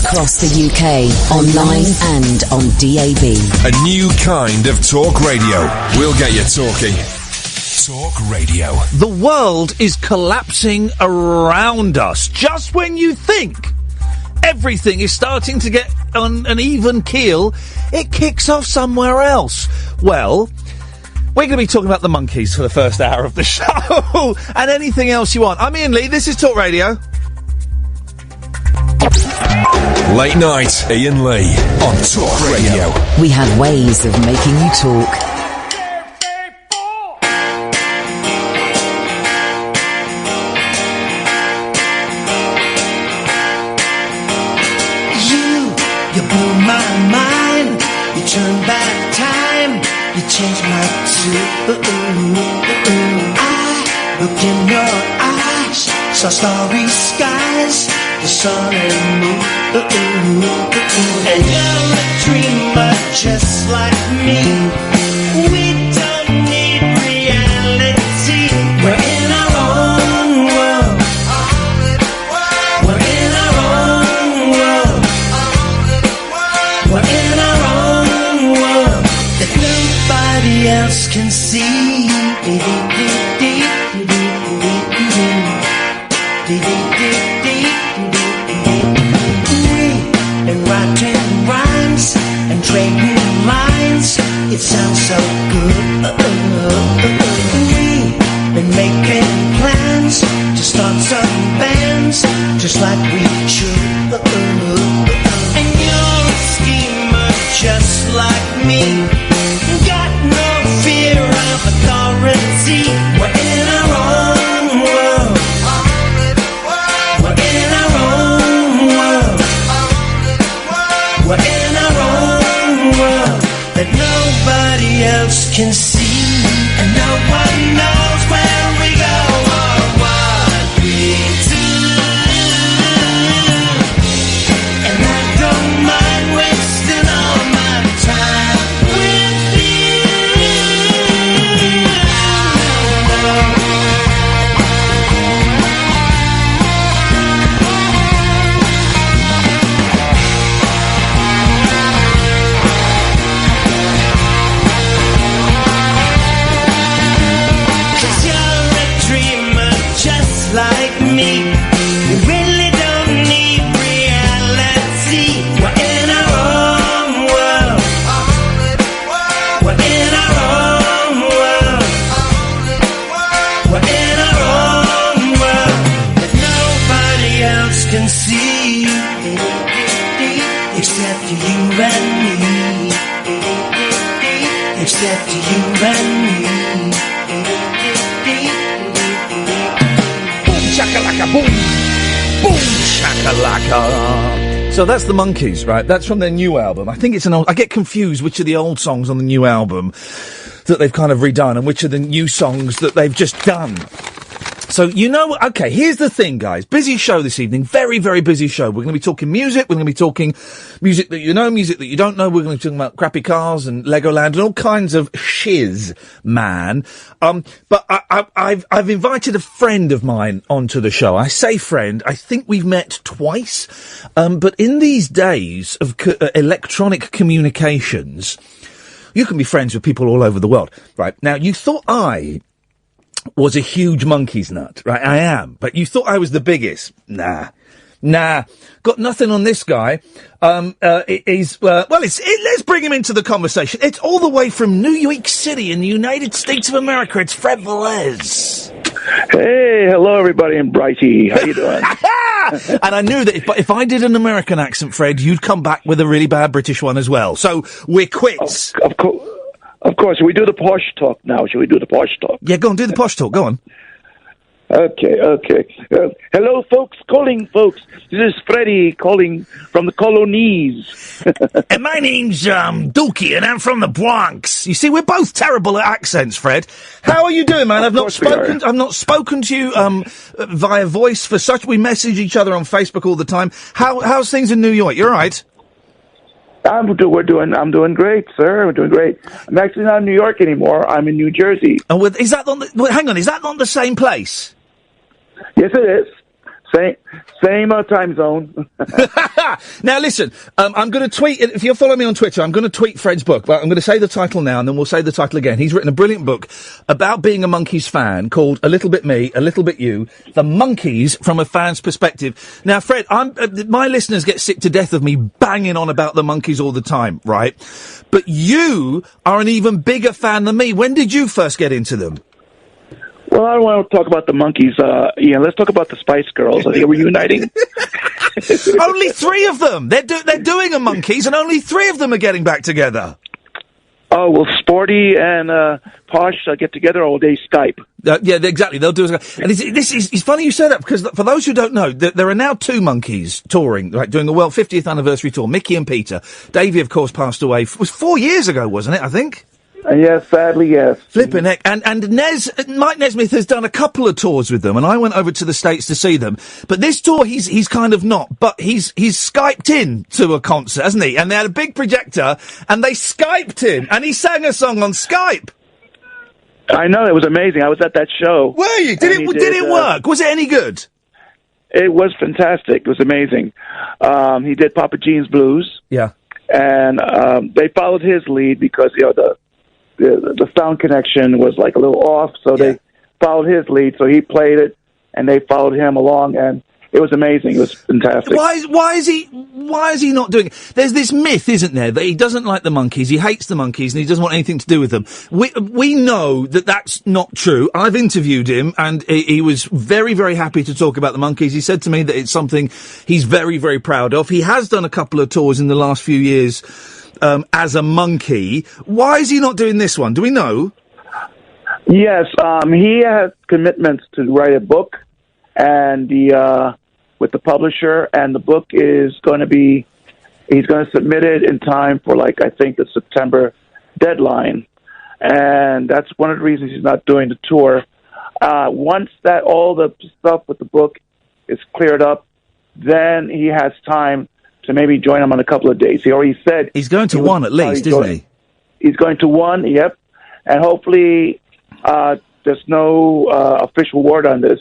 Across the UK, online and on DAB. A new kind of talk radio. We'll get you talking. Talk radio. The world is collapsing around us. Just when you think everything is starting to get on an even keel, it kicks off somewhere else. Well, we're going to be talking about the Monkees for the first hour of the show and anything else you want. I'm Iain Lee, this is Talk Radio. Late night, Iain Lee on Talk Radio. We have ways of making you talk. You blew my mind. You turned back time. You changed my tune. I looked in your eyes, saw starry skies, the sun and moon. And you're a dreamer just like me. We don't need reality. We're in our own world. We're in our own world. We're in our own world that nobody else can see. We've been writing rhymes and trading lines. It sounds so good. We've been making plans to start some bands, just like we should. And you're a schemer just like me. Got no fear of authority. We're in our own world. We're in our own world. We're in our own world that nobody else can see. And no one knows where we go or what we do. And I don't mind wasting all my time with you. Cause you're a dreamer just like me. We really don't need reality. We're in our own world. We're in our own world. We're in our own world that nobody else can see. Except you and me. Except you and me. Boom shakalaka, boom, boom shakalaka. So that's the Monkees, right? That's from their new album. I think it's an old. I get confused which are the old songs on the new album that they've kind of redone and which are the new songs that they've just done. So, you know, okay, here's the thing, guys. Busy show this evening. Very, very busy show. We're going to be talking music. We're going to be talking music that you know, music that you don't know. We're going to be talking about crappy cars and Legoland and all kinds of shiz, man. But I've invited a friend of mine onto the show. I say friend. I think we've met twice. But in these days of electronic communications, you can be friends with people all over the world. Right. Now, you thought I was a huge Monkees nut, right? I am. But you thought I was the biggest. Nah. Got nothing on this guy. Let's bring him into the conversation. It's all the way from New York City in the United States of America. It's Fred Velez. Hey, hello everybody in Brighty. How you doing? And I knew that if I did an American accent, Fred, you'd come back with a really bad British one as well. So we're quits. Of course. Should we do the posh talk now? Should we do the posh talk? Yeah, go on, do the posh talk. Go on. Okay. Hello, folks. This is Freddie calling from the colonies. And my name's Dookie, and I'm from the Bronx. You see, we're both terrible at accents, Fred. How are you doing, man? I've not spoken to you via voice for such. We message each other on Facebook all the time. How's things in New York? You all right? I'm doing great, sir. We're doing great. I'm actually not in New York anymore. I'm in New Jersey. Oh, is that on the? Hang on, is that not the same place? Yes, it is. Same time zone. Now listen, I'm going to tweet, if you're following me on Twitter, I'm going to tweet Fred's book, but I'm going to say the title now and then we'll say the title again. He's written a brilliant book about being a Monkees fan called A Little Bit Me, A Little Bit You, The Monkees from a Fan's Perspective. Now Fred, my listeners get sick to death of me banging on about the Monkees all the time, right? But you are an even bigger fan than me. When did you first get into them? Well, I don't want to talk about the Monkees, Ian. Let's talk about the Spice Girls. Are they reuniting? Only 3 of them. They're doing a Monkees, and only 3 of them are getting back together. Oh, will Sporty and Posh get together, or will they Skype? Yeah, exactly. They'll do it. And it's funny you say that, because for those who don't know, there are now 2 Monkees touring, like doing the 50th anniversary tour. Mickey and Peter. Davey, of course, passed away. It was 4 years ago, wasn't it? I think. Yes, sadly, yes. Flipping heck. And Mike Nesmith has done a couple of tours with them, and I went over to the States to see them. But this tour, he's kind of not, but he's Skyped in to a concert, hasn't he? And they had a big projector, and they Skyped him, and he sang a song on Skype. I know, it was amazing. I was at that show. Were you? Did it work? Was it any good? It was fantastic. It was amazing. He did Papa Jean's Blues. Yeah. And they followed his lead because, the sound connection was like a little off, so they followed his lead. So he played it, and they followed him along, and it was amazing. It was fantastic. Why is he not doing it? There's this myth, isn't there, that he doesn't like the Monkees, he hates the Monkees, and he doesn't want anything to do with them. We know that that's not true. I've interviewed him, and he was very, very happy to talk about the Monkees. He said to me that it's something he's very, very proud of. He has done a couple of tours in the last few years as a Monkee. Why is he not doing this one? Do we know? Yes, he has commitments to write a book, and with the publisher, and the book is going to be, he's going to submit it in time for, I think, the September deadline, and that's one of the reasons he's not doing the tour. Once that all the stuff with the book is cleared up, then he has time to maybe join him on a couple of days. He already said he's going to one at least, isn't he? He's going to one, yep. And hopefully, there's no official word on this.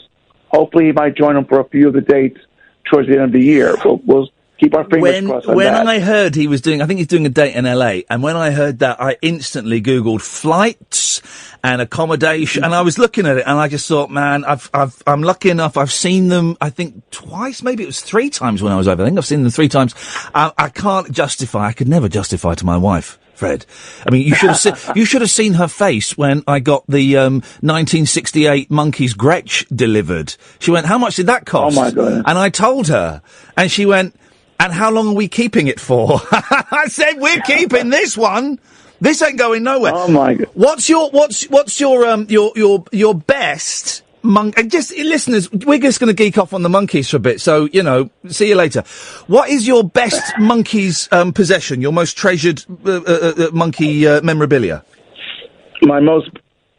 Hopefully, he might join him for a few of the dates towards the end of the year. We'll keep our fingers crossed on that. When I heard he was doing, I think he's doing a date in LA, and when I heard that, I instantly Googled flights and accommodation, and I was looking at it, and I just thought, man, I'm lucky enough. I've seen them, I think, twice, maybe it was 3 times when I was over. I think I've seen them 3 times. I can't justify. I could never justify to my wife, Fred. I mean, you should have seen her face when I got the 1968 Monkees Gretsch delivered. She went, "How much did that cost?" Oh my goodness! And I told her, and she went, "And how long are we keeping it for?" I said, "We're keeping this one. This ain't going nowhere." Oh my God! What's your best and just listeners? We're just going to geek off on the Monkees for a bit, so see you later. What is your best Monkees possession? Your most treasured Monkee memorabilia? My most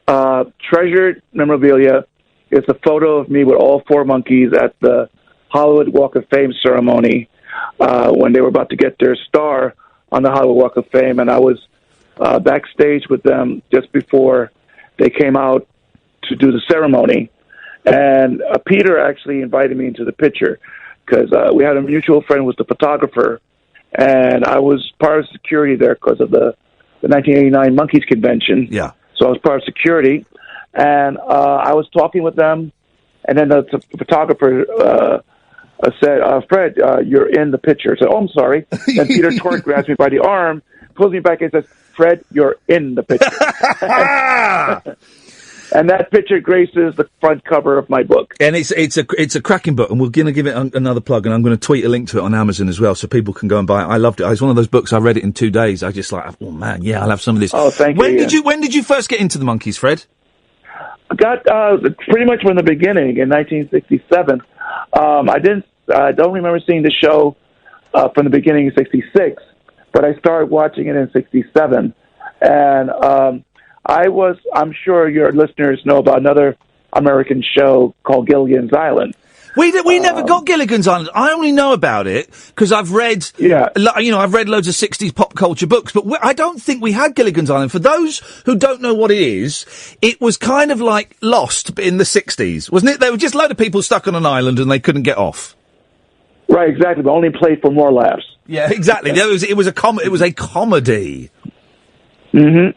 treasured memorabilia is a photo of me with all 4 Monkees at the Hollywood Walk of Fame ceremony when they were about to get their star on the Hollywood Walk of Fame, and I was backstage with them just before they came out to do the ceremony. And Peter actually invited me into the picture because we had a mutual friend who was the photographer, and I was part of security there because of the 1989 Monkees convention. Yeah. So I was part of security, and I was talking with them, and then the photographer said, "Fred, you're in the picture." I said, "Oh, I'm sorry." And Peter Tork grabs me by the arm, pulls me back, and says, "Fred, you're in the picture." And that picture graces the front cover of my book. And it's a cracking book, and we're going to give it another plug, and I'm going to tweet a link to it on Amazon as well, so people can go and buy it. I loved it. It's one of those books, I read it in 2 days. I just oh man, yeah, I'll have some of this. Oh, thank you. When did you first get into the Monkees, Fred? I got pretty much from the beginning in 1967. I don't remember seeing the show from the beginning in 66, but I started watching it in 67. And I'm sure your listeners know about another American show called Gilligan's Island. We never got Gilligan's Island. I only know about it because I've read, I've read loads of 60s pop culture books, but I don't think we had Gilligan's Island. For those who don't know what it is, it was kind of like Lost in the 60s, wasn't it? There were just a load of people stuck on an island and they couldn't get off. Right, exactly, but only played for more laughs. Yeah, exactly. It was a comedy. Mm-hmm.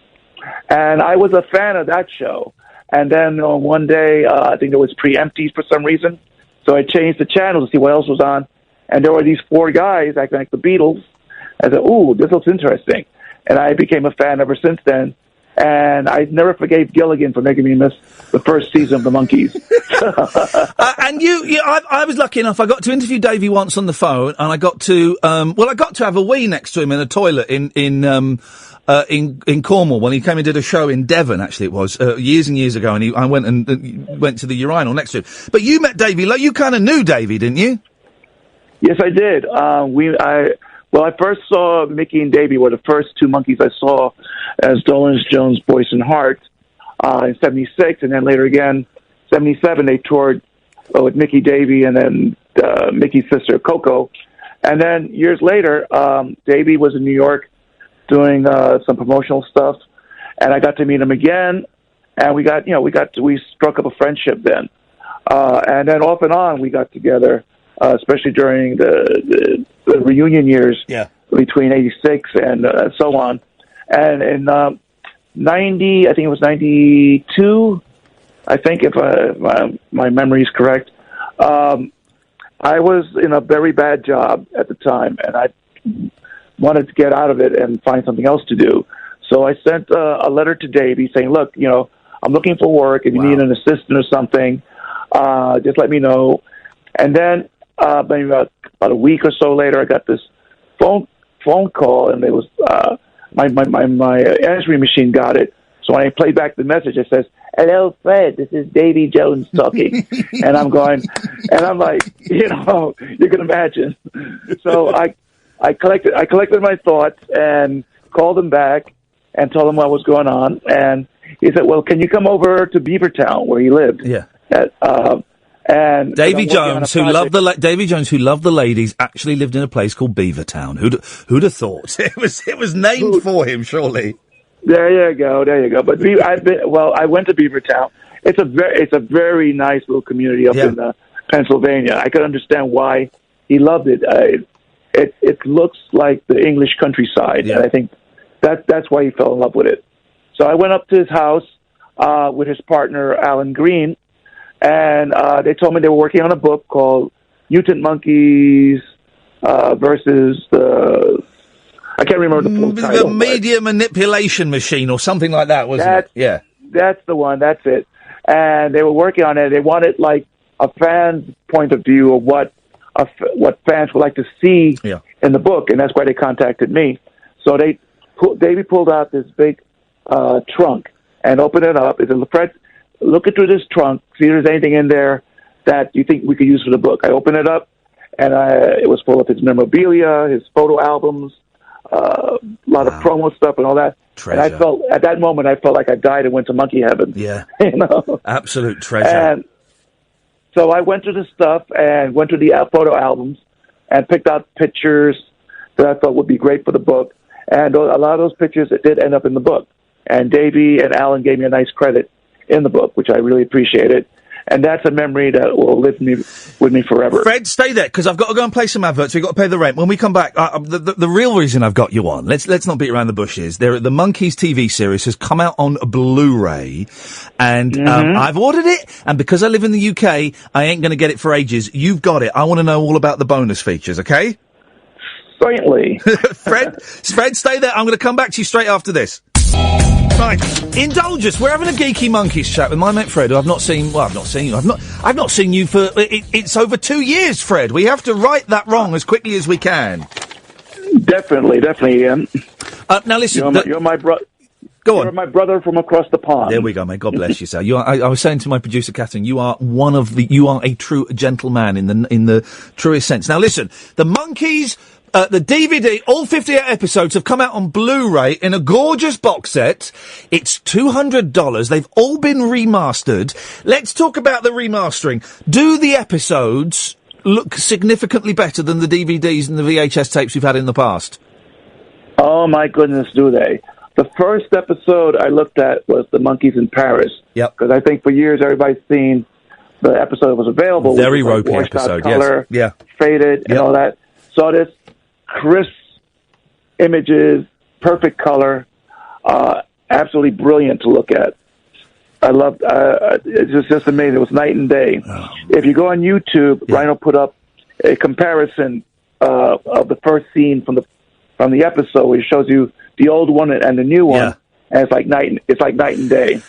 And I was a fan of that show. And then one day, I think it was pre-empties for some reason, so I changed the channel to see what else was on. And there were these 4 guys acting like the Beatles. I said, ooh, this looks interesting. And I became a fan ever since then. And I never forgave Gilligan for making me miss the first season of the Monkees. And I was lucky enough. I got to interview Davey once on the phone, and I got to have a wee next to him in a toilet in Cornwall when he came and did a show in Devon. Actually, it was years and years ago, and I went to the urinal next to him. But you met Davey. Like, you kind of knew Davey, didn't you? Yes, I did. I first saw Mickey and Davey were the first 2 Monkees I saw as Dolenz Jones, Boyce and Hart in '76, and then later again, '77 they toured with Mickey, Davey, and then Mickey's sister Coco, and then years later, Davey was in New York doing some promotional stuff, and I got to meet him again, and we struck up a friendship then, and then off and on we got together, especially during the reunion years between '86 and so on. And in 90, I think it was 92, I think, if my memory is correct, I was in a very bad job at the time, and I wanted to get out of it and find something else to do. So I sent a letter to Davey saying, look, I'm looking for work. If you need an assistant or something, just let me know. And then maybe about a week or so later, I got this phone call, and it was my answering machine got it. So when I played back the message, it says, "Hello, Fred. This is Davy Jones talking." And I'm like, you can imagine. So I collected my thoughts and called him back and told him what was going on. And he said, "Well, can you come over to Beavertown, where he lived?" Yeah. And Davy Jones, who loved the ladies, actually lived in a place called Beavertown. Who'd have thought? It was named for him, surely. There you go. But I went to Beavertown. It's a very nice little community up in Pennsylvania. I could understand why he loved it. It looks like the English countryside, and I think that's why he fell in love with it. So I went up to his house with his partner Alan Green. And they told me they were working on a book called Mutant Monkees versus I can't remember the full title. The Media Manipulation Machine or something like that, wasn't it? Yeah. That's the one. That's it. And they were working on it. They wanted like a fan's point of view of what fans would like to see in the book, and that's why they contacted me. So Davey pulled out this big trunk and opened it up. It said, "Fred, look through this trunk, see if there's anything in there that you think we could use for the book." I opened it up, and it was full of his memorabilia, his photo albums, a lot of promo stuff and all that. Treasure. And at that moment, I felt like I died and went to monkey heaven. Yeah. You Absolute treasure. And so I went through the stuff and went through the photo albums and picked out pictures that I thought would be great for the book. And a lot of those pictures did end up in the book. And Davey and Alan gave me a nice credit in the book, which I really appreciated. And that's a memory that will live with me forever. Fred, stay there, because I've got to go and play some adverts. We've got to pay the rent. When we come back, the real reason I've got you on, let's not beat around the bushes. The Monkees TV series has come out on Blu-ray, and I've ordered it, and because I live in the UK, I ain't going to get it for ages. You've got it. I want to know all about the bonus features, okay? Certainly. Fred, stay there. I'm going to come back to you straight after this. Right, indulge us. We're having a geeky Monkees chat with my mate Fred, who I've not seen you. I've not seen you for it's over 2 years, Fred. We have to right that wrong as quickly as we can. Definitely, Ian. Now listen, you're my brother. Go on. You're my brother from across the pond. There we go, mate. God bless you, sir. I was saying to my producer Catherine, you are a true gentleman in the truest sense. Now listen, the Monkees The DVD, all 58 episodes have come out on Blu-ray in a gorgeous box set. It's $200. They've all been remastered. Let's talk about the remastering. Do the episodes look significantly better than the DVDs and the VHS tapes we've had in the past? Oh, my goodness, do they. The first episode I looked at was the Monkees in Paris. Yep. Because I think for years everybody's seen the episode that was available. Very which was ropey episode, color, yes. Yeah. Faded and all that. Saw this crisp images, perfect color, absolutely brilliant to look at. I loved it's just amazing. It was night and day. Oh. If you go on YouTube, Rhino put up a comparison of the first scene from the episode, where it shows you the old one and the new one, and it's like night and day.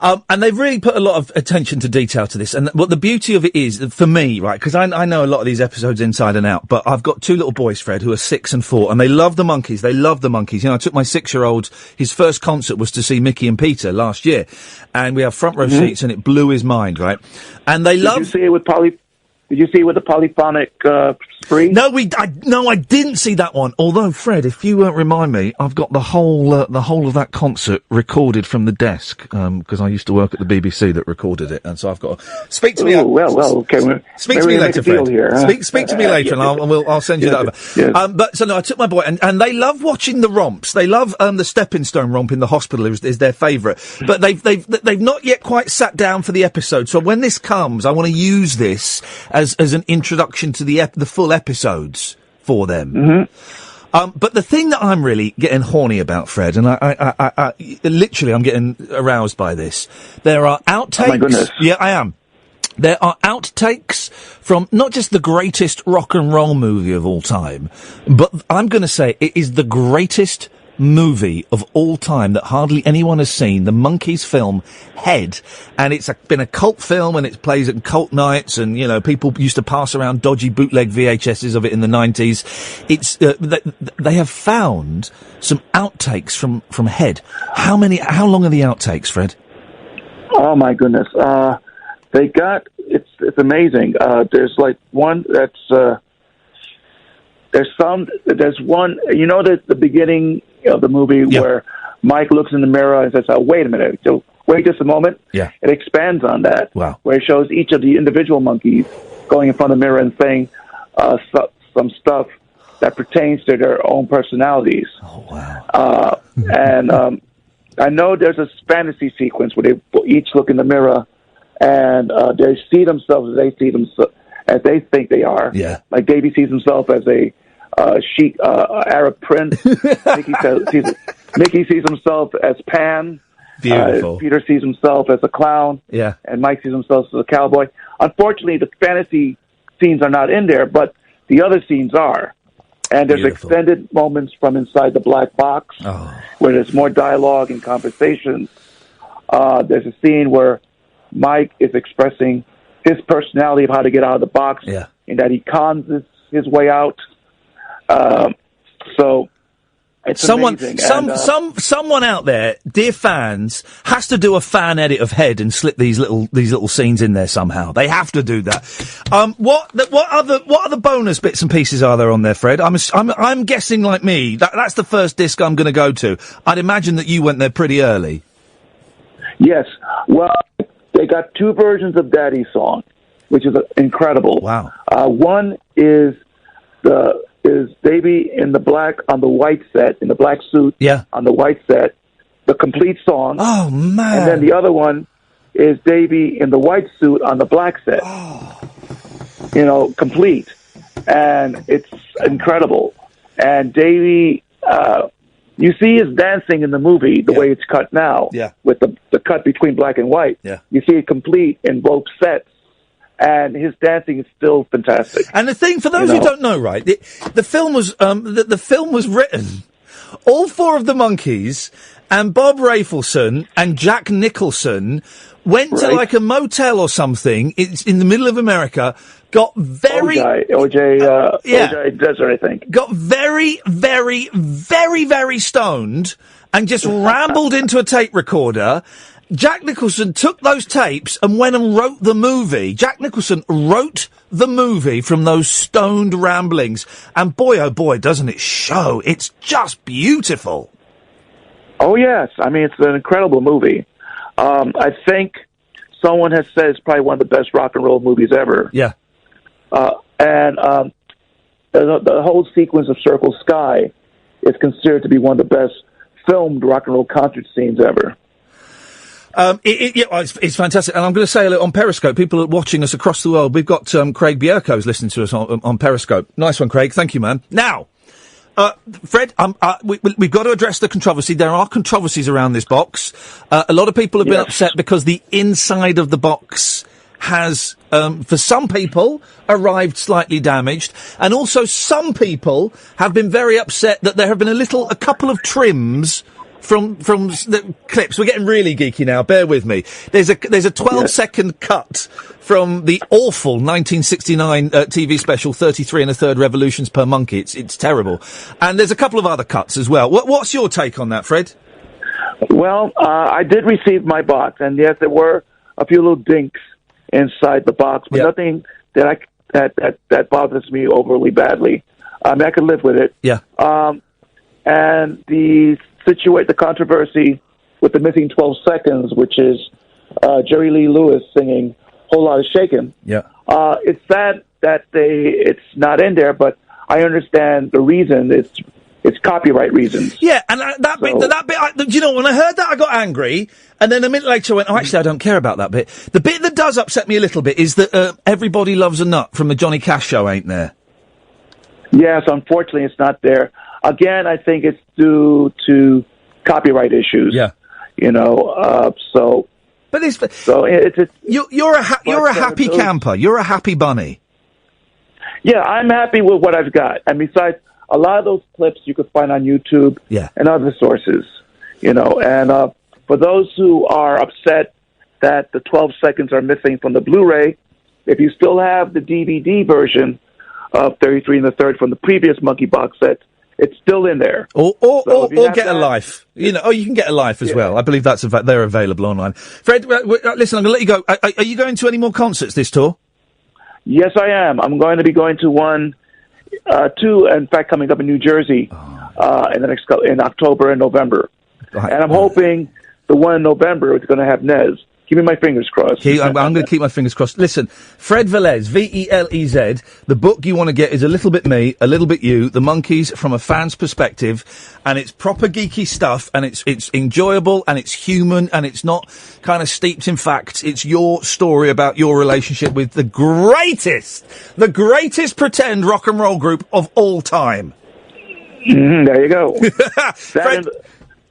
And they've really put a lot of attention to detail to this. And what the beauty of it is, for me, right, because I know a lot of these episodes inside and out, but I've got two little boys, Fred, who are 6 and 4, and they love the Monkees. They love the Monkees. You know, I took my 6-year-old, his first concert was to see Mickey and Peter last year, and we have front row seats, and it blew his mind, right? And they love... Did you see it with Did you see with the polyphonic spree? No, I didn't see that one. Although, Fred, if you remind me, I've got the whole of that concert recorded from the desk, because I used to work at the BBC that recorded it, and so I've got. Speak to me. Okay. Speak to me later, Fred. Speak to me later, and I'll send you that over. Yes. But so no, I took my boy, and they love watching the romps. They love the stepping stone romp in the hospital is their favourite. But they've not yet quite sat down for the episode. So when this comes, I want to use this as an introduction to the full episodes for them. Mm-hmm. But the thing that I'm really getting horny about, Fred, and I literally I'm getting aroused by this. There are outtakes. Oh my goodness. Yeah, I am. There are outtakes from not just the greatest rock and roll movie of all time, but I'm going to say it is the greatest movie of all time that hardly anyone has seen, the Monkees film Head, and it's been a cult film, and it plays at cult nights, and you know people used to pass around dodgy bootleg VHSs of it in the 90s. It's they have found some outtakes from Head. How long are the outtakes, Fred? Oh my goodness, it's amazing. There's like one that's there's one, you know, the beginning of the movie where Mike looks in the mirror and says, wait a minute, so wait just a moment. Yeah. It expands on that. Wow. Where it shows each of the individual Monkees going in front of the mirror and saying some stuff that pertains to their own personalities. Oh, wow. And I know there's a fantasy sequence where they each look in the mirror and they see themselves as they think they are. Yeah. Like Davy sees himself as a chic Arab prince. Mickey sees himself as Pan. Beautiful. Peter sees himself as a clown. Yeah. And Mike sees himself as a cowboy. Unfortunately, the fantasy scenes are not in there, but the other scenes are. And there's Beautiful. extended moments from inside the black box where there's more dialogue and conversations. There's a scene where Mike is expressing his personality of how to get out of the box, and that he cons his way out. So it's amazing. Someone out there, dear fans, has to do a fan edit of Head and slip these little scenes in there somehow. They have to do that. What other bonus bits and pieces are there on there, Fred? I'm guessing like me. That's the first disc I'm going to go to. I'd imagine that you went there pretty early. Yes. Well, they got two versions of Daddy's song, which is incredible. Wow. One is Davy in the black on the white set, in the black suit on the white set, the complete song. Oh, man. And then the other one is Davy in the white suit on the black set. You know, complete. And it's incredible. And Davy, you see his dancing in the movie, the way it's cut now, with the cut between black and white. Yeah. You see it complete in both sets. And his dancing is still fantastic. And the thing, for those who don't know, right, the film was the film was written. All four of the Monkees and Bob Rafelson and Jack Nicholson went to like a motel or something. It's in the middle of America. Got very OJ Desert, I think. Got very, very, very, very stoned and just rambled into a tape recorder. Jack Nicholson took those tapes and went and wrote the movie. Jack Nicholson wrote the movie from those stoned ramblings. And boy, oh boy, doesn't it show. It's just beautiful. Oh, yes. I mean, it's an incredible movie. I think someone has said it's probably one of the best rock and roll movies ever. Yeah. The whole sequence of Circle Sky is considered to be one of the best filmed rock and roll concert scenes ever. It's fantastic. And I'm going to say on Periscope, people are watching us across the world. We've got Craig Bierko's listening to us on Periscope. Nice one, Craig. Thank you, man. Now, Fred, we've got to address the controversy. There are controversies around this box. A lot of people have been upset because the inside of the box has, for some people, arrived slightly damaged. And also some people have been very upset that there have been a couple of trims from the clips. We're getting really geeky now. Bear with me. There's a 12-second cut from the awful 1969 TV special 33 1/3 Revolutions per Monkey. It's terrible. And there's a couple of other cuts as well. What's your take on that, Fred? Well, I did receive my box, and yes, there were a few little dinks inside the box, but nothing that that bothers me overly badly. I mean, I could live with it. Yeah. And the controversy with the missing 12 seconds, which is Jerry Lee Lewis singing "Whole Lot of Shakin'." Yeah. It's sad that it's not in there, but I understand the reason. It's copyright reasons. Yeah, and that bit, you know, when I heard that, I got angry, and then a minute later I went, oh, actually, I don't care about that bit. The bit that does upset me a little bit is that Everybody Loves a Nut from the Johnny Cash show ain't there. Yes, unfortunately, it's not there. Again, I think it's due to copyright issues. Yeah. You know, so... But it's... So it's you're a happy camper. You're a happy bunny. Yeah, I'm happy with what I've got. And besides, a lot of those clips you could find on YouTube and other sources, you know. And for those who are upset that the 12 seconds are missing from the Blu-ray, if you still have the DVD version of 33 1/3 from the previous Monkey box set, it's still in there. Or get a life. You know, you can get a life as well. I believe they're available online. Fred, listen, I'm going to let you go. Are you going to any more concerts this tour? Yes, I am. I'm going to be going to two, in fact, coming up in New Jersey in October and November. Right. And I'm hoping the one in November is going to have Nez. Keep me my fingers crossed. I'm going to keep my fingers crossed. Listen, Fred Velez, Velez, the book you want to get is A Little Bit Me, A Little Bit You, The Monkees from a Fan's Perspective, and it's proper geeky stuff, and it's enjoyable, and it's human, and it's not kind of steeped in facts. It's your story about your relationship with the greatest pretend rock and roll group of all time. There you go.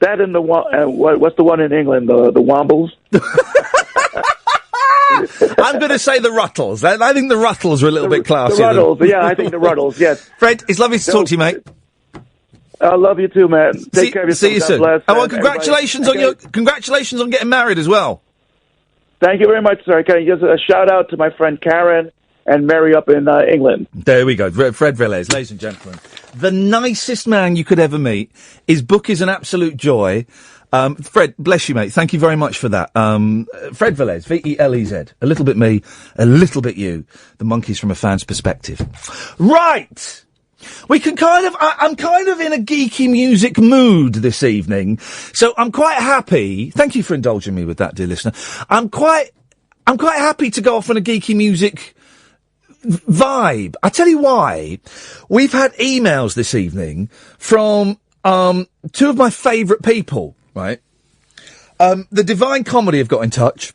That and the one, what's the one in England? The Wombles? I'm going to say the Ruttles. I think the Ruttles are a little bit classier. The Ruttles, yeah, I think the Ruttles, yes. Fred, it's lovely to talk to you, mate. I love you too, man. Take care of yourself. See you soon. Bless, well, congratulations on getting married as well. Thank you very much, sir. Can you give a shout out to my friend Karen and Mary up in England? There we go. Fred Velez, ladies and gentlemen. The nicest man you could ever meet. His book is an absolute joy. Fred, bless you, mate. Thank you very much for that. Fred Velez, Velez. A Little Bit Me, A Little Bit You. The Monkees from a Fan's Perspective. Right! We can I'm kind of in a geeky music mood this evening. So I'm quite happy. Thank you for indulging me with that, dear listener. I'm quite happy to go off on a geeky music vibe. I tell you why. We've had emails this evening from two of my favourite people, right? The Divine Comedy have got in touch.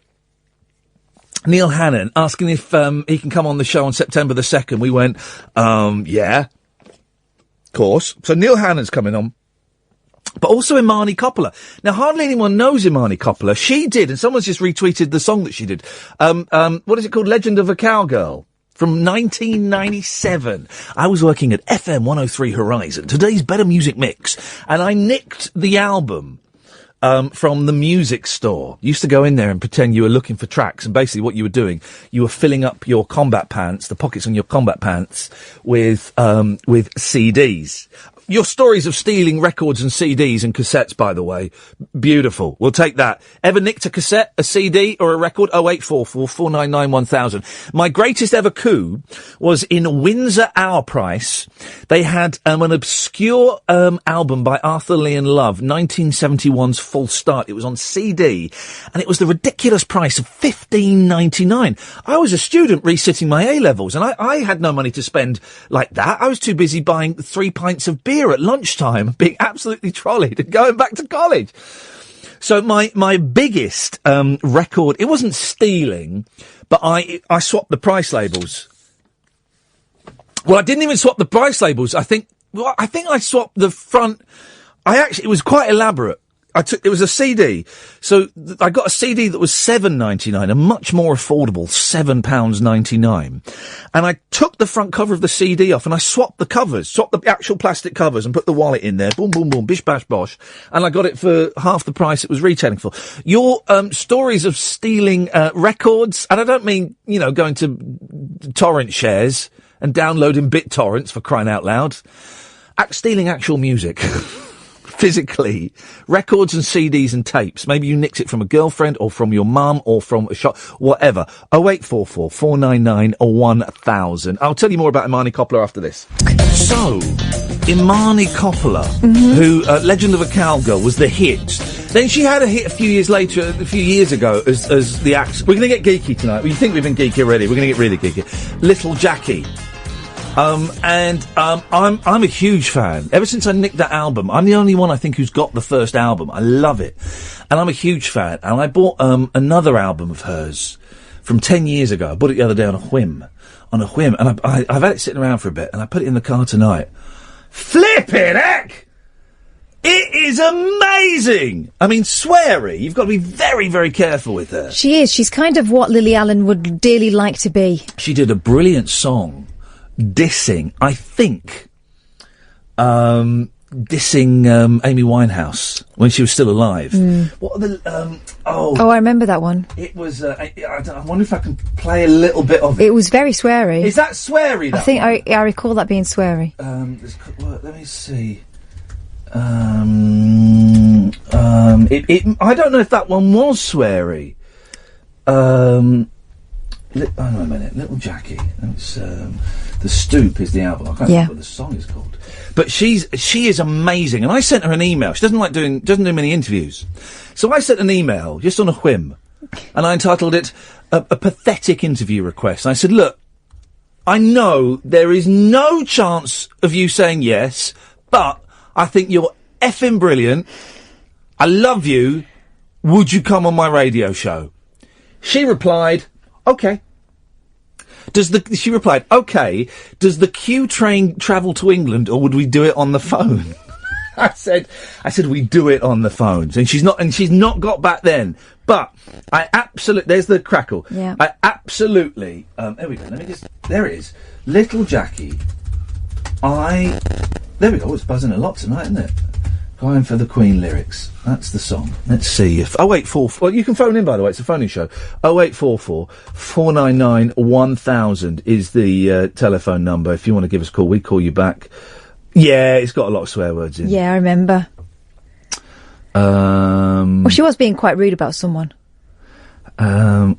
Neil Hannon asking if he can come on the show on September the 2nd. We went, yeah, of course. So Neil Hannon's coming on. But also Imani Coppola. Now, hardly anyone knows Imani Coppola. She did, and someone's just retweeted the song that she did. What is it called? Legend of a Cowgirl. From 1997. I was working at FM 103 Horizon, today's Better Music Mix, and I nicked the album from the music store. Used to go in there and pretend you were looking for tracks, and basically what you were doing, you were filling up your combat pants, the pockets on your combat pants, with CDs. your stories of stealing records and CDs and cassettes, by the way, beautiful. We'll take that. Ever nicked a cassette, a CD, or a record? 0844 499 1000. My greatest ever coup was in Windsor Our Price. They had an obscure album by Arthur Lee and Love, 1971's Full Start. It was on CD, and it was the ridiculous price of $15.99. I was a student resitting my A-levels, and I had no money to spend like that. I was too busy buying 3 pints of beer at lunchtime, being absolutely trolleyed and going back to college. So my biggest record, it wasn't stealing, but I swapped the price labels. Well, I didn't even swap the price labels. I think I swapped the front. It was quite elaborate. It was a CD. So I got a CD that was $7.99, a much more affordable £7.99. And I took the front cover of the CD off and I swapped the covers, swapped the actual plastic covers and put the wallet in there. Boom, boom, boom, bish, bash, bosh. And I got it for half the price it was retailing for. Your, stories of stealing, records, and I don't mean, going to torrent shares and downloading BitTorrents for crying out loud. Stealing actual music. Physically, records and CDs and tapes. Maybe you nicked it from a girlfriend or from your mum or from a shop, whatever. 0844 499 1000. I'll tell you more about Imani Coppola after this. So, Imani Coppola, who, Legend of a Cowgirl, was the hit. Then she had a hit a few years ago as the act. We're going to get geeky tonight. Well, you think we've been geeky already. We're going to get really geeky. Little Jackie. I'm a huge fan. Ever since I nicked that album, I'm the only one I think who's got the first album. I love it. And I'm a huge fan. And I bought, another album of hers from 10 years ago. I bought it the other day on a whim. And I've had it sitting around for a bit and I put it in the car tonight. Flippin' heck! It is amazing! I mean, sweary. You've got to be very, very careful with her. She is. She's kind of what Lily Allen would dearly like to be. She did a brilliant song. Dissing Amy Winehouse when she was still alive. What are the I remember that one. It was I wonder if I can play a little bit of it. It was very sweary. Is that sweary? That I think one? I recall that being sweary. Let me see. I don't know if that one was sweary. Hang on a minute, Little Jackie. It's, The Stoop is the album. I can't remember what the song is called. But she is amazing, and I sent her an email. She doesn't do many interviews, so I sent an email just on a whim, and I entitled it a pathetic interview request. And I said, look, I know there is no chance of you saying yes, but I think you're effing brilliant. I love you. Would you come on my radio show? She replied, okay. She replied, okay, does the Q train travel to England or would we do it on the phone? I said, we do it on the phones. And she's not got back then. But there's the crackle. Yeah. I absolutely, there we go. There it is. Little Jackie. There we go. It's buzzing a lot tonight, isn't it? Going for the Queen lyrics. That's the song. Let's see if... 0844... Well, you can phone in, by the way. It's a phoning show. 0844 499 1000 is the telephone number. If you want to give us a call, we call you back. Yeah, it's got a lot of swear words in. Yeah, I remember. Well, she was being quite rude about someone. Where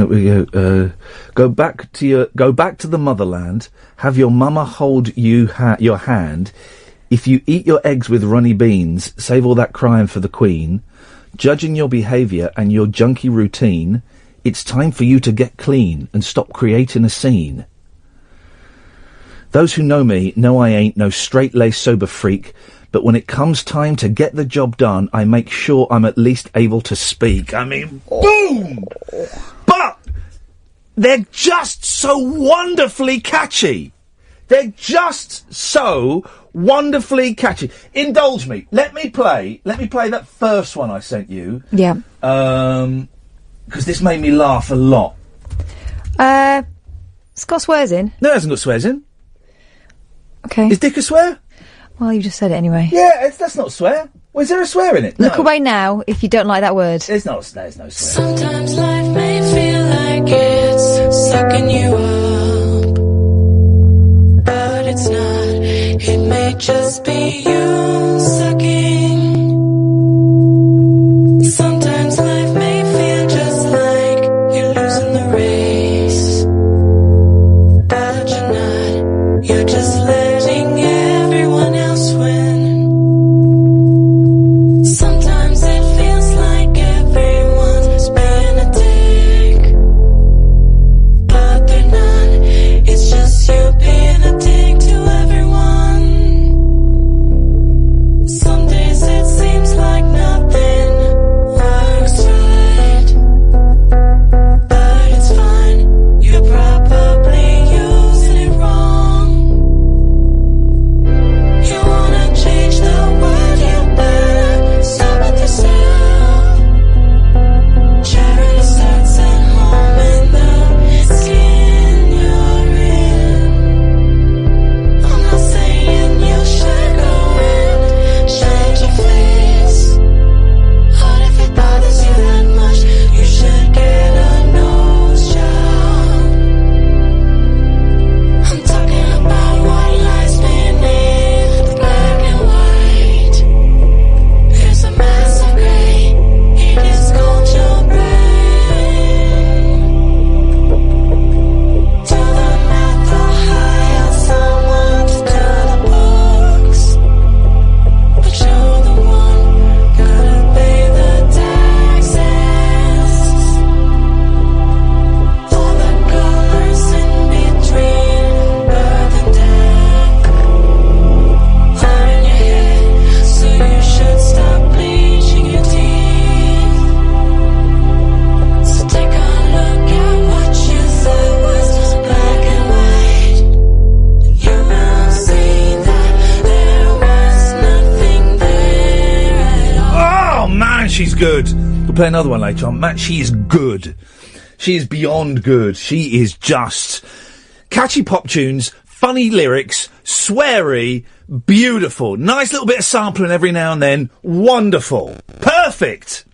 we go. Go back to the motherland. Have your mama hold your hand. If you eat your eggs with runny beans, save all that crying for the Queen. Judging your behaviour and your junky routine, it's time for you to get clean and stop creating a scene. Those who know me know I ain't no straight-laced sober freak, but when it comes time to get the job done, I make sure I'm at least able to speak. I mean, boom! But they're just so wonderfully catchy. They're just so wonderfully catchy. Indulge me. Let me play that first one I sent you. Yeah. Because this made me laugh a lot. It's got swears in. No, it hasn't got swears in. Okay. Is dick a swear? Well, you just said it anyway. Yeah, that's not a swear. Well, is there a swear in it? Look away now if you don't like that word. There's no swear. Sometimes life may feel like it's sucking you up, but it's not. It may might just be you sucking. Sometimes life may feel just like you're losing the race, but you're not. You're just letting everyone else win. Sometimes it feels like everyone's being a dick, but they're not. It's just you being a dick to everyone. Some days it seems like nothing works right, but it's fine. You're probably using it wrong. You wanna change the world, you better start with yourself. Charity starts at home in the skin you're in. I'm not saying you should go and change your face, but if it bothers you that much, you should get a nose job. I'm talking about what lies beneath the black and white. There's a massive gray, it is called your brain. Do the math or hire someone to do the books, but you're the one gotta pay the taxes. All the colors in between birth and death are in your head, so you should stop bleaching your teeth. So take a look at what you thought was black and white. You will see that there was nothing there at all. Oh, man, she's good. We'll play another one later on. Man, she is good. She is beyond good. She is just catchy pop tunes, funny lyrics, sweary, beautiful. Nice little bit of sampling every now and then. Wonderful. Perfect.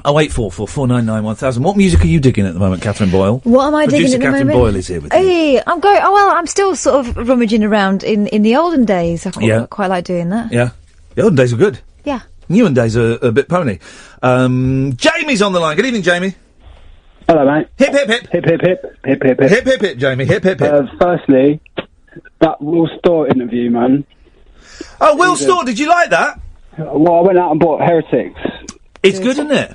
0844 499 1000. What music are you digging at the moment, Catherine Boyle? What am I digging Producer at the Catherine moment? Boyle is here with you. Hey, I'm going. Oh well, I'm still sort of rummaging around in the olden days. I Yeah. quite like doing that. Yeah. The olden days are good. Yeah. Newer days are a bit pony. Jamie's on the line. Good evening, Jamie. Hello, mate. Hip, hip, hip. Hip, hip, hip. Hip, hip, hip. Hip, hip, hip, Jamie. Hip, hip, hip. Firstly, that Will Storr interview, man. Oh, Will Storr, did you like that? Well, I went out and bought Heretics. It's good, isn't it?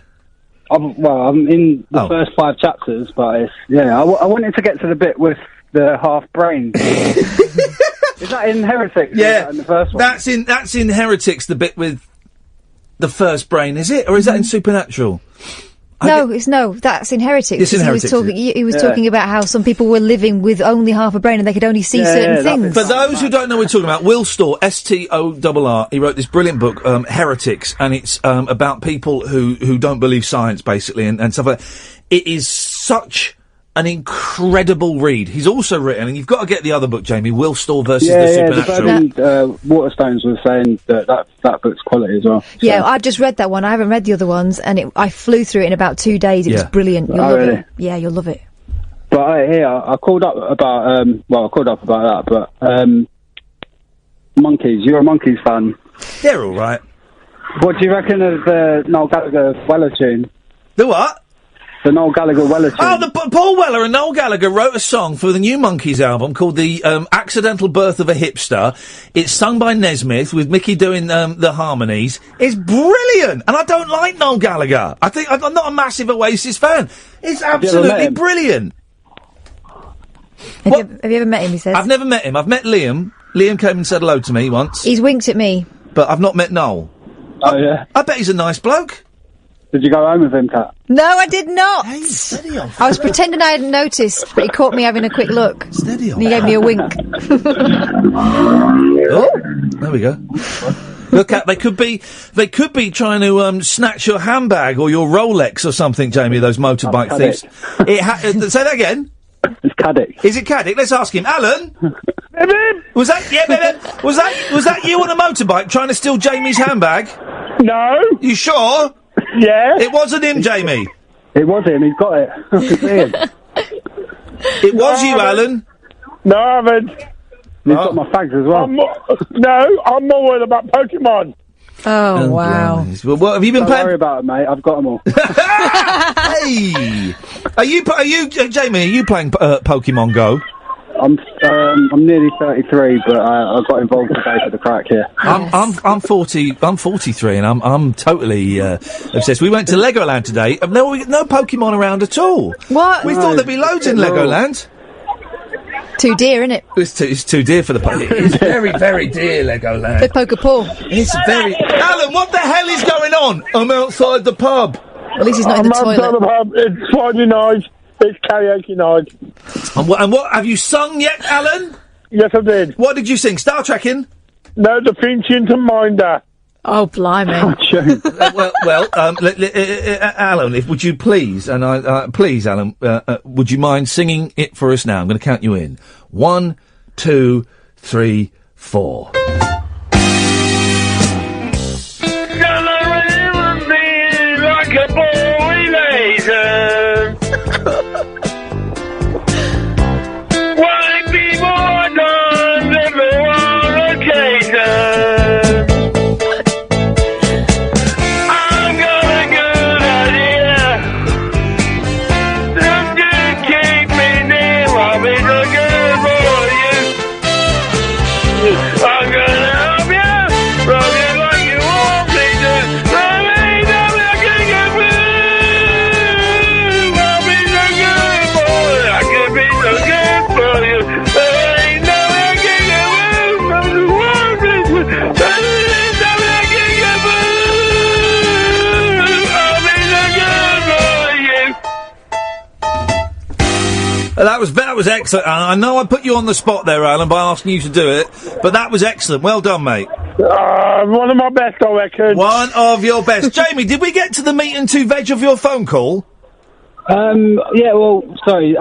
I'm in the Oh. first 5 chapters, but it's, yeah, I wanted to get to the bit with the half brain. Is that in Heretics? Or is Yeah, that in the first one? that's in Heretics, the bit with the first brain, is it? Or is that in Supernatural? That's in Heretics. It's in Heretics, He was talking about how some people were living with only half a brain and they could only see certain things. For those who don't know what we're talking about, Will Storr, S-T-O-R-R, he wrote this brilliant book, Heretics, and it's about people who don't believe science, basically, and stuff like that. It is such an incredible read. He's also written, and you've got to get the other book, Jamie, Will Storr versus the Supernatural. The Waterstones was saying that book's quality as well. So. Yeah, I've just read that one. I haven't read the other ones, and I flew through it in about 2 days. It was brilliant. You'll love it. Yeah, you'll love it. But I called up about that. But Monkees, you're a Monkees fan. They're all right. What do you reckon of the Noel Gallagher Weller tune? The what? The Noel Gallagher Weller tune. Oh, Paul Weller and Noel Gallagher wrote a song for the new Monkees album called The Accidental Birth of a Hipster. It's sung by Nesmith with Mickey doing the harmonies. It's brilliant, and I don't like Noel Gallagher. I'm not a massive Oasis fan. It's absolutely brilliant. Have you ever met him, he says? I've never met him. I've met Liam. Liam came and said hello to me once. He's winked at me. But I've not met Noel. Oh, yeah? I bet he's a nice bloke. Did you go home with him, Kat? No, I did not. Hey, steady on. I was pretending I hadn't noticed, but he caught me having a quick look. Steady on. And he gave me a wink. Oh, there we go. Look at they could be trying to snatch your handbag or your Rolex or something, Jamie. Those motorbike thieves. Say that again. It's Caddick. Is it Caddick? Let's ask him. Alan, was that was that you on a motorbike trying to steal Jamie's handbag? No. You sure? Yeah. It wasn't him, Jamie. It was him. He's got it. I can see him. It was you, Alan. No, I haven't. He's got my fags as well. I'm more worried about Pokemon. Oh, wow. Well, what have you been Don't playing? worry about it, mate. I've got them all. Hey, are you, Jamie? Are you playing Pokemon Go? I'm nearly 33, but I got involved today for the crack here. I'm 40. I'm 43, and I'm totally obsessed. We went to Legoland today. No Pokemon around at all. What? We thought there'd be loads in Legoland. Too dear, isn't it? It's too dear for the It's very, very dear, Legoland. They poke a paw. It's very... Alan, what the hell is going on? I'm outside the pub. At least he's not in the toilet. Outside the pub. It's Friday night. It's karaoke night. And what have you sung yet, Alan? Yes, I did. What did you sing? Star Trekking? No, the Finch into Minder. Oh, blimey. Alan, would you please, please, Alan, would you mind singing it for us now? I'm going to count you in. 1, 2, 3, 4. Like a boy laser. White people are done, everyone occasion. I've got a good idea. Just keep me near, I'll be so good for you. I'm gonna help you, rub you like you want me to. Love me, love me, I can't get through. I'll be so good for you, I could be so good for you. There ain't no way I can get through from the world. Love me, love me, I can't get through. I'll be so good for you. That was excellent. I know I put you on the spot there, Alan, by asking you to do it, but that was excellent. Well done, mate. One of my best, I reckon. One of your best. Jamie, did we get to the meat and two veg of your phone call? Yeah, well, sorry.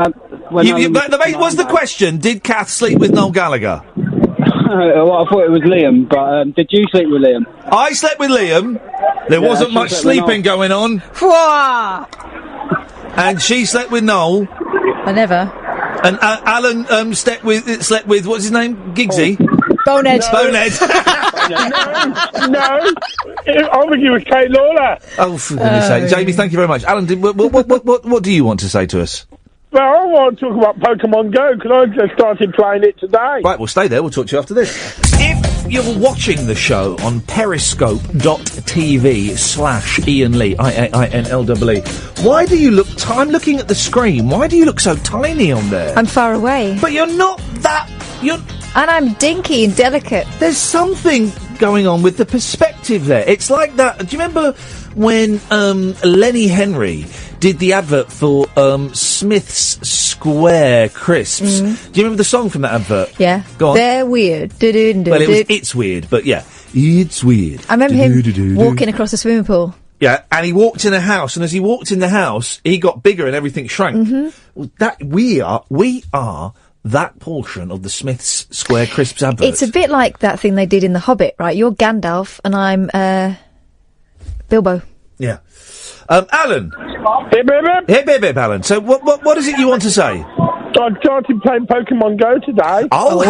What's the question? Did Kath sleep with Noel Gallagher? Well, I thought it was Liam, but did you sleep with Liam? I slept with Liam. There wasn't much sleeping going on. And she slept with Noel. I never. And Alan slept with what's his name? Giggsy. Bonehead. Bonehead. No, I think it was Kate Lawler. Oh, for goodness sake. Jamie, thank you very much. Alan, what do you want to say to us? Well, I want to talk about Pokemon Go, because I just started playing it today. Right, we'll stay there. We'll talk to you after this. If you're watching the show on periscope.tv/Iain Lee, IAINLEE, why do you look... I'm looking at the screen. Why do you look so tiny on there? I'm far away. But you're not that... And I'm dinky and delicate. There's something going on with the perspective there. It's like that... Do you remember when Lenny Henry did the advert for Smith's Square Crisps? Do you remember the song from that advert? Yeah. Go on. They're weird. Well, it's weird, but yeah. It's weird. I remember him walking across a swimming pool. Yeah, and he walked in a house, and as he walked in the house, he got bigger and everything shrank. Mm-hmm. Well, we are that portion of the Smith's Square Crisps advert. It's a bit like that thing they did in The Hobbit, right? You're Gandalf, and I'm Bilbo. Yeah. Alan. Hip, hip, hip. Hip, hip, hip, Alan. So what is it you want to say? I started playing Pokemon Go today. Oh,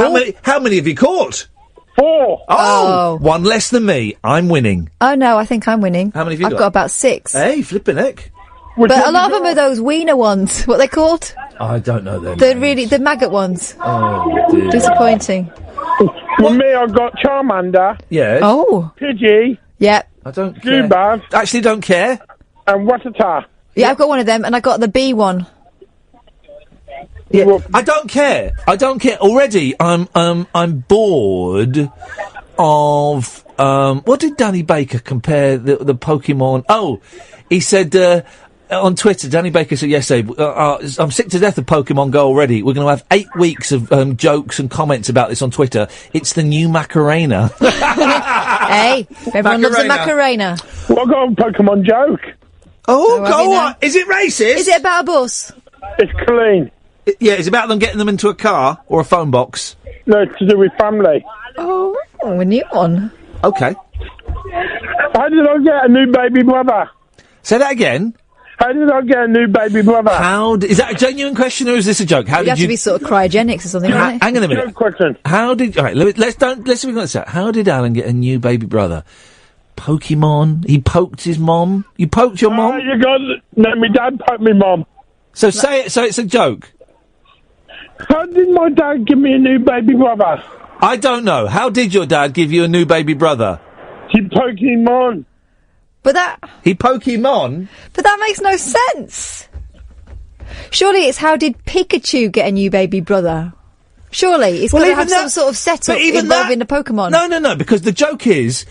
how many have you caught? 4. Oh, one less than me. I'm winning. Oh, no, I think I'm winning. How many have you I've got? got about 6. Hey, flipping heck. But a lot of them are those wiener ones. What are they called? I don't know them. The maggot ones. Oh, dear. Disappointing. For me, I've got Charmander. Yes. Oh. Pidgey. Yep. I don't care. Zubat. Actually don't care. And Rattata. Yeah, I've got one of them, and I got the bee one. Yeah, I don't care. Already, I'm bored of, what did Danny Baker compare the Pokemon? Oh, he said, on Twitter, Danny Baker said yesterday, I'm sick to death of Pokemon Go already. We're going to have 8 weeks of jokes and comments about this on Twitter. It's the new Macarena. Hey, everyone loves a Macarena. Well, I got a Pokemon joke. Oh, go on. Is it racist? Is it about a bus? It's clean. Yeah, it's about them getting them into a car or a phone box. No, it's to do with family. Oh, a new one. Okay. How did I get a new baby brother? Say that again. How did I get a new baby brother? Is that a genuine question or is this a joke? How You did have to be sort of cryogenics or something, right? Hang on a minute. Good question. How did... All right, let's see if we got this out. How did Alan get a new baby brother? Pokemon? He poked his mom? You poked your mom? You got... No, my dad poked me mom. So say it, so it's a joke. How did my dad give me a new baby brother? I don't know. How did your dad give you a new baby brother? He Pokemon. He Pokemon? But that makes no sense. Surely it's how did Pikachu get a new baby brother? Surely it's got to have some sort of setup involving the Pokemon. No, because the joke is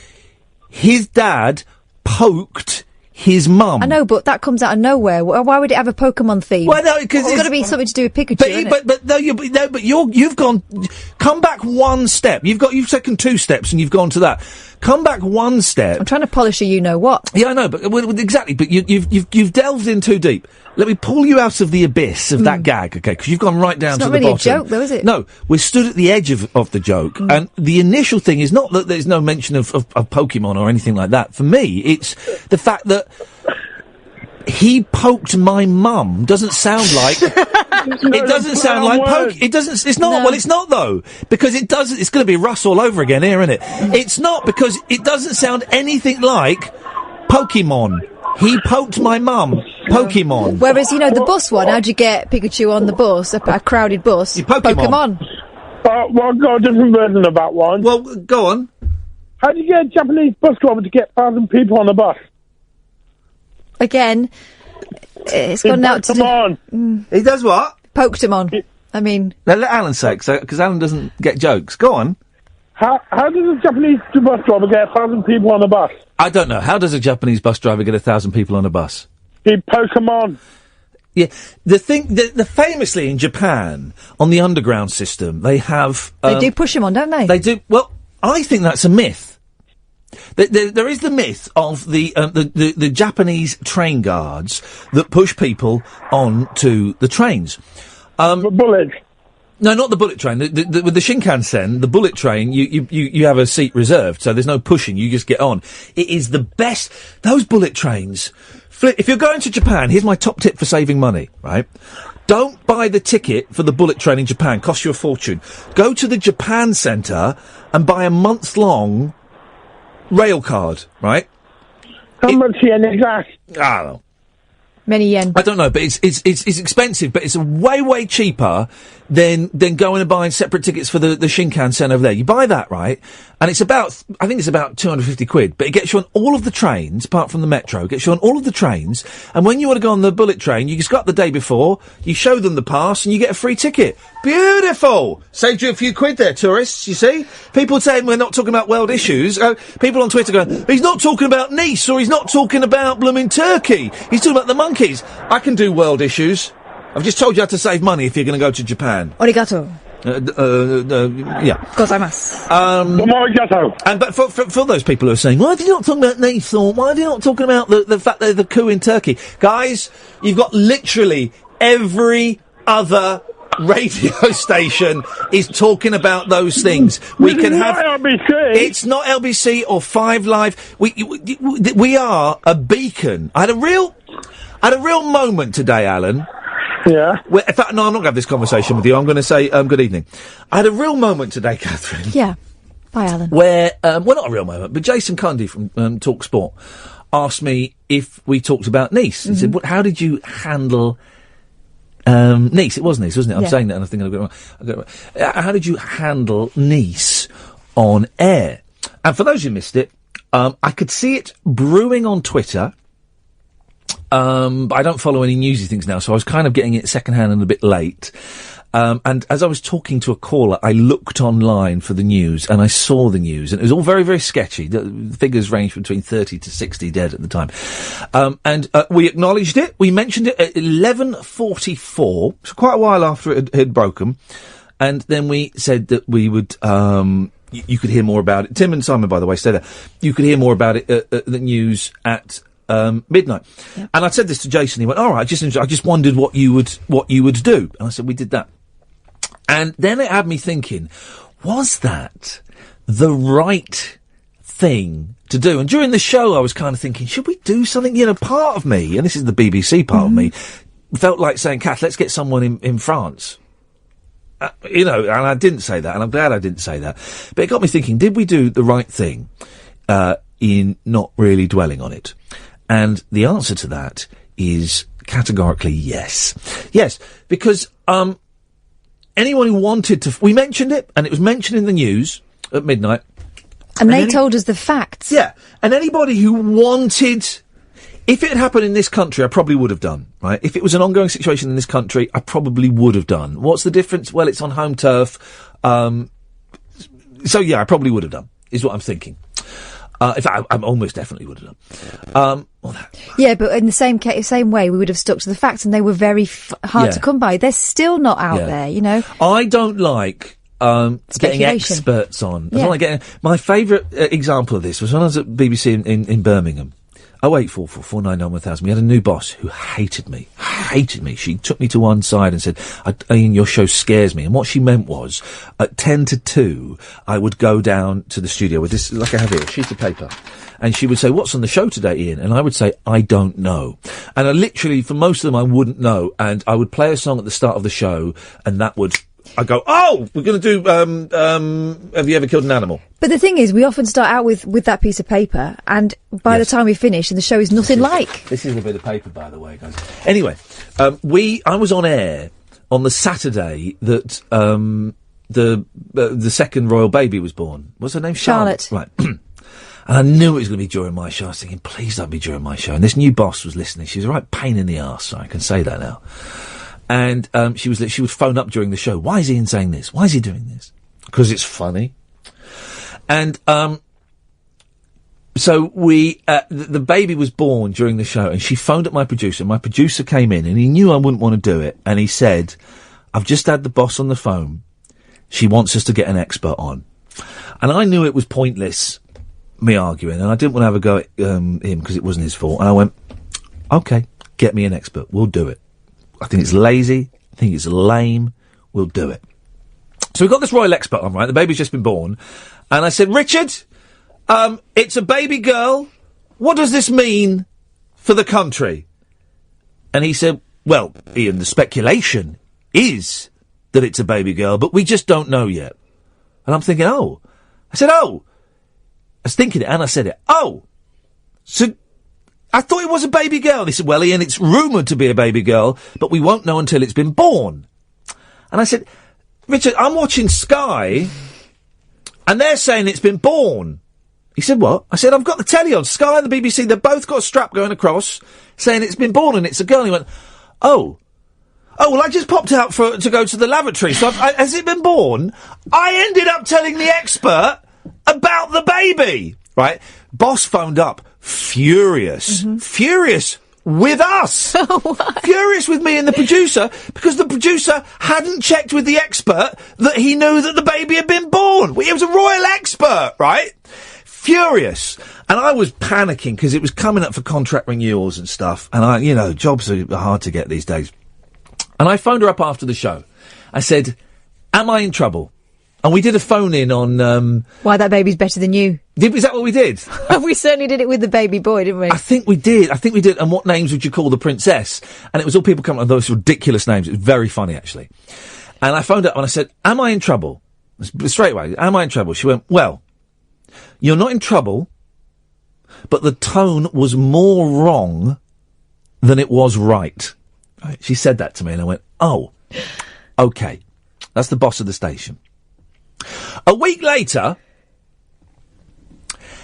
his dad poked his mum. I know, but that comes out of nowhere. Why would it have a Pokemon theme? Well, no, because it's got to be something to do with Pikachu. But you've gone. Come back one step. You've taken two steps and you've gone to that. Come back one step. I'm trying to polish a you-know-what. Yeah, I know, but exactly. But you've delved in too deep. Let me pull you out of the abyss of that gag, okay? Because you've gone right down to the bottom. It's not really a joke, though, is it? No, we're stood at the edge of the joke, and the initial thing is not that there's no mention of Pokemon or anything like that. For me, it's the fact that he poked my mum doesn't sound like... It doesn't sound like it doesn't. It's not. No. Well, it's not though, because it doesn't. It's going to be Russ all over again here, isn't it? It's not, because it doesn't sound anything like Pokemon. He poked my mum. Pokemon. Whereas, the bus one, how'd you get Pikachu on the bus, a crowded bus? Pokemon. Well, I've got a different version of that one. Well, go on. How do you get a Japanese bus driver to get 1,000 people on a bus? Again, it's gone out to... He does what? Poked him on. I mean... Now, let Alan say it, because Alan doesn't get jokes. Go on. How does a Japanese bus driver get 1,000 people on a bus? I don't know. How does a Japanese bus driver get 1,000 people on a bus? He Pokemon. Yeah, the famously in Japan, on the underground system, they have... they do push him on, don't they? They do. Well, I think that's a myth. There is the myth of the Japanese train guards that push people onto the trains. The bullet. No, not the bullet train. With the Shinkansen, the bullet train, you have a seat reserved, so there's no pushing. You just get on. It is the best. Those bullet trains. If you're going to Japan, here's my top tip for saving money. Right. Don't buy the ticket for the bullet train in Japan. Costs you a fortune. Go to the Japan Centre and buy a month-long rail card, right? How much yen is that? I don't know. Many yen. I don't know, but it's expensive, but it's way cheaper than going and buying separate tickets for the Shinkansen over there. You buy that, right? And it's about, I think it's about 250 quid, but it gets you on all of the trains, apart from the metro, it gets you on all of the trains, and when you want to go on the bullet train, you just go up the day before, you show them the pass, and you get a free ticket. Beautiful! Saved you a few quid there, tourists, you see? People saying we're not talking about world issues, people on Twitter going, he's not talking about Nice, or he's not talking about blooming Turkey, he's talking about the Monkees. I can do world issues. I've just told you how to save money if you're going to go to Japan. Arigato. Yeah. Gozaimasu. And but for those people who are saying, why are you not talking about Nice, or why are you not talking about the fact that the coup in Turkey? Guys, you've got literally every other radio station is talking about those things. We can have LBC. It's not LBC or 5 Live. We are a beacon. I had a real moment today, Alan. Yeah. In fact, no, I'm not going to have this conversation with you. I'm going to say good evening. I had a real moment today, Catherine. Yeah. Bye, Alan. Where, well, not a real moment, but Jason Cundy from Talk Sport asked me if we talked about Nice. And said, how did you handle Nice? It was Nice, wasn't it? I'm saying that and I think I've got it wrong. How did you handle Nice on air? And for those who missed it, I could see it brewing on Twitter. But I don't follow any newsy things now, so I was kind of getting it secondhand and a bit late. And as I was talking to a caller, I looked online for the news, and I saw the news, and it was all very, very sketchy. The figures ranged between 30 to 60 dead at the time. And we acknowledged it. We mentioned it at 11:44, so quite a while after it had broken. And then we said that we would, you could hear more about it. Tim and Simon, by the way, said that you could hear more about it at the news at midnight. Yeah. And I said this to Jason. He went, all right, I just wondered what you would do. And I said, we did that. And then it had me thinking, was that the right thing to do. And during the show, I was kind of thinking, should we do something? You know, part of me, and this is the BBC part of me, felt like saying, Kath, let's get someone in France. You know, and I didn't say that, and I'm glad I didn't say that. But it got me thinking, did we do the right thing in not really dwelling on it? And the answer to that is categorically yes. Yes, because anyone who wanted to... We mentioned it, and it was mentioned in the news at midnight. And they told us the facts. Yeah, and anybody who wanted... If it had happened in this country, I probably would have done, right? If it was an ongoing situation in this country, I probably would have done. What's the difference? Well, it's on home turf. So, yeah, I probably would have done, is what I'm thinking. In fact, I almost definitely would have done. Yeah, but in the same way, we would have stuck to the facts, and they were very hard to come by. They're still not out there, you know? I don't like... getting experts on. I don't like getting... My favourite example of this was when I was at BBC in Birmingham. 08444991000. We had a new boss who hated me. She took me to one side and said, Ian, your show scares me. And what she meant was, at 10 to 2, I would go down to the studio with this, like I have here, a sheet of paper. And she would say, what's on the show today, Ian? And I would say, I don't know. And I literally, for most of them, I wouldn't know. And I would play a song at the start of the show, and that would... I go, oh, we're going to do, have you ever killed an animal? But the thing is, we often start out with that piece of paper, and by the time we finish, the show is nothing like. This is a bit of paper, by the way, guys. Anyway, I was on air on the Saturday that, the second royal baby was born. What's her name? Charlotte. Right. And I knew it was going to be during my show. I was thinking, please don't be during my show. And this new boss was listening. She was a right pain in the arse, so I can say that now. And she would phone up during the show. Why is Ian saying this? Why is he doing this? Because it's funny. And so the baby was born during the show, and she phoned up my producer. My producer came in, and he knew I wouldn't want to do it. And he said, I've just had the boss on the phone. She wants us to get an expert on. And I knew it was pointless, me arguing, and I didn't want to have a go at him because it wasn't his fault. And I went, OK, get me an expert. We'll do it. I think it's lazy. I think it's lame. We'll do it. So we've got this royal expert on, right? The baby's just been born. And I said, Richard, it's a baby girl. What does this mean for the country? And he said, well, Ian, the speculation is that it's a baby girl, but we just don't know yet. And I'm thinking, I said, I was thinking it, and I said it. So... I thought it was a baby girl. They said, well, Ian, it's rumoured to be a baby girl, but we won't know until it's been born. And I said, Richard, I'm watching Sky, and they're saying it's been born. He said, what? I said, I've got the telly on. Sky and the BBC, they've both got a strap going across, saying it's been born and it's a girl. And he went, oh, well, I just popped out to go to the lavatory, so has it been born? I ended up telling the expert about the baby, right? Boss phoned up. Furious with us. Furious with me and the producer, because the producer hadn't checked with the expert that he knew that the baby had been born. It was a royal expert, right? Furious. And I was panicking because it was coming up for contract renewals and stuff. And jobs are hard to get these days. And I phoned her up after the show. I said, am I in trouble? And we did a phone-in on... Why that baby's better than you. Is that what we did? We certainly did it with the baby boy, didn't we? I think we did. And what names would you call the princess? And it was all people coming up with those ridiculous names. It was very funny, actually. And I phoned up and I said, am I in trouble? Straight away, am I in trouble? She went, well, you're not in trouble, but the tone was more wrong than it was right. She said that to me and I went, oh, OK. That's the boss of the station. A week later,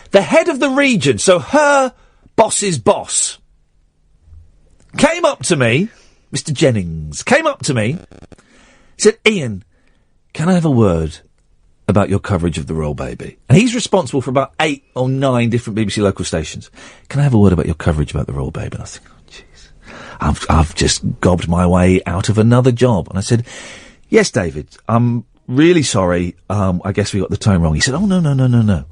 the head of the region, so her boss's boss, came up to me, Mr. Jennings, said, Ian, can I have a word about your coverage of the royal baby? And he's responsible for about 8 or 9 different BBC local stations. Can I have a word about your coverage about the royal baby? And I think, oh, jeez, I've just gobbed my way out of another job. And I said, yes, David, really sorry, I guess we got the tone wrong. He said, oh, no.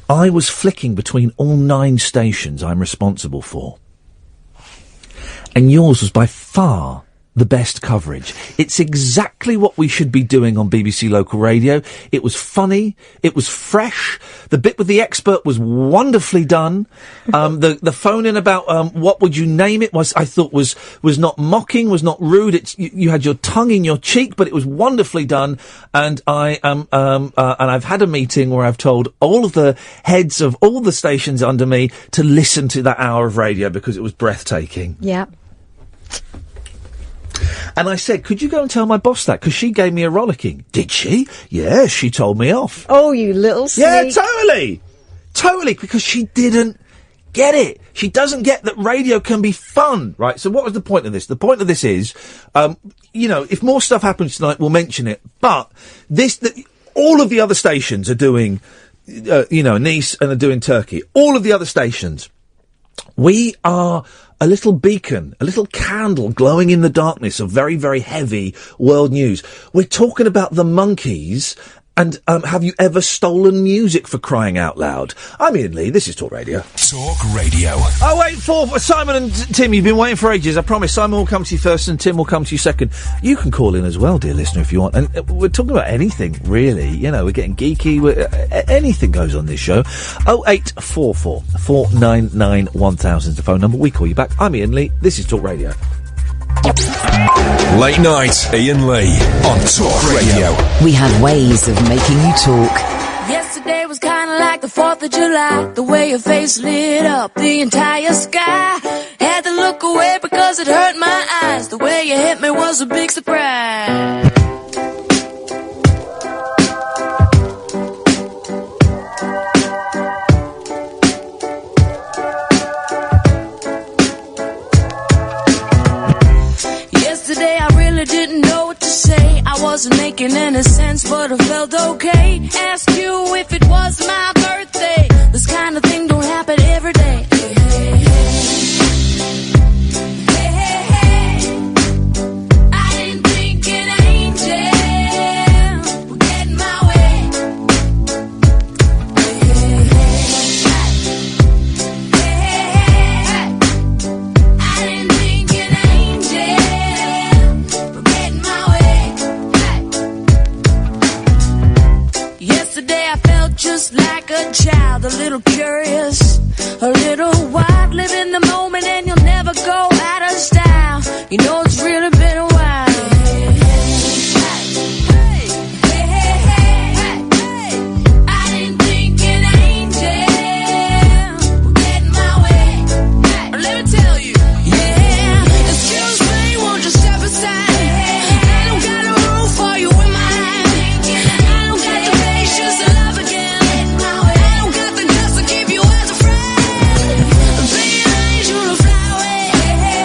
I was flicking between all 9 stations I'm responsible for. And yours was by far the best coverage. It's exactly what we should be doing on BBC Local Radio. It was funny. It was fresh. The bit with the expert was wonderfully done. The phone in about what would you name it I thought was not mocking, was not rude. You had your tongue in your cheek, but it was wonderfully done. And and I've had a meeting where I've told all of the heads of all the stations under me to listen to that hour of radio because it was breathtaking. Yeah. And I said, could you go and tell my boss that? Because she gave me a rollicking. Did she? Yeah, she told me off. Oh, you little sneak. Yeah, totally. Totally, because she didn't get it. She doesn't get that radio can be fun, right? So what was the point of this? The point of this is, if more stuff happens tonight, we'll mention it. But all of the other stations are doing, Nice and are doing Turkey. All of the other stations. We are a little beacon, a little candle glowing in the darkness of very, very heavy world news. We're talking about the Monkees and have you ever stolen music, for crying out loud? I'm Iain Lee, this is Talk Radio. Talk Radio. 084, Simon and Tim, you've been waiting for ages. I promise Simon will come to you first and Tim will come to you second. You can call in as well, dear listener, if you want. And we're talking about anything, really. We're getting geeky. Anything goes on this show. 0844 499 1000 is the phone number. We call you back. I'm Iain Lee, this is Talk Radio. Late night, Iain Lee on Talk Radio. We have ways of making you talk. Yesterday was kinda like the 4th of July. The way your face lit up the entire sky. Had to look away because it hurt my eyes. The way you hit me was a big surprise. Yesterday I really didn't know what to say. I wasn't making any sense, but I felt okay. Asked you if it was my birthday. This kind of thing don't happen every day. Hey, hey, hey. Hey, hey, hey. I didn't think an angel would get in my way. Hey, hey, hey. Hey, hey, hey. I didn't think an angel would get in my way. Yesterday I felt just like a child, a little curious, a little wild, live in the moment and you'll never go out of style. You know it's really been a while. Hey, hey, hey, hey, hey. I didn't think an angel would get in my way. Let me tell you, yeah. Excuse me, won't you step aside? I don't got a room for you in my life. I don't got the patience to love again. I don't got the guts to keep you as a friend. Be an angel to fly away.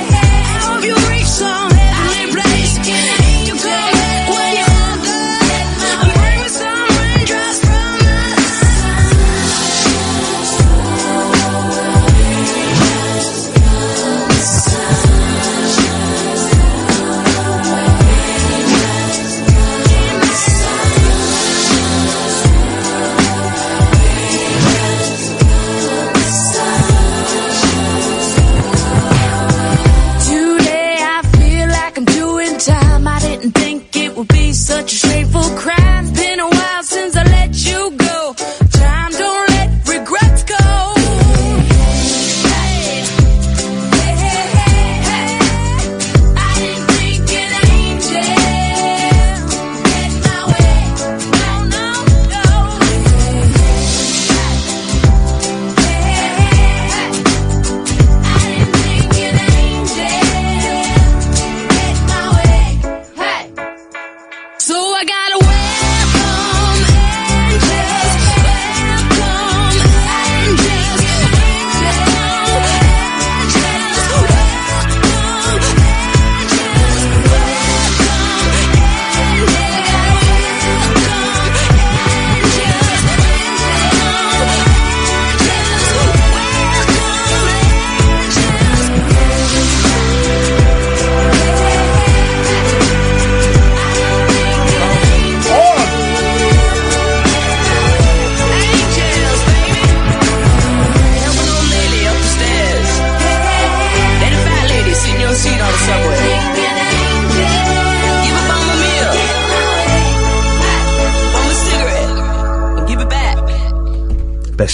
I hope you reach some heaven.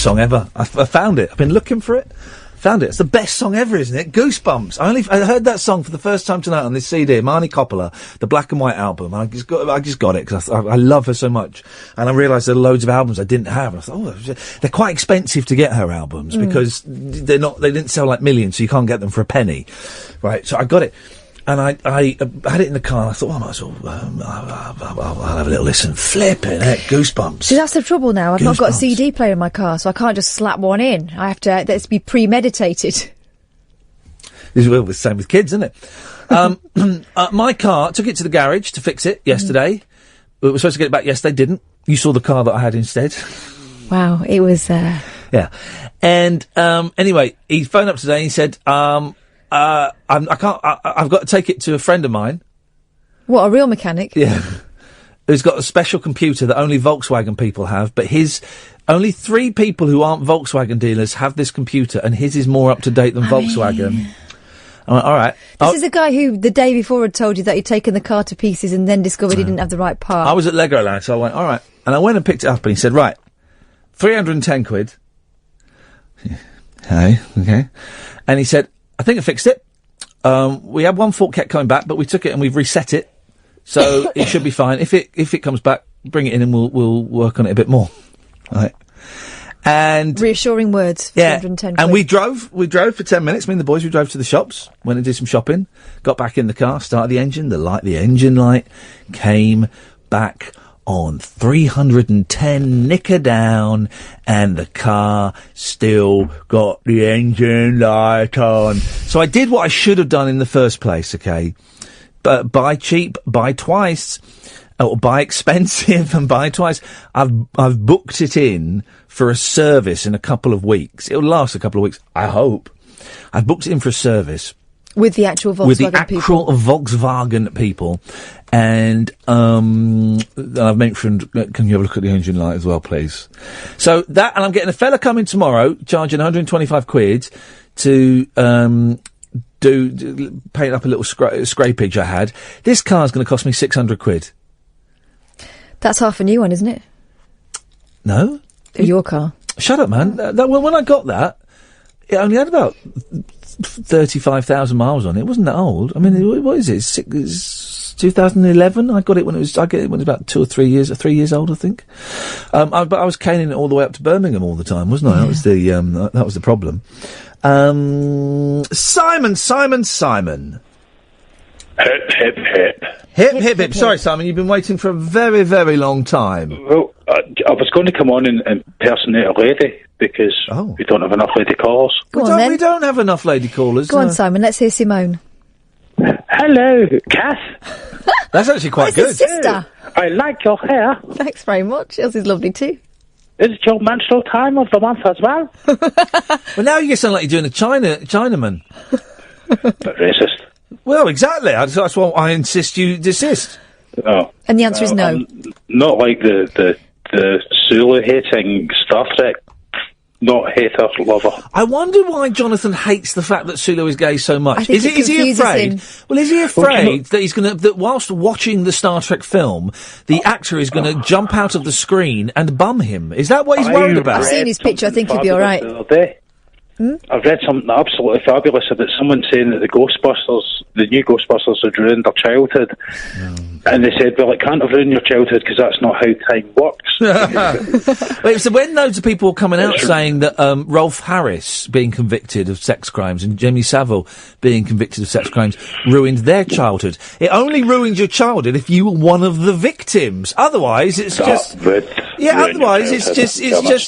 song ever. I found it. I've been looking for it. Found it. It's the best song ever, isn't it? Goosebumps. I heard that song for the first time tonight on this CD, Marnie Coppola, the Black and White album. I just got it because I love her so much, and I realised there are loads of albums I didn't have. And I thought, they're quite expensive to get her albums because they didn't sell like millions, so you can't get them for a penny, right? So I got it. And I had it in the car, and I thought, I might as well, I'll have a little listen. Flipping heck, Goosebumps. See, that's the trouble now. I've not got a CD player in my car, so I can't just slap one in. I have to, that's to be premeditated. This is the same with kids, isn't it? My car, took it to the garage to fix it yesterday. We were supposed to get it back yesterday, didn't. You saw the car that I had instead. Wow, it was, Yeah. And, anyway, he phoned up today and he said, I've got to take it to a friend of mine. What, a real mechanic? Yeah. Who's got a special computer that only Volkswagen people have, but only 3 people who aren't Volkswagen dealers have this computer, and his is more up to date than Volkswagen. I'm like, all right. This is a guy who the day before had told you that he'd taken the car to pieces and then discovered he didn't have the right part. I was at Legoland, so I went, all right. And I went and picked it up, and he said, right, 310 quid. Hey, okay. And he said, I think I fixed it. We had one fault kept coming back, but we took it and we've reset it, so it should be fine. If it comes back, bring it in and we'll work on it a bit more. All right. And reassuring words. Yeah. 310 and quid. we drove for 10 minutes. Me and the boys, we drove to the shops, went and did some shopping, got back in the car, started the engine. The engine light came back on 310, knicker down, and the car still got the engine light on. So I did what I should have done in the first place, okay? But buy cheap, buy twice, or buy expensive and buy twice. I've booked it in for a service in a couple of weeks. It'll last a couple of weeks, I hope. I've booked it in for a service. With the actual Volkswagen people. And I've mentioned, can you have a look at the engine light as well, please? So that, and I'm getting a fella coming tomorrow, charging 125 quid to paint up a little scrapage I had. This car's going to cost me 600 quid. That's half a new one, isn't it? No. Your car. Shut up, man. When I got that, it only had about 35,000 miles on it. It wasn't that old. I mean, what is it? It's 2011. I got it when it was about 2 or 3 years. 3 years old, I think. But I was caning it all the way up to Birmingham all the time, wasn't I? Yeah. That was the problem. Simon. Hip, hip, hip. Hip, hip. Sorry, Simon, you've been waiting for a very, very long time. Well, I was going to come on and impersonate a lady because we don't have enough lady callers. We don't have enough lady callers. Go on, Simon, let's hear Simone. Hello, Kath. That's actually quite good. His sister. I like your hair. Thanks very much. Yours is lovely too. Is it your menstrual time of the month as well? Well, now you sound like you're doing a Chinaman. But racist. Well, exactly. That's why I insist you desist. No. And the answer is no. I'm not like the Sulu hating Star Trek. Not hater, lover. I wonder why Jonathan hates the fact that Sulu is gay so much. Is he afraid? Him. Well, is he afraid that whilst watching the Star Trek film, the actor is going to jump out of the screen and bum him? Is that what he's worried about? I've seen his picture. I think he'll be all right. I've read something absolutely fabulous about someone saying that the new Ghostbusters had ruined their childhood. And they said, well, it can't have ruined your childhood because that's not how time works. Wait, so when loads of people were coming out saying that Rolf Harris being convicted of sex crimes and Jimmy Savile being convicted of sex crimes ruined their childhood, it only ruined your childhood if you were one of the victims. Otherwise, it's just... otherwise it's just...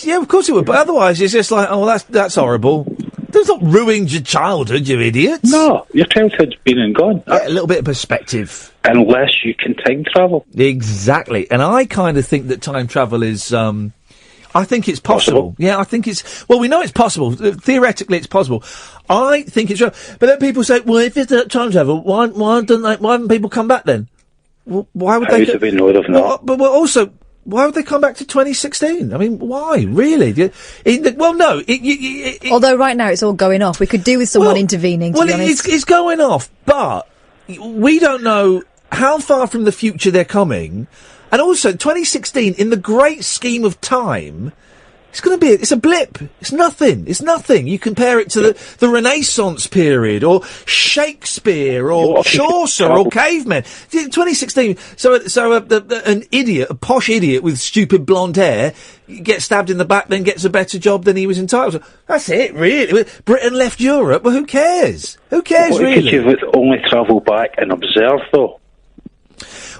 Yeah, of course it would, but otherwise it's just like, oh, that's horrible. That's not ruined your childhood, you idiots. No, your childhood's been and gone. Yeah, a little bit of perspective. Unless you can time travel. Exactly. And I kind of think that time travel is... I think it's possible. Yeah, I think it's... Well, we know it's possible. Theoretically, it's possible. I think it's... But then people say, well, if it's time travel, why haven't people come back then? Well, why would they... How do we know they've not? But also... Why would they come back to 2016? I mean, why? Really? Although right now it's all going off. We could do with someone intervening, to be honest. It's going off, but we don't know how far from the future they're coming. And also, 2016, in the great scheme of time, It's a blip. It's nothing. You compare it to the Renaissance period, or Shakespeare, or Chaucer, or cavemen. 2016. So an idiot, a posh idiot with stupid blonde hair, gets stabbed in the back, then gets a better job than he was entitled to. That's it, really. Britain left Europe. Well, who cares? Who cares, really? You would only travel back and observe, though.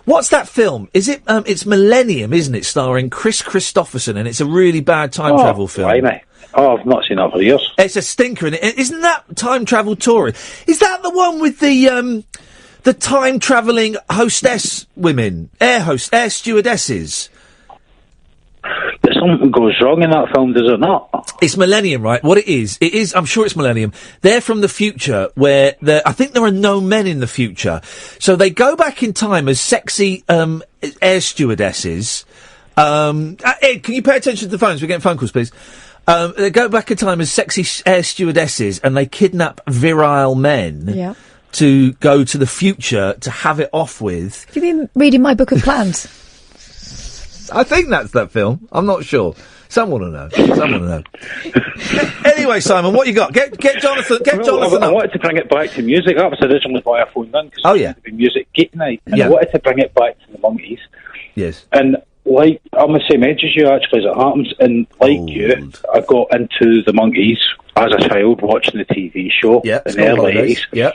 What's that film? Is it? It's Millennium, isn't it? Starring Chris Christopherson, and it's a really bad time travel film. Blimey. Oh, I've not seen that for years. It's a stinker, isn't that time travel Tory? Is that the one with the time travelling hostess women, air stewardesses? But something goes wrong in that film, does it not? It's Millennium, right? What it is, I'm sure it's Millennium. They're from the future where I think there are no men in the future. So they go back in time as sexy, air stewardesses. Ed, can you pay attention to the phones? We're getting phone calls, please. They go back in time as sexy air stewardesses and they kidnap virile men to go to the future to have it off with. Have you been reading my book of plans? I think that's that film. I'm not sure. Someone will know. Anyway, Simon, what you got? Get Jonathan. Jonathan. I wanted to bring it back to music. That was originally why I phoned in. Oh yeah. It music gate night, and I wanted to bring it back to the Monkees. Yes. And like I'm the same age as you, actually, as it happens. And like you, I got into the Monkees as a child, watching the TV show in the early 80s. Yeah.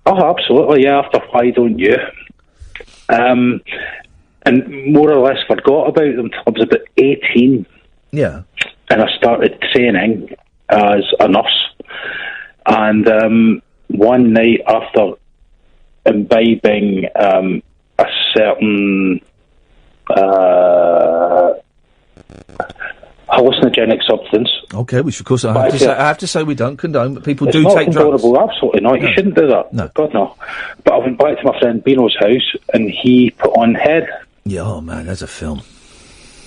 Oh, absolutely. Yeah. After Why Don't You? And more or less forgot about them until I was about 18. Yeah. And I started training as a nurse. And one night after imbibing a certain hallucinogenic substance. Okay, which of course I have to say we don't condone, but people do take drugs. No. Absolutely not. You shouldn't do that. No. God, no. But I went back to my friend Bino's house and he put on Head. Yeah, oh man, that's a film.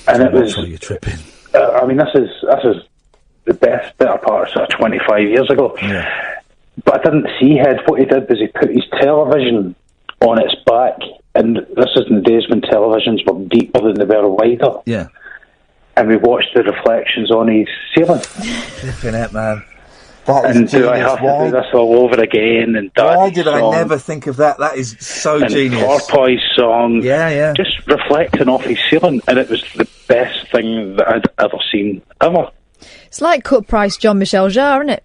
And it was. You're tripping. I mean, this is the better part of sort of 25 years ago. Yeah. But I didn't see Head. What he did was he put his television on its back, and this is in the days when televisions were deeper than they were wider. Yeah. And we watched the reflections on his ceiling. Flipping it, man. And do I have to do this all over again? And why did I never think of that? That is so genius. Porpoise song. Yeah. Just reflecting off his ceiling, and it was the best thing that I'd ever seen, ever. It's like cut price Jean-Michel Jarre, isn't it?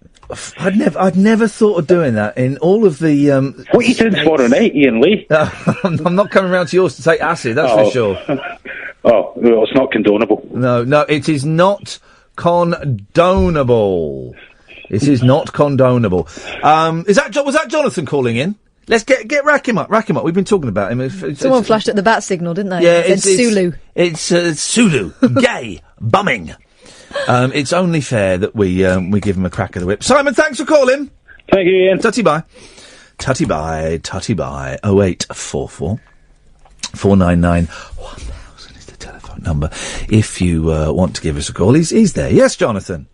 I'd never thought of doing that in all of the. What are you doing tomorrow night, Ian Lee? I'm not coming round to yours to take acid. That's for sure. Oh, well, it's not condonable. No, it is not condonable. It is not condonable. Was that Jonathan calling in? Let's get rack him up. We've been talking about him. Someone flashed at the bat signal, didn't they? Yeah, it's Sulu. It's Sulu. Gay. Bumming. It's only fair that we give him a crack of the whip. Simon, thanks for calling. Thank you, Ian. Tutty bye. 0844 499 1000 is the telephone number. If you want to give us a call, he's there. Yes, Jonathan.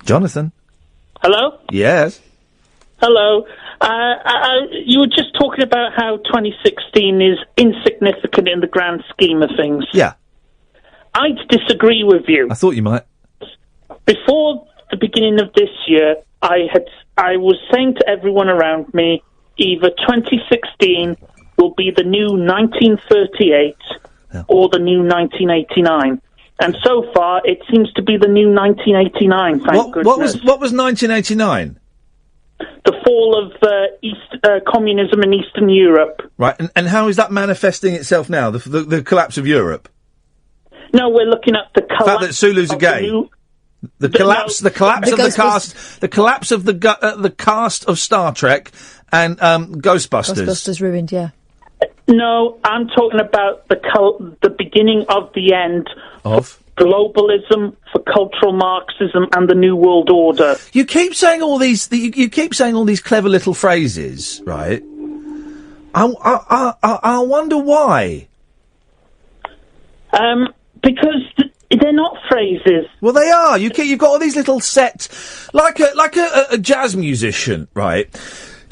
Jonathan. Hello? Yes. Hello. You were just talking about how 2016 is insignificant in the grand scheme of things. Yeah. I'd disagree with you. I thought you might. Before the beginning of this year, I was saying to everyone around me, either 2016 will be the new 1938 or the new 1989. And so far, it seems to be the new 1989, thank goodness. What was 1989? The fall of communism in Eastern Europe. Right, and how is that manifesting itself now, the collapse of Europe? No, we're looking at the collapse. The fact that Zulus are gay. The collapse of the cast of Star Trek and Ghostbusters. Ghostbusters ruined, yeah. No, I'm talking about the beginning of the end of globalism, for cultural Marxism, and the New World Order. You keep saying all these. You keep saying all these clever little phrases, right? I wonder why. Because they're not phrases. Well, they are. You've got all these little sets, like a jazz musician, right?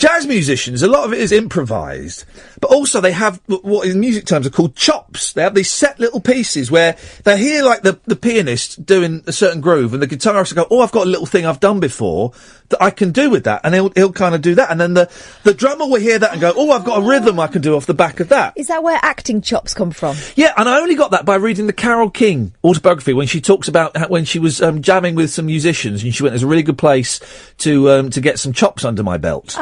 jazz musicians, a lot of it is improvised, but also they have what in music terms are called chops. They have these set little pieces where they hear like the pianist doing a certain groove and the guitarist will go, oh, I've got a little thing I've done before that I can do with that. And he'll kind of do that. And then the drummer will hear that and go, oh, I've got a rhythm I can do off the back of that. Is that where acting chops come from? Yeah, and I only got that by reading the Carole King autobiography when she talks about when she was jamming with some musicians and she went, there's a really good place to get some chops under my belt.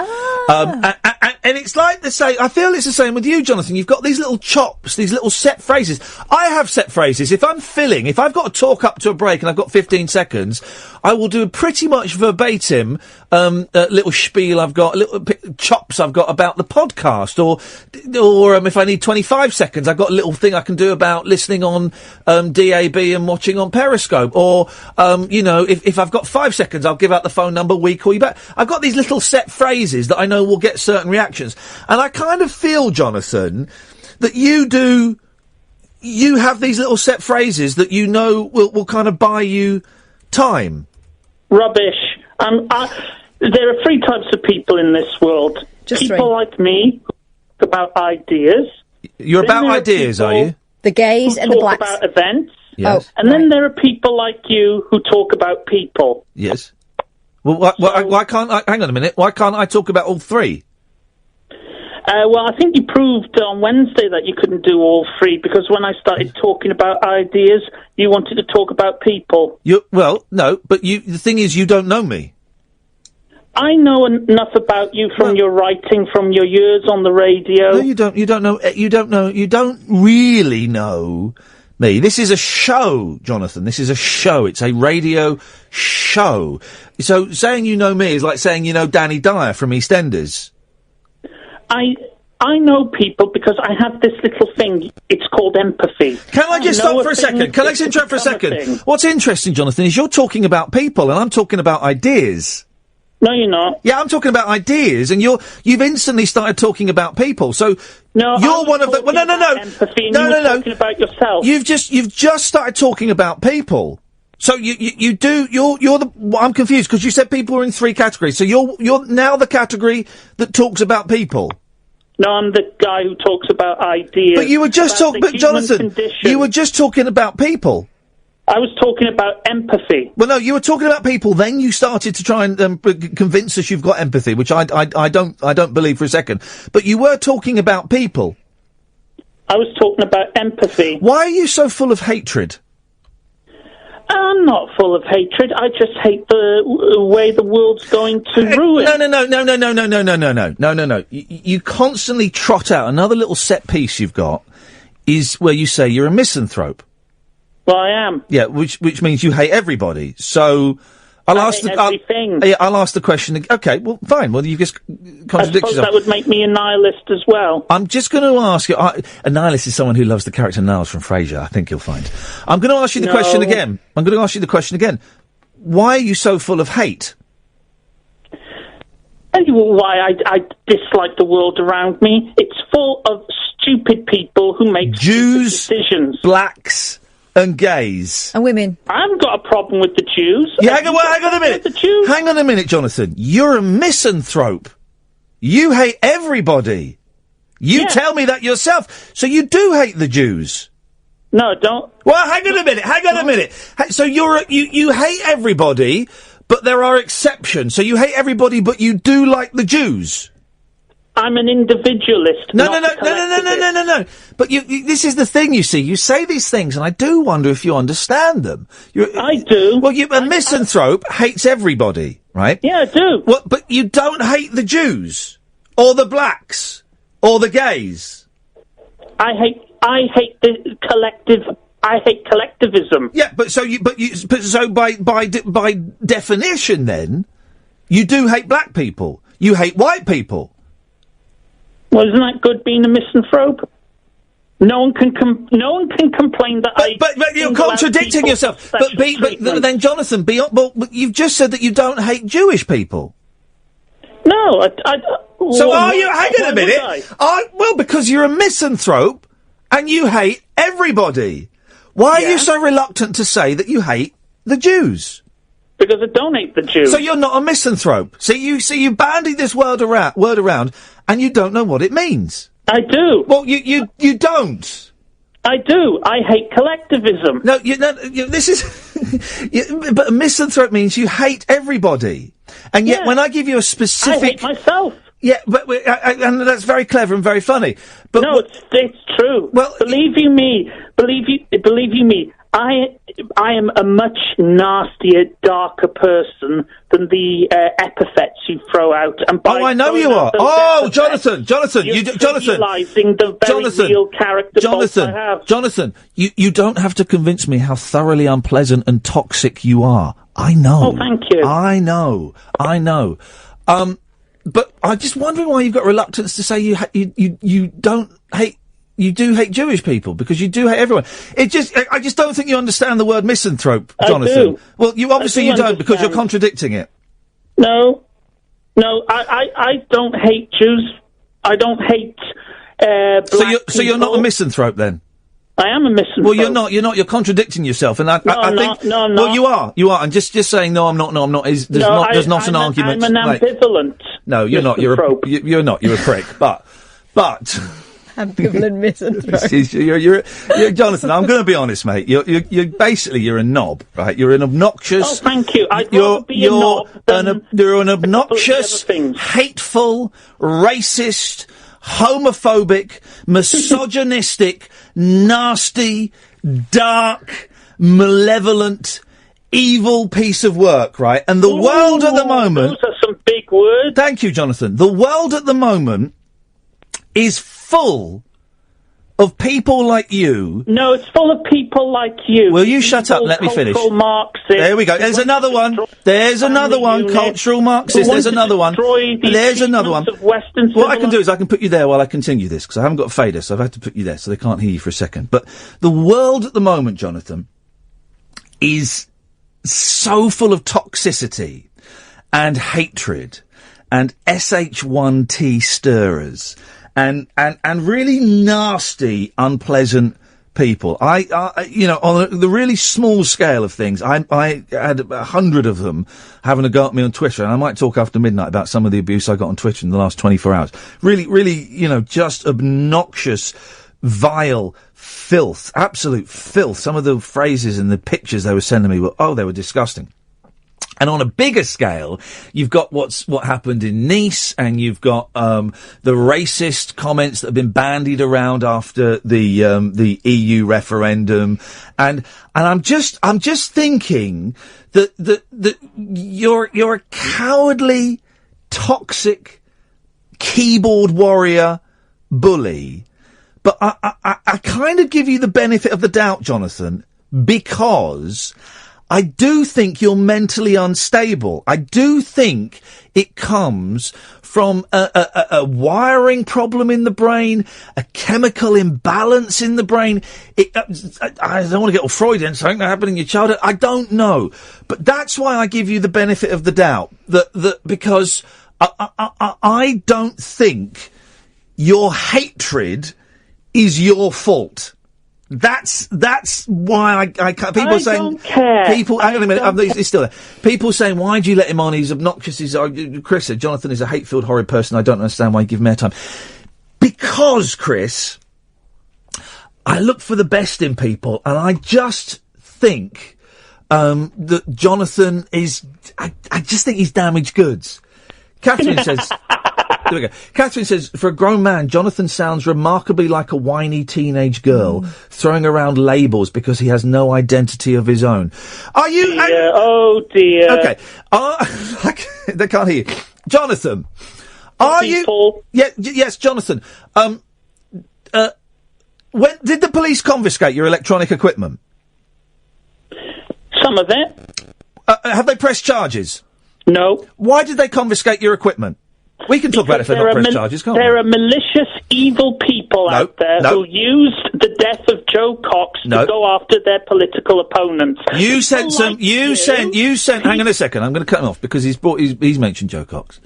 And it's like they say, I feel it's the same with you, Jonathan. You've got these little chops, these little set phrases. I have set phrases. If I've got to talk up to a break and I've got 15 seconds, I will do pretty much verbatim little spiel I've got, little chops I've got about the podcast, or if I need 25 seconds, I've got a little thing I can do about listening on DAB and watching on Periscope, or if I've got 5 seconds, I'll give out the phone number, we call you back. I've got these little set phrases that I know will get certain reactions, and I kind of feel, Jonathan, that you have these little set phrases that you know will kind of buy you time. Rubbish. There are three types of people in this world. Just people three. like me who talk about ideas. You're Then about there ideas, people are you? The gays who and the talk blacks. about events. Yes. Oh, And then there are people like you who talk about people. Yes. Well, why can't I... Hang on a minute. Why can't I talk about all three? Well, I think you proved on Wednesday that you couldn't do all three, because when I started talking about ideas, you wanted to talk about people. Well, no, but the thing is, you don't know me. I know enough about you from your writing, from your years on the radio. No, you don't. You don't know. You don't really know me. This is a show, Jonathan. This is a show. It's a radio show. So saying you know me is like saying you know Danny Dyer from EastEnders. I know people because I have this little thing. It's called empathy. Can I just stop for a second? Can I just interrupt for a second? What's interesting, Jonathan, is you're talking about people and I'm talking about ideas. No, you're not. Yeah, I'm talking about ideas, and you've instantly started talking about people. So you're one of the. Well, no. Empathy, no. Talking about yourself. You've just started talking about people. So you do. You're the. I'm confused because you said people are in three categories. So you're now the category that talks about people. No, I'm the guy who talks about ideas. But you were just talking. But Jonathan, you were just talking about people. I was talking about empathy. Well, no, you were talking about people. Then you started to try and convince us you've got empathy, which I don't believe for a second. But you were talking about people. I was talking about empathy. Why are you so full of hatred? I'm not full of hatred. I just hate the way the world's going to ruin. No. You constantly trot out another little set piece you've got is where you say you're a misanthrope. Well, I am. Yeah, which means you hate everybody. So I'll ask the question. Okay, well, fine. Well, you just contradict I suppose yourself. that would make me a nihilist as well. I'm just going to ask you. A nihilist is someone who loves the character Niles from Frasier. I think you'll find. I'm going to ask you the question again. Why are you so full of hate? Tell you why I dislike the world around me. It's full of stupid people who make Jews, stupid decisions. Blacks, and gays. And women. I haven't got a problem with the Jews. Yeah, hang on a minute. Hang on a minute, Jonathan. You're a misanthrope. You hate everybody. You tell me that yourself. So you do hate the Jews. No, don't. Well, hang on a minute. So you hate everybody, but there are exceptions. So you hate everybody, but you do like the Jews. I'm an individualist. No. But this is the thing, you see. You say these things, and I do wonder if you understand them. I do. Well, a misanthrope hates everybody, right? Yeah, I do. Well, but you don't hate the Jews, or the blacks, or the gays. I hate the collective. I hate collectivism. Yeah, but so by definition, then you do hate black people. You hate white people. Well, isn't that good being a misanthrope? No one can complain that But you're contradicting yourself. But then, Jonathan, but you've just said that you don't hate Jewish people. No, So are you? Hang on a minute. Well, because you're a misanthrope and you hate everybody. Why are you so reluctant to say that you hate the Jews? Because I don't hate the Jews. So you're not a misanthrope. You bandy this word around, and you don't know what it means. I do. Well, you don't. I do. I hate collectivism. No, this is... but a misanthrope means you hate everybody. And yet when I give you a specific... I hate myself. Yeah, but and that's very clever and very funny. But no, it's true. Well, believe you me. I am a much nastier, darker person than the epithets you throw out. And by I know you are. Oh, Jonathan, realising the very real character faults I have. Jonathan, you don't have to convince me how thoroughly unpleasant and toxic you are. I know. Oh, thank you. I know. But I'm just wondering why you've got reluctance to say you don't hate. You do hate Jewish people because you do hate everyone. I just don't think you understand the word misanthrope, Jonathan. I do. Well, you obviously don't because you're contradicting it. No, I don't hate Jews. I don't hate. So you're not a misanthrope then? I am a misanthrope. Well, you're not. You're not. You're contrudicting yourself, and I think. I'm not. Well, you are. And just saying no, I'm not. No, I'm not. There's not an argument. I'm an ambivalent. No, you're not. You're not. You're a prick. But. Ambivalent misanthrope. you're Jonathan. I'm going to be honest, mate. You're basically you're a knob, right? You're an obnoxious. Oh, thank you. I'd rather be a knob than you're an obnoxious, hateful, racist, homophobic, misogynistic, nasty, dark, malevolent, evil piece of work, right? And the world at the moment... Those are some big words. Thank you, Jonathan. The world at the moment is full of people like you. No, it's full of people like you. Will you shut up? Let me finish. Marxists. There we go. There's another one. There's another one. Cultural Marxist. There's another one. There's another one. What I can do is I can put you there while I continue this, because I haven't got a fader, so I've had to put you there so they can't hear you for a second. But the world at the moment, Jonathan, is so full of toxicity and hatred and SH1T stirrers and really nasty, unpleasant people. On the really small scale of things, I had 100 of them having a go at me on Twitter, and I might talk after midnight about some of the abuse I got on Twitter in the last 24 hours. Really, just obnoxious, vile filth, absolute filth. Some of the phrases and the pictures they were sending me they were disgusting. And on a bigger scale, you've got what happened in Nice, and you've got the racist comments that have been bandied around after the EU referendum, and I'm just thinking that you're a cowardly, toxic keyboard warrior bully. But I kind of give you the benefit of the doubt, Jonathan, because I do think you're mentally unstable. I do think it comes from a wiring problem in the brain, a chemical imbalance in the brain. I don't want to get all Freudian, something that happened in your childhood. I don't know. But that's why I give you the benefit of the doubt. Because I don't think your hatred is your fault. That's why I people I saying don't care. People. Hang on a minute, he's still there. People saying, "Why do you let him on? He's obnoxious." Chris said, "Jonathan is a hate-filled, horrid person. I don't understand why you give him airtime." Because, Chris, I look for the best in people, and I just think that Jonathan is. I just think he's damaged goods. Catherine says. There we go. Catherine says, for a grown man, Jonathan sounds remarkably like a whiny teenage girl throwing around labels because he has no identity of his own. Are you... Oh, dear. Okay. They can't hear you. Jonathan, are you... Yes, Jonathan. When did the police confiscate your electronic equipment? Some of it. Have they pressed charges? No. Why did they confiscate your equipment? We can talk about it if they're not pressed charges, can't we? There are malicious, evil people out there who used the death of Joe Cox to go after their political opponents. You sent some. You sent. Hang on a second. I'm going to cut him off because he's mentioned Joe Cox,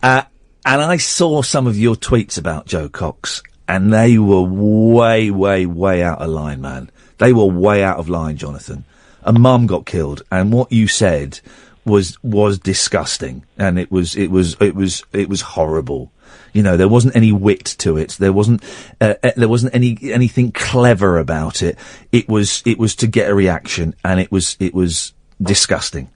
and I saw some of your tweets about Joe Cox, and they were way, way, way out of line, man. They were way out of line, Jonathan. a mum got killed, and what you said was disgusting, and it was horrible. You know, there wasn't any wit to it. There wasn't anything clever about it. It was to get a reaction, and it was disgusting.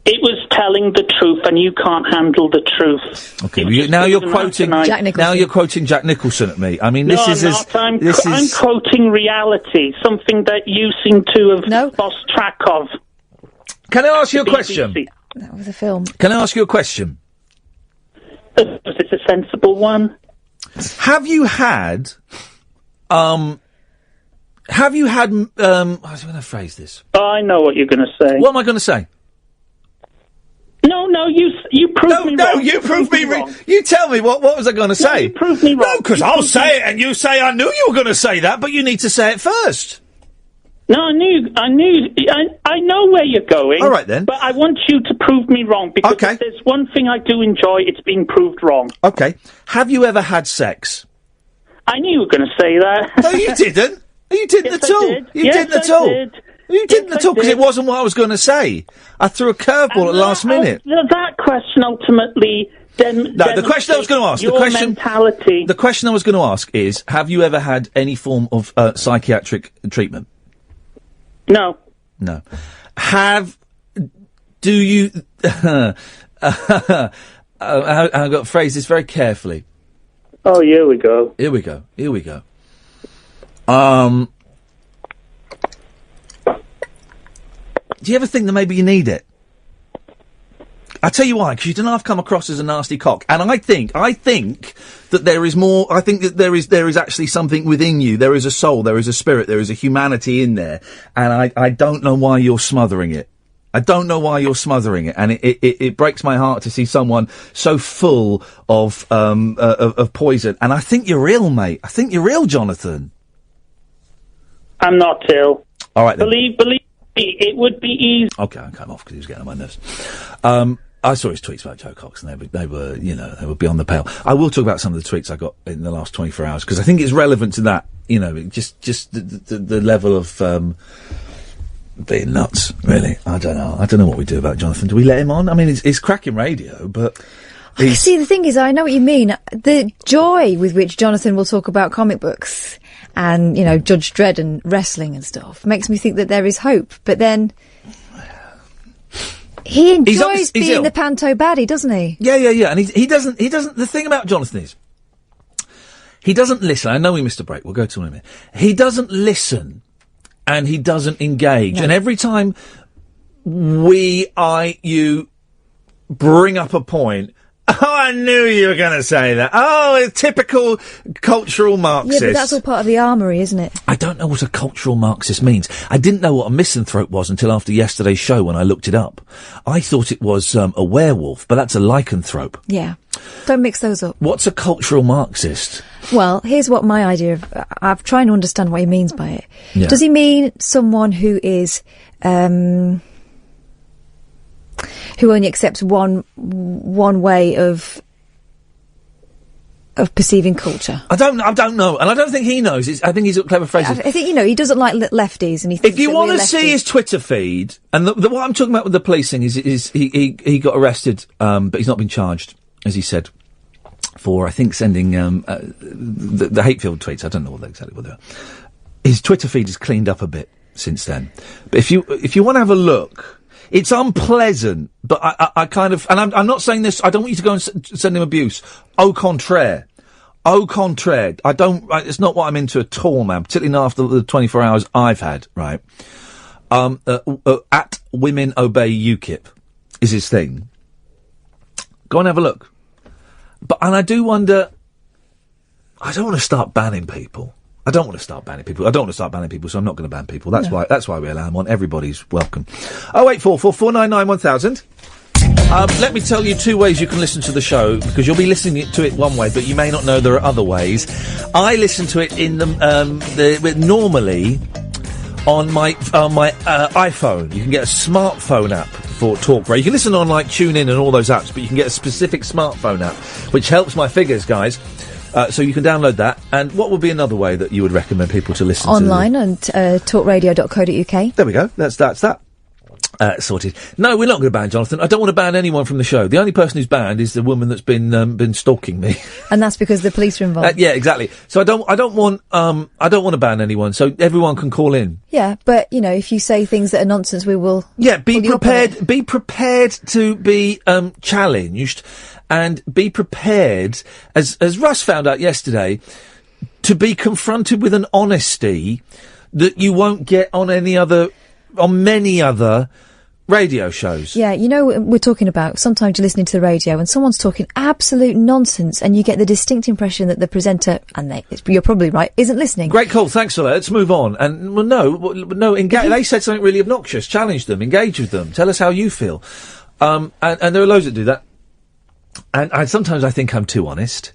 It was telling the truth, and you can't handle the truth. Okay, now you're quoting Jack Nicholson. Now you're quoting Jack Nicholson at me. I mean, I'm quoting reality, something that you seem to have lost track of. Can I ask you a question? That was a film. Can I ask you a question? Was it a sensible one? Have you had? How do you going to phrase this? I know what you're going to say. What am I going to say? No, you proved me wrong. No, you proved me wrong. You tell me, what was I going to say? You proved me wrong. No, because I'll say it and you say I knew you were going to say that, but you need to say it first. No, I know where you're going. All right, then. But I want you to prove me wrong, because if there's one thing I do enjoy, it's being proved wrong. Okay. Have you ever had sex? I knew you were going to say that. No, you didn't. You didn't Yes, at all. I did. You Yes, didn't at I all. did. You didn't at all, because it wasn't what I was going to say. I threw a curveball at the last minute. That question ultimately... No, the question I was going to ask. The question I was going to ask is: have you ever had any form of psychiatric treatment? No. No. Do you? I've got to phrase this very carefully. Oh, here we go. Here we go. Do you ever think that maybe you need it? I tell you why, because you don't have come across as a nasty cock, and I think that there is more. I think that there is actually something within you. There is a soul, there is a spirit, there is a humanity in there, and I don't know why you're smothering it. I don't know why you're smothering it, and it breaks my heart to see someone so full of poison. And I think you're ill, mate. I think you're ill, Jonathan. I'm not ill. All right, then. Believe me, it would be easy. Okay, I cut him off because he was getting on my nerves. I saw his tweets about Joe Cox, and they were beyond the pale. I will talk about some of the tweets I got in the last 24 hours, because I think it's relevant to that, just the level of, being nuts, really. I don't know what we do about Jonathan. Do we let him on? I mean, it's cracking radio, but... See, the thing is, I know what you mean. The joy with which Jonathan will talk about comic books and, Judge Dredd and wrestling and stuff makes me think that there is hope. But then... He enjoys being the panto baddie, doesn't he? Yeah. And he doesn't, the thing about Jonathan is, he doesn't listen. I know we missed a break. We'll go to him in a minute. He doesn't listen and he doesn't engage. No. And every time you bring up a point, oh, I knew you were going to say that. Oh, a typical cultural Marxist. Yeah, but that's all part of the armoury, isn't it? I don't know what a cultural Marxist means. I didn't know what a misanthrope was until after yesterday's show when I looked it up. I thought it was a werewolf, but that's a lycanthrope. Yeah. Don't mix those up. What's a cultural Marxist? Well, here's what my idea of... I'm trying to understand what he means by it. Yeah. Does he mean someone who is... who only accepts one way of perceiving culture? I don't know, and I don't think he knows. I think he's got clever phrases. I think he doesn't like lefties, and he thinks if you want to see his Twitter feed, and what I'm talking about with the policing is he got arrested, but he's not been charged, as he said, for I think sending the hate-filled tweets. I don't know exactly what they are. His Twitter feed is cleaned up a bit since then, but if you want to have a look. It's unpleasant, but I kind of... And I'm not saying this... I don't want you to go and send him abuse. Au contraire. It's not what I'm into at all, man. Particularly after the 24 hours I've had, right? At Women Obey UKIP is his thing. Go and have a look. And I do wonder... I don't want to start banning people. I don't want to start banning people, so I'm not going to ban people. That's why we allow them on. Everybody's welcome. 0844 499 1000. Let me tell you two ways you can listen to the show, because you'll be listening to it one way, but you may not know there are other ways. I listen to it in normally on my iPhone. You can get a smartphone app for Talk Radio. You can listen on TuneIn and all those apps, but you can get a specific smartphone app, which helps my figures, guys. So you can download that. And what would be another way that you would recommend people to listen Online on talkradio.co.uk. There we go. That's that. Sorted. No, we're not going to ban Jonathan. I don't want to ban anyone from the show. The only person who's banned is the woman that's been stalking me. And that's because the police are involved. Yeah, exactly. So I don't want to ban anyone. So everyone can call in. Yeah, but if you say things that are nonsense, we will. Yeah, be prepared. Be prepared to be challenged, and be prepared, as Russ found out yesterday, to be confronted with an honesty that you won't get on many other radio shows. Yeah, we're talking about sometimes you're listening to the radio and someone's talking absolute nonsense and you get the distinct impression that the presenter, and you're probably right, isn't listening. Great call, thanks for that. Let's move on. And, they said something really obnoxious. Challenge them, engage with them, tell us how you feel. And there are loads that do that. And sometimes I think I'm too honest.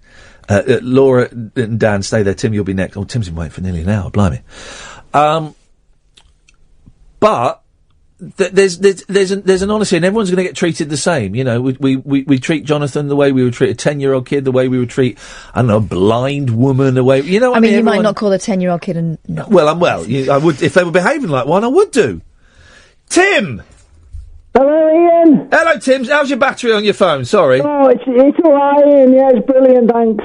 Laura and Dan, stay there. Tim, you'll be next. Oh, Tim's been waiting for nearly an hour, blimey. But there's an honesty, and everyone's going to get treated the same. We treat Jonathan the way we would treat a 10-year-old kid, the way we would treat, I don't know, a blind woman, the way, you might not call a 10-year-old kid a... No. Well, I would, if they were behaving like one, I would do. Tim! Hello, Ian. Hello, Tim. How's your battery on your phone? Sorry. Oh, it's all right, Ian. Yeah, it's brilliant, thanks.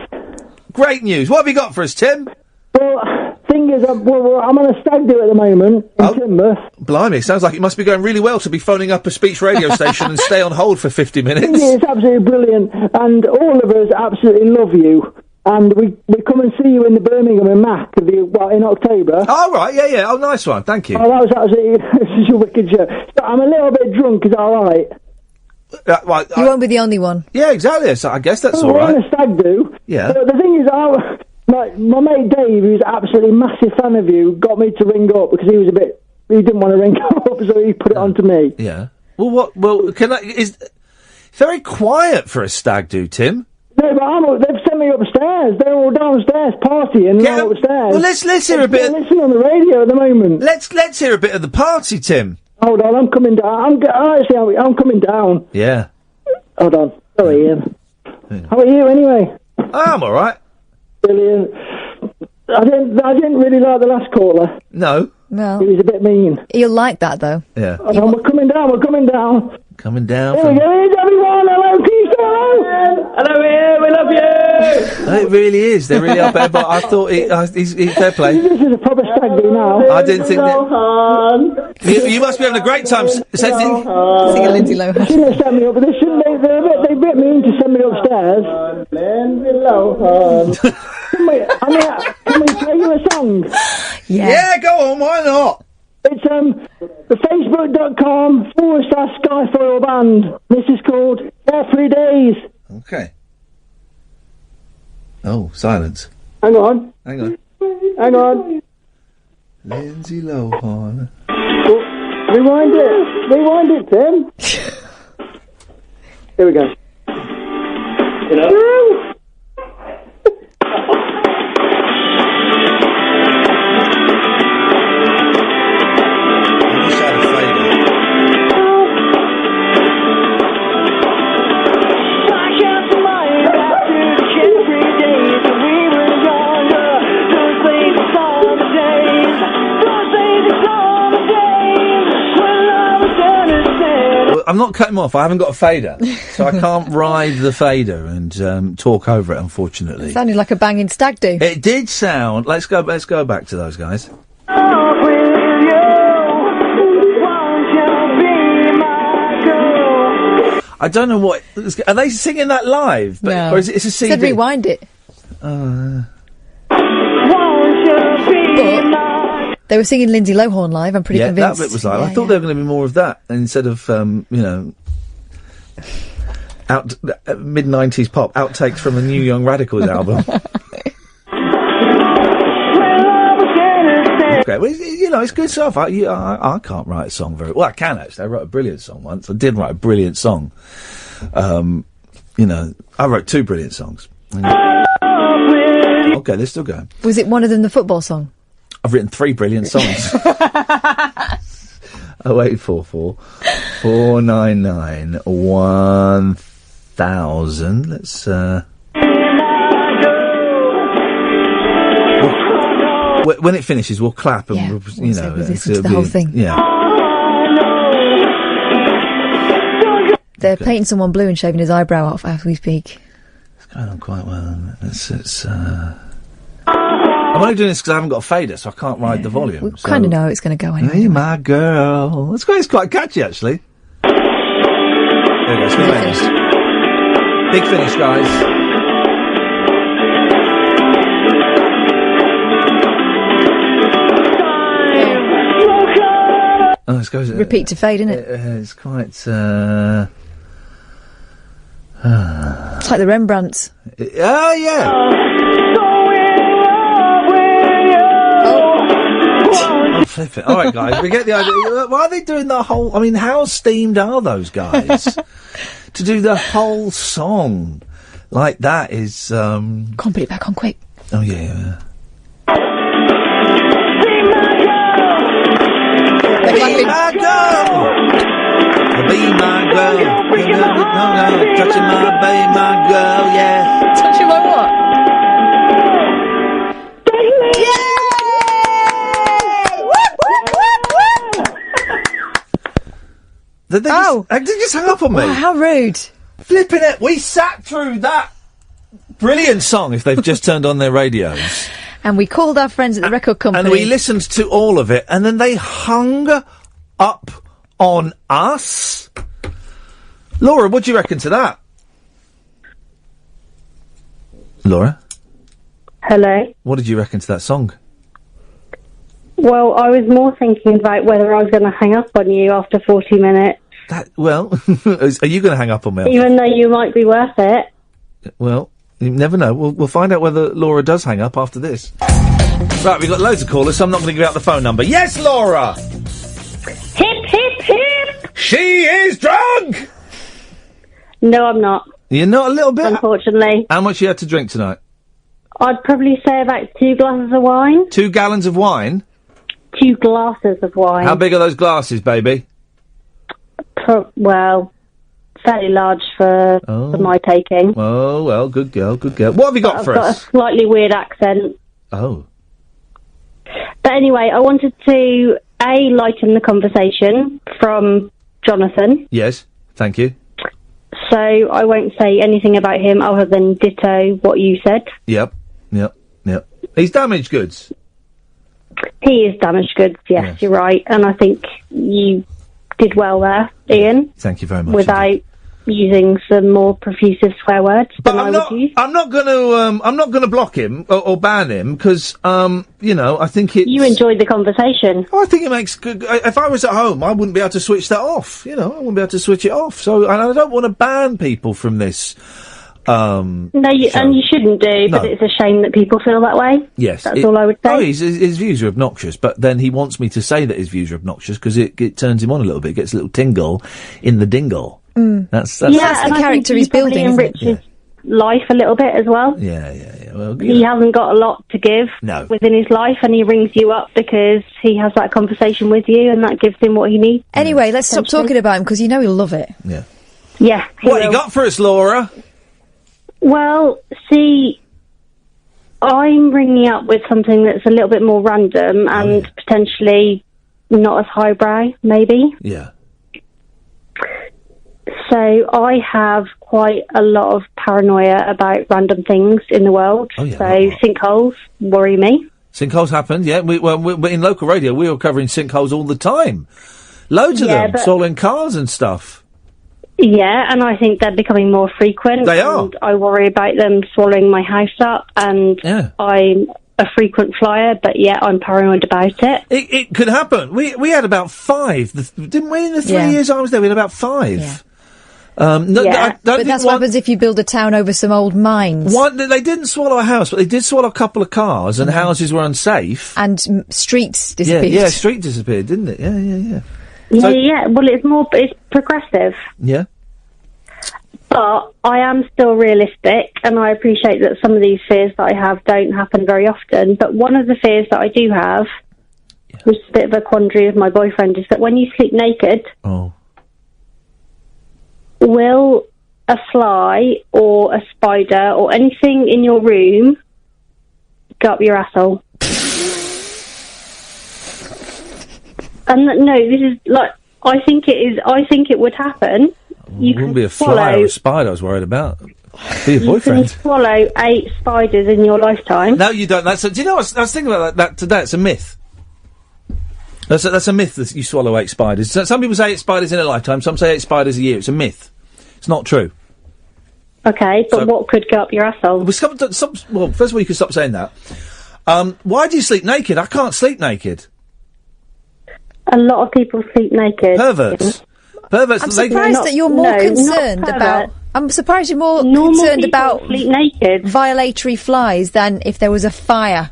Great news. What have you got for us, Tim? Well, thing is, I'm on a stag do at the moment in Teignmouth. Blimey, sounds like it must be going really well to be phoning up a speech radio station and stay on hold for 50 minutes. It's absolutely brilliant, and all of us absolutely love you. And we come and see you in the Birmingham and Mac in October. Oh, right, yeah. Oh, nice one, thank you. Oh, that was absolutely such a wicked show. So I'm a little bit drunk, is that all right? Right, you won't be the only one. Yeah, exactly. So I guess that's all we're right. on a stag do. Yeah. But the thing is, my mate Dave, who's absolutely massive fan of you, got me to ring up because he didn't want to ring up, so he put it on to me. Yeah. Well, it's very quiet for a stag do, Tim. No, but they've sent me upstairs. They're all downstairs partying, and I'm upstairs. Well, let's hear a bit. Listen on the radio at the moment. Let's hear a bit of the party, Tim. Hold on, I'm coming down. I'm coming down. Yeah. Hold on. Sorry, Ian. How are you, anyway? I'm all right. Brilliant. I didn't really like the last caller. No. He was a bit mean. You'll like that, though. Yeah. We're coming down. Coming down. There we go. Here's everyone. Hello, peace. Hello, Ian. We love you. It really is. They really are. But I thought he's fair play. This is a proper stag do now. I didn't think that. You must be having a great time. Sing a Lindsay Lohan. Shouldn't have sent me up, but they're a bit mean to send me upstairs. Lindsay Lohan. Can we play you a song? Yeah, go on. Why not? It's facebook.com/Skyfoil Band. This is called Carefree Days. Okay. Oh, silence. Hang on. Lindsay Lohan. Oh, rewind it, Tim. Here we go. I'm not cutting him off. I haven't got a fader, so I can't ride the fader and talk over it. Unfortunately, it sounded like a banging stag do. It did sound. Let's go back to those guys. I don't know what. Are they singing that live? No. Or is it's a CD? Said rewind it. They were singing Lindsay Lohan live. I'm pretty convinced. That bit was live. I thought there were going to be more of that instead of mid-90s pop outtakes from the new Young Radicals album. Okay, well, it's good stuff. I can't write a song very well. I can actually. I wrote a brilliant song once. I did write a brilliant song. I wrote 2 brilliant songs. Okay, they're still going. Was it one of them the football song? I've written 3 brilliant songs. 0844 499 1000. Let's. When it finishes, we'll clap and Yeah, we'll we'll listen to it'll the whole be- thing. Yeah. They're painting someone blue and shaving his eyebrow off as we speak. It's going on quite well. I'm only doing this because I haven't got a fader, so I can't ride the volume. We kind of know it's going to go anyway. Hey, my girl. It's quite catchy, actually. There we go. It's big finish. Big finish, guys. Oh, this goes. Repeat to fade, isn't it? It's quite. It's like the Rembrandts. Oh, yeah. Oh, flip it. All right, guys, we get the idea. Why are they doing the whole... I mean, how steamed are those guys to do the whole song like that is... Come on, put it back on quick. Oh, yeah. Be my girl! Be my girl! No, touching my baby, my girl, yeah. Touching my what? Did they just hang up on me? Wow, how rude. Flipping it, we sat through that brilliant song if they've just turned on their radios. And we called our friends at the record company. And we listened to all of it, and then they hung up on us? Laura, what do you reckon to that? Laura? Hello. What did you reckon to that song? Well, I was more thinking about whether I was going to hang up on you after 40 minutes. Well, are you going to hang up on me? Even though you might be worth it. Well, you never know. We'll find out whether Laura does hang up after this. Right, we've got loads of callers, so I'm not going to give out the phone number. Yes, Laura! Hip, hip, hip! She is drunk! No, I'm not. You're not a little bit? Unfortunately. How much you had to drink tonight? I'd probably say about 2 glasses of wine. 2 gallons of wine? 2 glasses of wine. How big are those glasses, baby? Well, fairly large for my taking. Oh, well, good girl, good girl. What have you got for I've got a slightly weird accent. Oh. But anyway, I wanted to, lighten the conversation from Jonathan. Yes, thank you. So I won't say anything about him other than ditto what you said. Yep. He's damaged goods. He is damaged goods, yes, you're right. And I think you did well there, Ian. Thank you very much. Without using some more profusive swear words But than I would use. I'm not going to block him or ban him because I think it's... You enjoyed the conversation. I think it makes good... If I was at home, I wouldn't be able to switch that off. I wouldn't be able to switch it off. So and I don't want to ban people from this. No, and you shouldn't do, but it's a shame that people feel that way. Yes. That's all I would say. Oh, his views are obnoxious, but then he wants me to say that his views are obnoxious because it turns him on a little bit, gets a little tingle in the dingle. That's the character he's building. Enriches life a little bit as well. Yeah. Well, he hasn't got a lot to give within his life, and he rings you up because he has that conversation with you, and that gives him what he needs. Anyway, let's stop talking about him because he'll love it. Yeah. Yeah. What you got for us, Laura? Well, see, I'm ringing up with something that's a little bit more random and potentially not as highbrow, maybe. Yeah. So I have quite a lot of paranoia about random things in the world. Oh, yeah, so sinkholes worry me. Sinkholes happened, yeah. We in local radio, we were covering sinkholes all the time. Loads of them, swallowing cars and stuff. Yeah, and I think they're becoming more frequent. They are. And I worry about them swallowing my house up, and I'm a frequent flyer, but I'm paranoid about it. It could happen. We had about 5, didn't we, in the 3 years I was there? We had about 5. Yeah. But that's what happens if you build a town over some old mines. They didn't swallow a house, but they did swallow a couple of cars, and houses were unsafe. And streets disappeared. Yeah, street disappeared, didn't it? Yeah. Well, it's progressive. Yeah. But I am still realistic, and I appreciate that some of these fears that I have don't happen very often. But one of the fears that I do have, which is a bit of a quandary with my boyfriend, is that when you sleep naked, will a fly or a spider or anything in your room go up your asshole? And no, this is like, I think it would happen. You wouldn't be a fly or a spider I was worried about. Be your boyfriend. You can swallow 8 spiders in your lifetime. No, you don't. Do you know what? I was thinking about that today. It's a myth. That's a myth that you swallow 8 spiders. Some people say 8 spiders in a lifetime. Some say 8 spiders a year. It's a myth. It's not true. Okay, but what could go up your asshole? Well, first of all, you can stop saying that. Why do you sleep naked? I can't sleep naked. A lot of people sleep naked. Perverts. Perverts. I'm surprised that you're more concerned about. I'm surprised you're more concerned about sleep naked. Violatory flies than if there was a fire.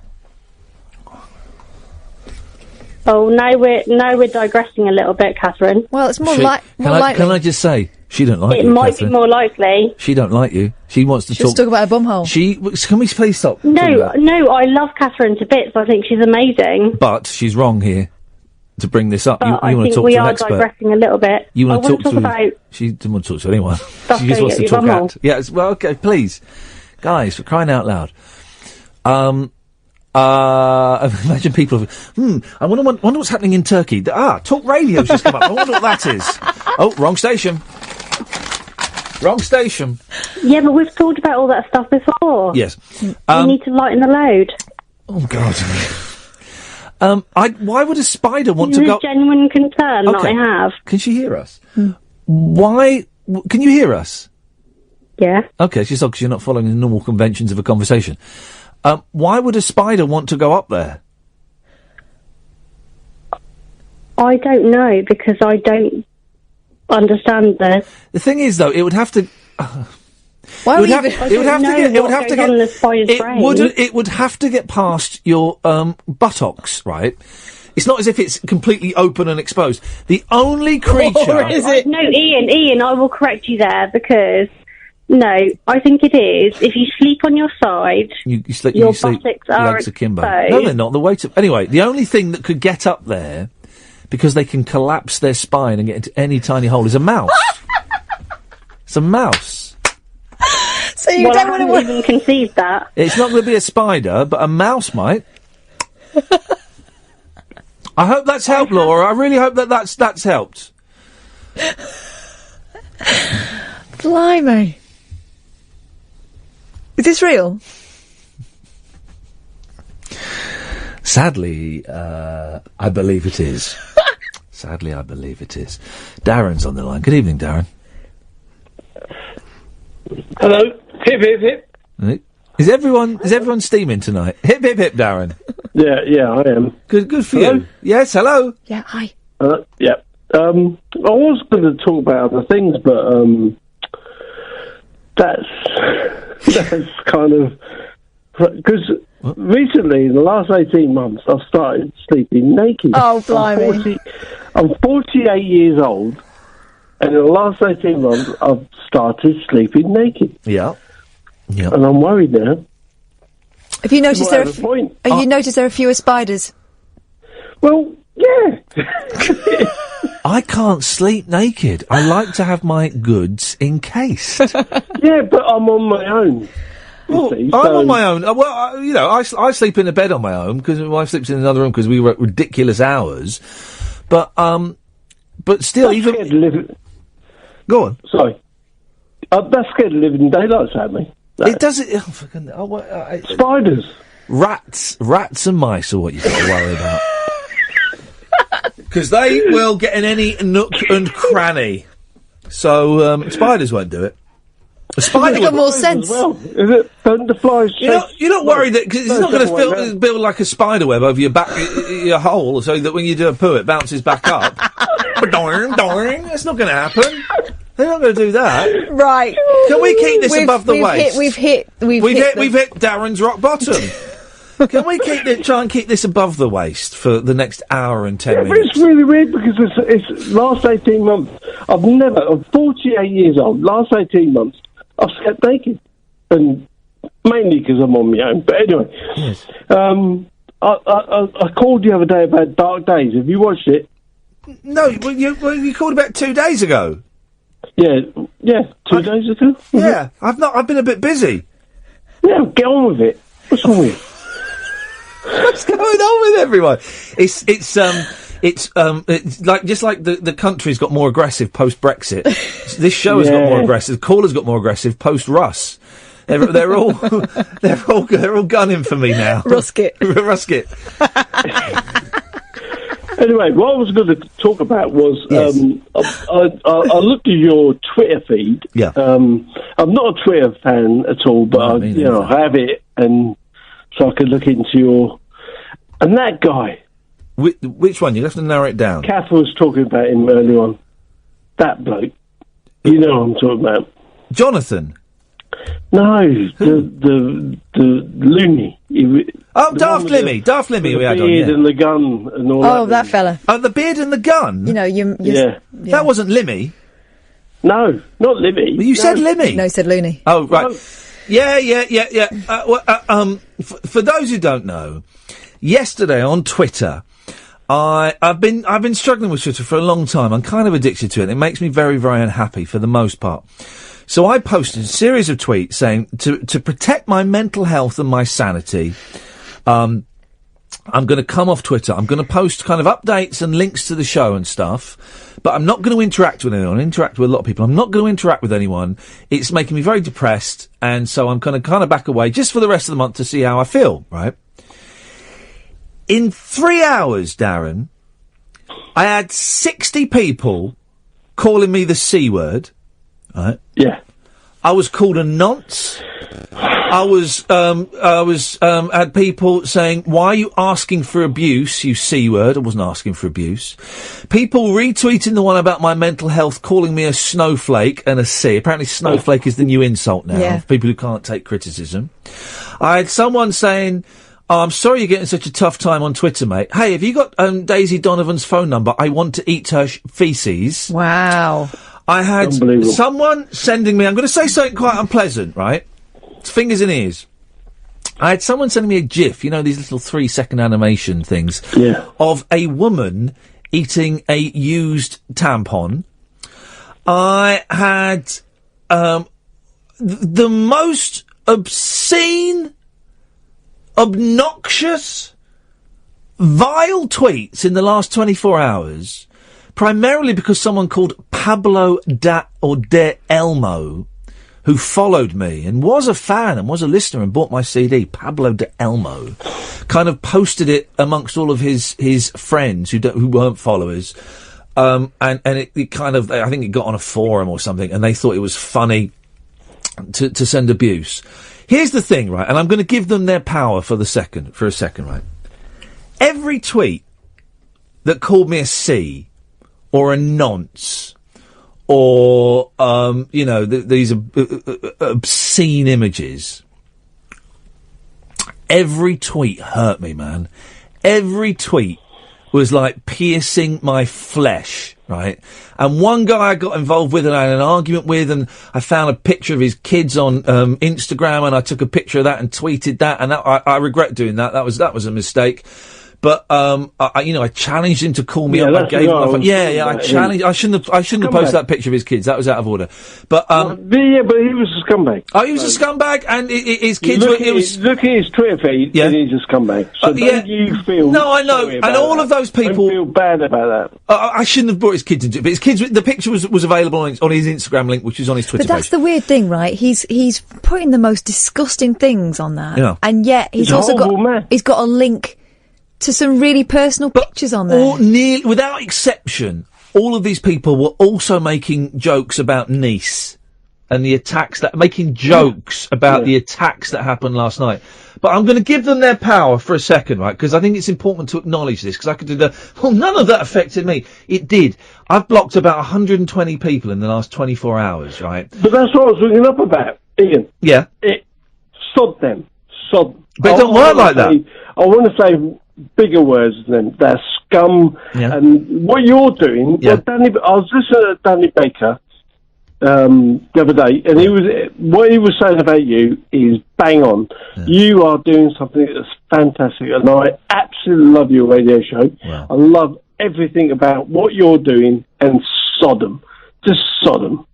Oh, now we're digressing a little bit, Catherine. Well, it's more likely. likely. Can I just say she don't like it you? It might Catherine. be more likely. She don't like you. She wants to talk about her bumhole. Can we please stop? No, I love Catherine to bits. I think she's amazing. But she's wrong here to bring this up. But You I want to think talk we to an are expert. digressing a little bit. You want to talk about. She doesn't want to talk to anyone. Stuff She just wants to your talk bumhole. out. Yeah. Well, okay, please, guys, for crying out loud. Imagine people. I wonder what's happening in Turkey. Talk radio's just come up. I wonder what that is. Oh, wrong station. Wrong station. Yeah, but we've talked about all that stuff before. Yes. You need to lighten the load. Oh God. Why would a spider want to This is go? a genuine concern that Okay. I have. Can she hear us? Why? Can you hear us? Yeah. Okay, it's just because you're not following the normal conventions of a conversation. Why would a spider want to go up there? I don't know, because I don't understand this. The thing is, though, it would have to. Why it would would have, you it would have to get. It would have to get. It would have to get past your buttocks, right? It's not as if it's completely open and exposed. The only creature. No, Ian, I will correct you there, because no, I think it is. If you sleep on your side, You sleep. your You sleep buttocks are legs akimbo. exposed. No, they're not. The weight of anyway. The only thing that could get up there, because they can collapse their spine and get into any tiny hole, is a mouse. It's a mouse. So you I don't haven't want to. even conceived that. It's not going to be a spider, but a mouse might. I hope that's helped, Laura. I really hope that's helped. Blimey. Is this real? Sadly, I believe it is. Sadly, I believe it is. Darren's on the line. Good evening, Darren. Hello. Hip, hip, hip. Is everyone steaming tonight? Hip, hip, hip, Darren. Yeah, I am. Good for Hello? you. Yes, hello. Yeah, hi. Yeah. I was going to talk about other things, but that's kind of because recently, in the last 18 months, I've started sleeping naked. Oh, blimey! I'm 48 years old, and in the last 18 months, I've started sleeping naked. Yeah. Yeah. And I'm worried now. Have you noticed Well, at a point- you noticed there are fewer spiders? Well, yeah. I can't sleep naked. I like to have my goods encased. Yeah, but I'm on my own. Well, I'm on my own. I sleep in a bed on my own because my wife sleeps in another room because we work ridiculous hours. But still, even go on. Sorry, I'm not scared of living in daylight, sadly. It doesn't. Spiders, rats, and mice are what you've got to worry about. Because they will get in any nook and cranny. So spiders won't do it. A spider got more sense. Well, is it? Don't the flies? You're not worried that cause it's not going to build like a spider web over your back, your hole, so that when you do a poo, it bounces back up. Doing. That's not going to happen. They're not going to do that. Right. Can we keep this above the waist? We've hit Darren's rock bottom. Can we try and keep this above the waist for the next hour and 10 But minutes? it's really weird because it's last 18 months. I'm 48 years old. Last 18 months, I've slept naked, and mainly because I'm on my own. But anyway, yes. I called the other day about Dark Days. Have you watched it? No, you called about 2 days ago. Yeah, 2 days ago. Yeah, I've been a bit busy. Yeah, get on with it. What's wrong with you? What's going on with everyone? It's like just like the country's got more aggressive post Brexit. This show has got more aggressive. Caller's got more aggressive post Russ. They're all gunning for me now. Rusket. Rusket. Anyway, what I was going to talk about was I looked at your Twitter feed. Yeah. I'm not a Twitter fan at all, but I have it, and so I could look into your. And that guy. Which one? You have to narrow it down. Kath was talking about him early on. That bloke. You know what I'm talking about. Jonathan. No, the loony. Daft Limmy. Daft Limmy we had on, beard and the gun and all that. Oh, that fella. Oh, the beard and the gun? You know, That wasn't Limmy. No, not Limmy. Well, you said Limmy. No, he said Looney. Oh, right. Yeah. For those who don't know, yesterday on Twitter, I've been struggling with Twitter for a long time. I'm kind of addicted to it. It makes me very, very unhappy for the most part. So I posted a series of tweets saying to protect my mental health and my sanity, I'm going to come off Twitter. I'm going to post kind of updates and links to the show and stuff, but I'm not going to interact with anyone. I interact with a lot of people. I'm not going to interact with anyone. It's making me very depressed, and so I'm going to kind of back away just for the rest of the month to see how I feel, right? In 3 hours, Darren, I had 60 people calling me the C word. Right. Yeah. I was called a nonce. I was had people saying, "Why are you asking for abuse, you C word?" I wasn't asking for abuse. People retweeting the one about my mental health, calling me a snowflake and a C. Apparently snowflake is the new insult now for people who can't take criticism. I had someone saying, "Oh, I'm sorry you're getting such a tough time on Twitter, mate. Hey, have you got Daisy Donovan's phone number? I want to eat her feces." Wow. I had someone sending me, I'm going to say something quite unpleasant, right? It's fingers in ears. I had someone sending me a GIF, you know, these little 3-second animation things, of a woman eating a used tampon. I had the most obscene, obnoxious, vile tweets in the last 24 hours. Primarily because someone called Pablo de Elmo, who followed me and was a fan and was a listener and bought my CD, Pablo de Elmo, kind of posted it amongst all of his friends who weren't followers, and it kind of, I think it got on a forum or something, and they thought it was funny to send abuse. Here's the thing, right, and I'm going to give them their power for a second, right? Every tweet that called me a C, or a nonce, or, these obscene images. Every tweet hurt me, man. Every tweet was like piercing my flesh, right? And one guy I got involved with and I had an argument with, and I found a picture of his kids on Instagram, and I took a picture of that and tweeted that, and I regret doing that. That was a mistake. But I challenged him to call me up. I gave him I challenged. I shouldn't have posted that picture of his kids. That was out of order. But but he was a scumbag. Oh, he was a scumbag, and his kids look were. Look at his Twitter feed, and he's a scumbag. So don't you feel? No, I know, and all of those people don't feel bad about that. I shouldn't have brought his kids into it. But his kids, the picture was available on his Instagram link, which is on his Twitter. But that's page. the weird thing, right? He's putting the most disgusting things on that, and yet he's also got a link to some really personal pictures on there. Without exception, all of these people were also making jokes about Nice and the attacks making jokes about the attacks that happened last night. But I'm going to give them their power for a second, right? Because I think it's important to acknowledge this, because I could do none of that affected me. It did. I've blocked about 120 people in the last 24 hours, right? But that's what I was ringing up about, Ian. Yeah. Sod them. Sod. But it don't work like that. I want to say bigger words than them. They're scum. Yeah. And what you're doing, I was listening to Danny Baker the other day, and what he was saying about you is bang on. Yeah. You are doing something that's fantastic, and I absolutely love your radio show. Wow. I love everything about what you're doing, and Sodom. Just Sodom.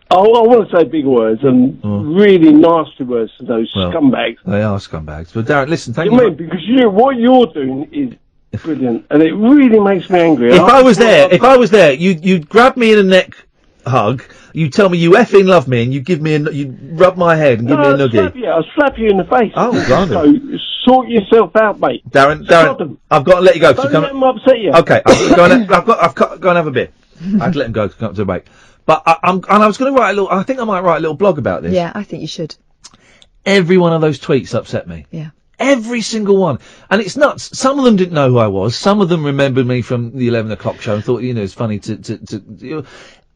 I want to say big words and really nasty words to those scumbags. They are scumbags. But Darren, listen, thank you. Because what you're doing is brilliant, and it really makes me angry. If I was there, you'd grab me in a neck hug, you'd tell me you effing love me, and you'd rub my head and give me a noogie. I'll slap you in the face. Oh, blimey. So, sort yourself out, mate. Darren, I've got to let you go. Don't let them upset you. Okay, I've got to go and have a beer. I had to let him go to come up to the break. But I was going to write I think I might write a little blog about this. Yeah, I think you should. Every one of those tweets upset me. Yeah. Every single one. And it's nuts. Some of them didn't know who I was. Some of them remembered me from the 11 o'clock show and thought, it's funny to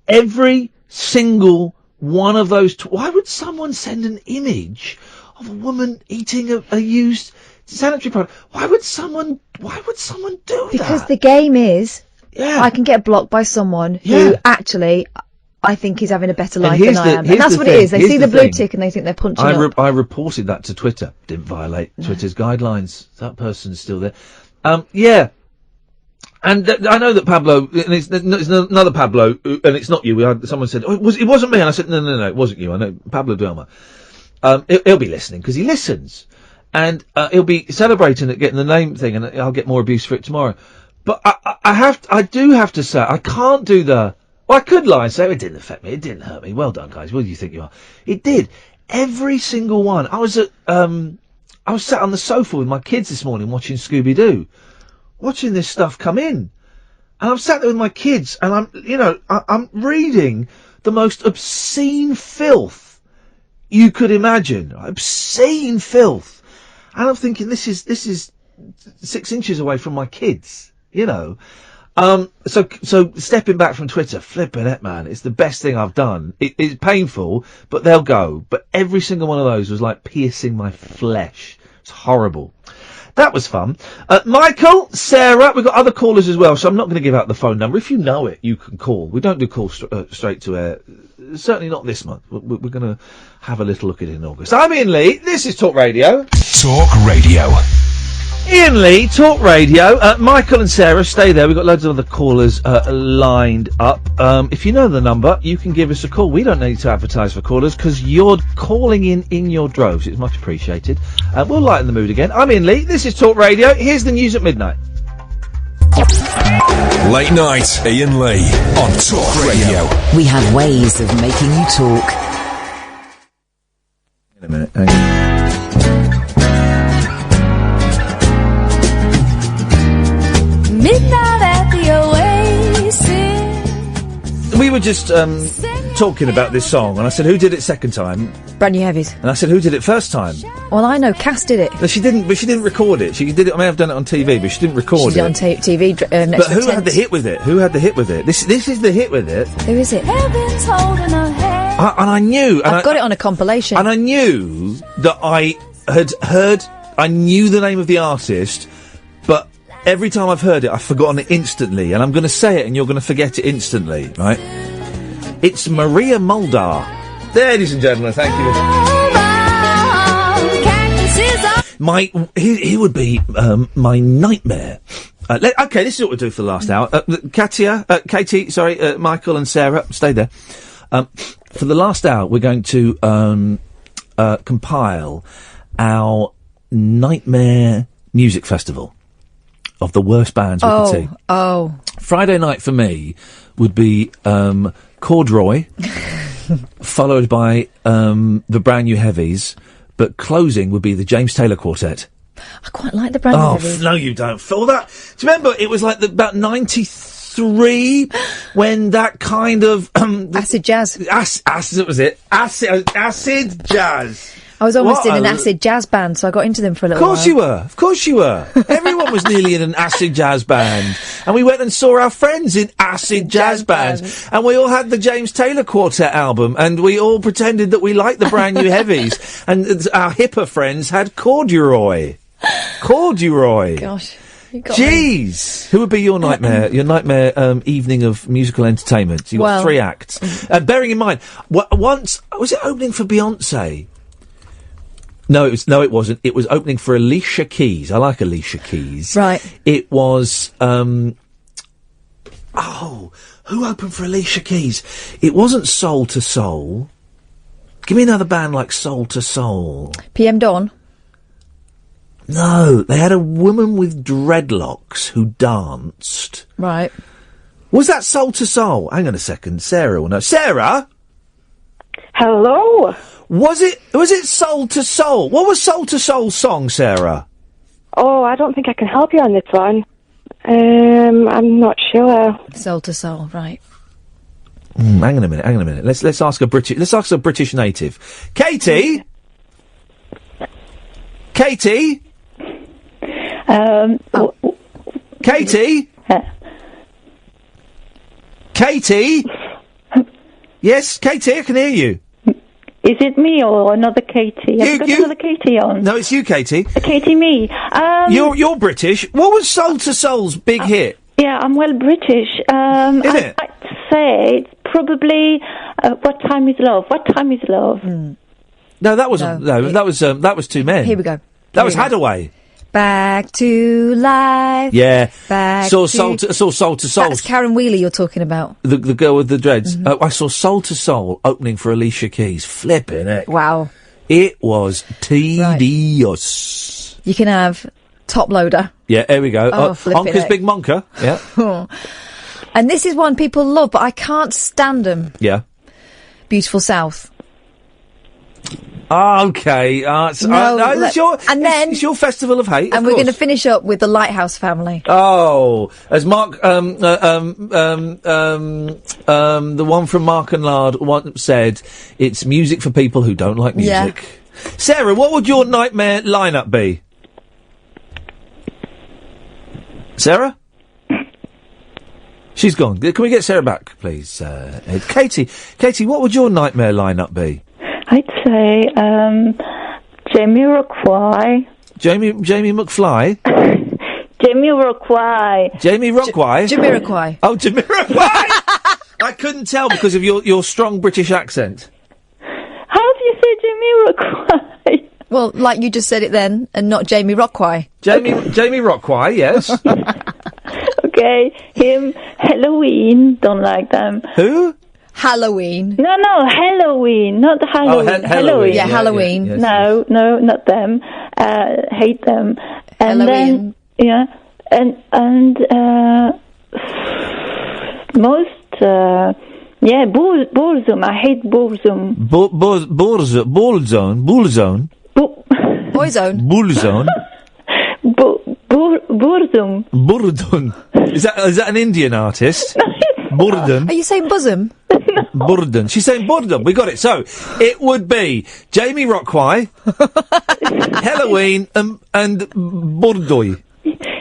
every single one of those. Why would someone send an image of a woman eating a used sanitary product? Why would someone do that? Because the game is, yeah, I can get blocked by someone who actually I think is having a better life than I am. And that's what it is. They see the blue tick and they think they're punching up. I reported that to Twitter. Didn't violate Twitter's guidelines. That person's still there. Yeah. And I know that Pablo, and it's another Pablo, and it's not you. Someone said, it wasn't me. And I said, no, it wasn't you. I know, Pablo Duelma. He'll be listening, because he listens. And he'll be celebrating at getting the name thing, and I'll get more abuse for it tomorrow. But I do have to say, I can't do I could lie and say, it didn't affect me, it didn't hurt me. Well done, guys. What do you think you are? It did. Every single one. I was sat on the sofa with my kids this morning watching Scooby-Doo, watching this stuff come in. And I'm sat there with my kids, and I'm reading the most obscene filth you could imagine. Obscene filth. And I'm thinking, this is 6 inches away from my kids, So stepping back from Twitter, flipping it, man, it's the best thing I've done. It's painful, but they'll go. But every single one of those was like piercing my flesh. It's horrible. That was fun. Michael, Sarah, we've got other callers as well, so I'm not going to give out the phone number. If you know it, you can call. We don't do calls straight to air. Certainly not this month. We're going to have a little look at it in August. I'm Iain Lee. This is Talk Radio. Talk Radio. Iain Lee, Talk Radio. Michael and Sarah, stay there. We've got loads of other callers lined up. If you know the number, you can give us a call. We don't need to advertise for callers because you're calling in your droves. It's much appreciated. We'll lighten the mood again. I'm Iain Lee. This is Talk Radio. Here's the news at midnight. Late night, Iain Lee on Talk Radio. We have ways of making you talk. In a minute. Hang on. Midnight at the Oasis. We were just talking about this song, and I said, who did it second time? Brand New Heavies. And I said, who did it first time? Well, I know Cass did it. No, she didn't record it. She did it. I may have done it on TV, but she didn't record She did it on TV. But who had the hit with it? This is the hit with it. Who is it? Heaven's holding her hand. And I knew. I've got it on a compilation. And I knew that I had heard. I knew the name of the artist, but every time I've heard it, I've forgotten it instantly. And I'm going to say it, and you're going to forget it instantly, right? It's Maria Muldaur. Ladies and gentlemen, thank you. He would be my nightmare. Okay, this is what we'll do for the last hour. Katie, Michael and Sarah, stay there. For the last hour, we're going to compile our nightmare music festival of the worst bands we could see. Oh. Friday night for me would be Corduroy, followed by the Brand New Heavies, but closing would be the James Taylor Quartet. I quite like the Brand New Heavies. No, you don't. Feel that? Do you remember? It was like about 93 when that kind of acid jazz. Acid was it? Acid jazz. I was almost in an acid jazz band, so I got into them for a little while. Of course you were. Everyone was nearly in an acid jazz band. And we went and saw our friends in acid jazz bands. And we all had the James Taylor Quartet album. And we all pretended that we liked the Brand New Heavies. And our hipper friends had Corduroy. Gosh. Jeez! Who would be your nightmare? Your nightmare evening of musical entertainment? You've got 3 acts. Bearing in mind, once... Was it opening for Beyonce? No, it wasn't. It was opening for Alicia Keys. I like Alicia Keys. Right. It was, who opened for Alicia Keys? It wasn't Soul to Soul. Give me another band like Soul to Soul. PM Dawn. No, they had a woman with dreadlocks who danced. Right. Was that Soul to Soul? Hang on a second, Sarah will know. Sarah? Hello? Was it Soul to Soul? What was Soul to Soul's song, Sarah? Oh, I don't think I can help you on this one. I'm not sure. Soul to Soul, right. Hang on a minute. Let's ask a British native. Katie? Katie? Katie? Katie? Yes, Katie, I can hear you. Is it me or another Katie? Have you got another Katie on? No, it's you, Katie. Katie, me. You're British. What was Soul to Soul's big hit? Yeah, I'm well British. I'd like to say it's probably What Time Is Love? What Time Is Love? No, that wasn't. No, that was Two Men. Here we go. That was Hadaway. Back to life. Yeah. Back Saw Soul to Soul. That's Karen Wheeler you're talking about. The girl with the dreads. I saw Soul to Soul opening for Alicia Keys. Flipping it. Wow. It was tedious. You can have Top Loader. Yeah, there we go. Flipping Onka's it. Big Monka. Yeah. And this is one people love, but I can't stand them. Yeah. Beautiful South. Okay. It's your festival of hate. And we're going to finish up with the Lighthouse Family. Oh, as Mark, the one from Mark and Lard once said, it's music for people who don't like music. Yeah. Sarah, what would your nightmare lineup be? Sarah? She's gone. Can we get Sarah back, please? Katie, what would your nightmare lineup be? I'd say Jamiroquai. Jamie McFly? Jamiroquai. Jamiroquai. Oh, Jamiroquai! I couldn't tell because of your strong British accent. How do you say Jamiroquai? Well, like you just said it then, and not Jamie Rockwai. Jamie Rockwai, yes. Okay, him, Halloween, don't like them. Who? Halloween. No, Halloween, not Halloween. Halloween. Yeah, Halloween. Yes, no, not them. Hate them. And Halloween. then, Burzum. I hate Burzum. Bullzone. Boyzone. Bullzone. Burzum. Burdun. Is that an Indian artist? Burdun. Are you saying bosom? Burdun. She's saying Burdun. We got it. So, it would be Jamie Rockwai, Halloween, and Burdoy.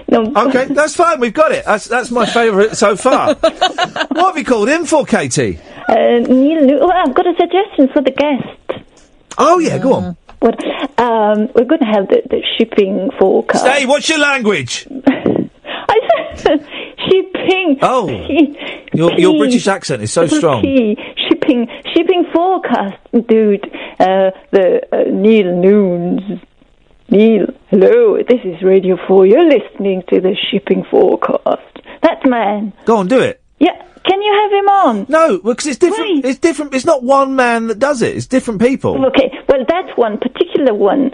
No. Okay, that's fine. We've got it. That's my favourite so far. What have you called in for, Katie? Neil, I've got a suggestion for the guest. Oh, yeah, go on. We're going to have the shipping forecast. Stay, what's your language? I said shipping. Oh, your British accent is so strong. Shipping forecast, dude. Neil Noons. Neil, hello, this is Radio 4. You're listening to the shipping forecast. That man. Go on, do it. Yeah, can you have him on? No, because it's different. Why? It's different. It's not one man that does it. It's different people. Okay, well, that's one particular one.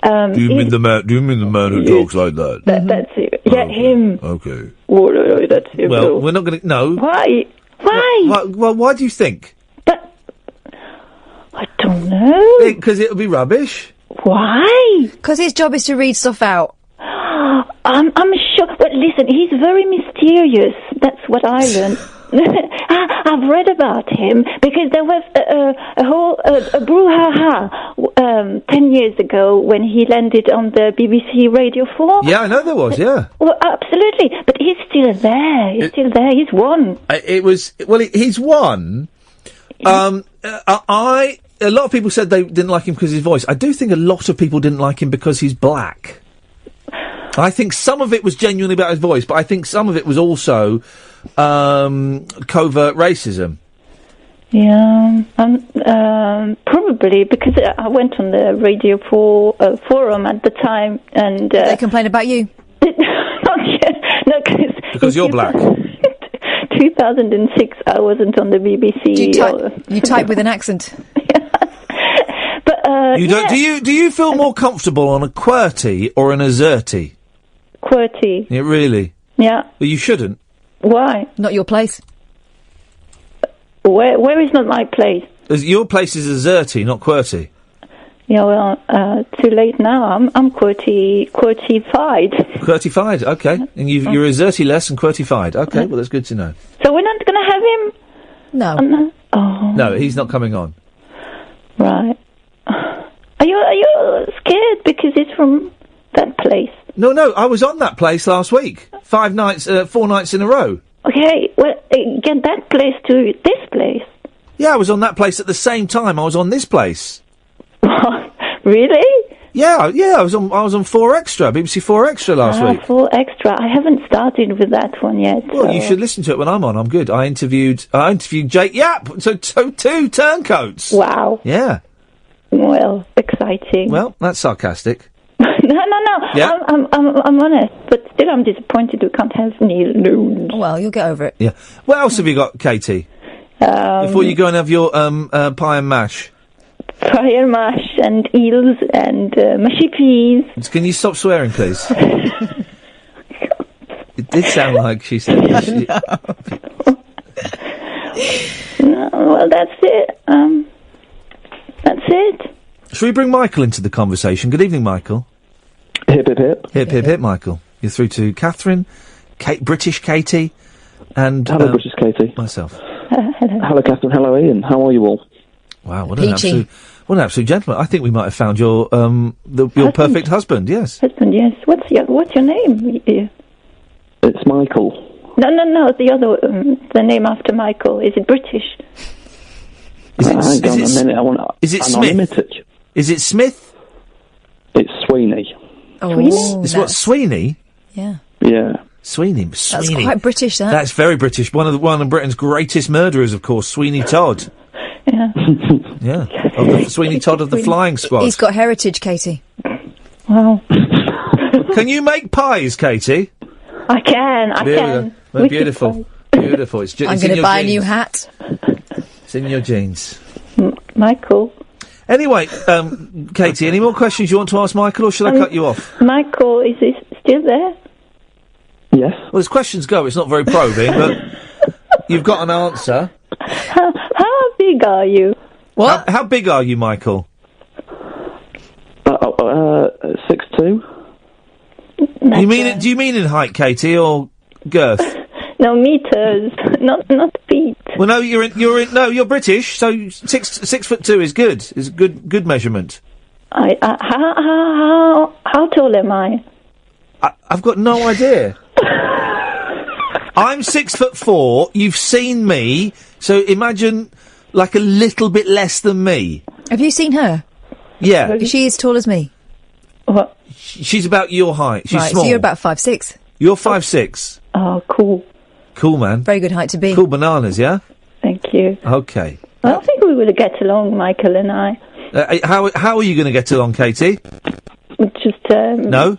Do you mean the man who talks like that? That's it. Yeah, him. Okay. Oh, that's him. Well, we're not going to. No. Why? Well, why do you think? But I don't know. Because it'll be rubbish. Why? Because his job is to read stuff out. I'm sure. But listen, he's very mysterious. That's what I learned. I've read about him because there was a whole brouhaha 10 years ago when he landed on the BBC Radio 4. Yeah, I know there was. Yeah. Well, absolutely. But he's still there. He's won. He's won. A lot of people said they didn't like him because of his voice. I do think a lot of people didn't like him because he's black. I think some of it was genuinely about his voice, but I think some of it was also covert racism. Yeah, probably because I went on the Radio 4 forum at the time, and did they complain about you? Not yet. No, because you're black. 2006, I wasn't on the BBC. You type with an accent. But You don't? yeah. Do you feel more comfortable on a QWERTY or an AZERTY? QWERTY. Yeah, really? Yeah. Well, you shouldn't. Why? Not your place. Where is not my place? Your place is AZERTY, not QWERTY. Yeah, well, too late now. I'm QWERTY-fied. QWERTY-fied, okay. And you're AZERTY-less and QWERTY-fied. Okay, well, that's good to know. So we're not going to have him? No. Oh. No, he's not coming on. Right. Are you scared because he's from that place? No, I was on that place last week. 4 nights in a row. Okay, well, get that place to this place. Yeah, I was on that place at the same time I was on this place. Really? Yeah, I was on 4 Extra, BBC 4 Extra last week. 4 Extra. I haven't started with that one yet. Well, so. you should listen to it when I'm on. I'm good. I interviewed Jake Yap. So 2 turncoats. Wow. Yeah. Well, exciting. Well, that's sarcastic. No. Yeah. I'm honest, but still I'm disappointed we can't have Neil Loons. Well, you'll get over it. Yeah. What else have you got, Katie? Before you go and have your pie and mash. Pie and mash and eels and mushy peas. Can you stop swearing, please? It did sound like she said. No, well, that's it. That's it. Shall we bring Michael into the conversation? Good evening, Michael. Hip, hip, hip. Hip, hip, hip, Michael. You're through to Catherine, British Katie, and... Hello, British Katie. Myself. Hello, Catherine. Hello, Ian. How are you all? Wow, what an absolute gentleman. I think we might have found your your perfect husband, yes. Husband, yes. What's your name? It's Michael. No, the other, the name after Michael. Is it British? Hang on a minute. Is it Smith? Is it Smith? It's Sweeney. Oh, Sweeney? It's what, Sweeney? Yeah. Yeah. Sweeney. That's quite British, that. That's very British. One of Britain's greatest murderers, of course, Sweeney Todd. Yeah. Yeah. Sweeney Todd of the Flying Squad. He's got heritage, Katie. Wow. Can you make pies, Katie? I can. Well, beautiful. Beautiful. I'm going to buy a new hat. It's in your jeans. Michael. Anyway, Katie, any more questions you want to ask Michael, or shall I cut you off? Michael, is he still there? Yes. Well, as questions go, it's not very probing, but you've got an answer. How big are you? What? How big are you, Michael? 6'2". Do you mean in height, Katie, or girth? No, meters, not feet. Well, no, you're British, so 6'2" is good. Is a good measurement. How tall am I? I've got no idea. I'm 6'4". You've seen me, so imagine like a little bit less than me. Have you seen her? Yeah. Is she as tall as me? What? She's about your height. She's right, small. so you're about 5'6". You're 5'6". Oh, cool. Cool, man. Very good height to be. Cool bananas, yeah? Thank you. Okay. I don't think we will get along, Michael and I. How are you going to get along, Katie? Just, No?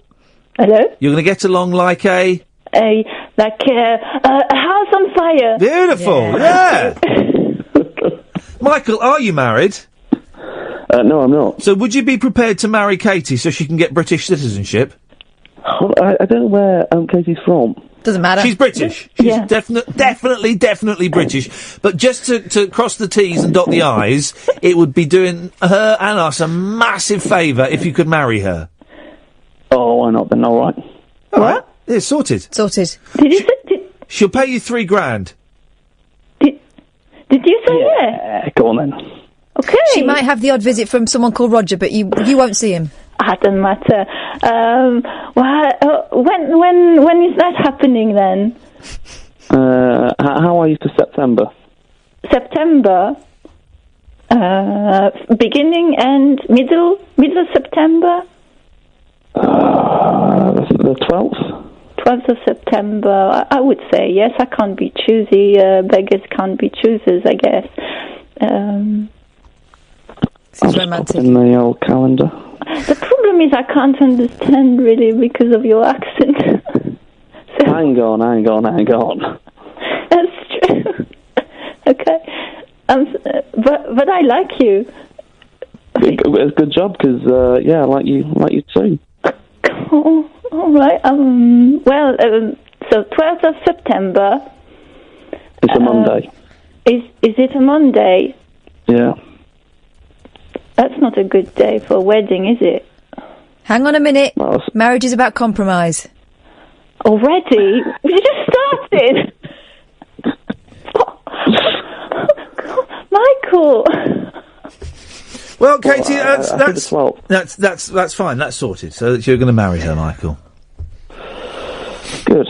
Hello? You're going to get along like a house on fire. Beautiful, yeah. Michael, are you married? No, I'm not. So would you be prepared to marry Katie so she can get British citizenship? I don't know where Katie's from. Doesn't matter. She's British. She's definitely British. But just to cross the T's and dot the I's, it would be doing her and us a massive favour if you could marry her. Oh, why not then? All right. All right. Yeah, sorted. Sorted. She'll pay you $3,000. Did you say yeah? Go on then. Okay. She might have the odd visit from someone called Roger, but you won't see him. Doesn't matter. When is that happening then? How are you for September? September? Beginning and middle of September? The 12th? 12th of September. I would say yes. I can't be choosy. Beggars can't be choosers, I guess. This is romantic. In the old calendar. The problem is I can't understand really because of your accent. Hang on. That's true. Okay. But I like you. Good job, because I like you too. Oh, all right. So 12th of September. It's a Monday. Is it a Monday? Yeah. That's not a good day for a wedding, is it? Hang on a minute. Marriage is about compromise. Already? We just started. Michael. Well, Katie, that's fine. That's sorted. So that you're going to marry her, Michael. Good.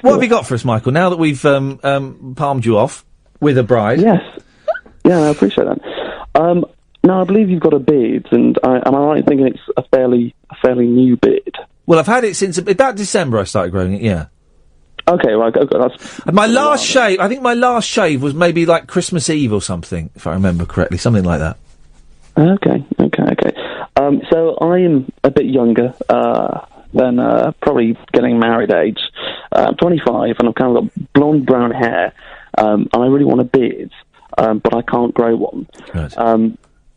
What have you got for us, Michael? Now that we've palmed you off with a bride. Yes. Yeah, I appreciate that. Now I believe you've got a beard, and am I right in thinking it's a fairly new beard? Well, I've had it since about December. I started growing it. Yeah. Okay, right. That's my last shave. I think my last shave was maybe like Christmas Eve or something, if I remember correctly, something like that. Okay. So I am a bit younger than probably getting married age. I'm 25, and I've kind of got blonde brown hair, and I really want a beard, but I can't grow one. Right.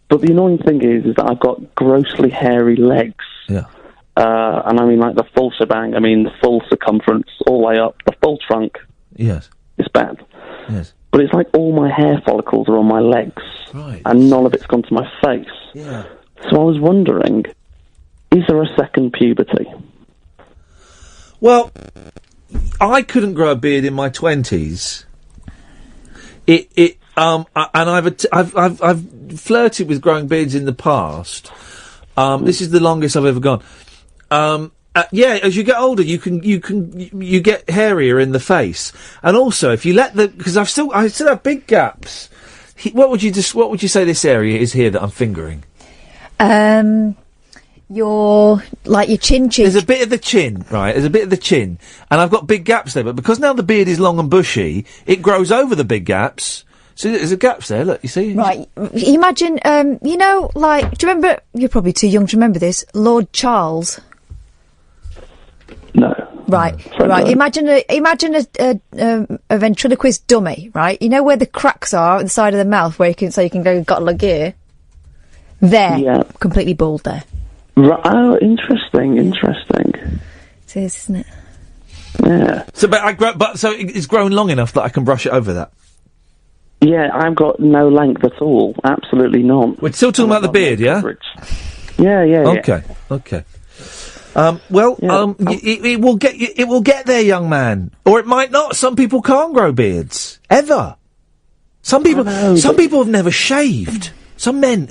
But the annoying thing is that I've got grossly hairy legs. Yeah. And I mean, like the full shebang. I mean, the full circumference, all the way up, the full trunk. Yes. It's bad. Yes. But it's like all my hair follicles are on my legs. Right. And none of it's gone to my face. Yeah. So I was wondering, is there a second puberty? Well, I couldn't grow a beard in my 20s. And I've flirted with growing beards in the past. This is the longest I've ever gone. As you get older, you get hairier in the face, and also if you let because I still have big gaps. What would you say this area is here that I'm fingering? Your chin cheek. There's a bit of the chin, right? There's a bit of the chin, and I've got big gaps there. But because now the beard is long and bushy, it grows over the big gaps. So there's a gaps there. Look, you see? Right. Imagine, do you remember? You're probably too young to remember this. Lord Charles. No. Right. Imagine a ventriloquist dummy. Right. You know where the cracks are at the side of the mouth, where you can go got a look here. There. Yeah. Completely bald there. Right. Oh, interesting. It is, isn't it? Yeah. So it's grown long enough that I can brush it over that. Yeah, I've got no length at all. Absolutely none. We're still talking about the beard, yeah? Yeah. Okay. It will get there, young man, or it might not. Some people can't grow beards ever. Some people have never shaved. Some men,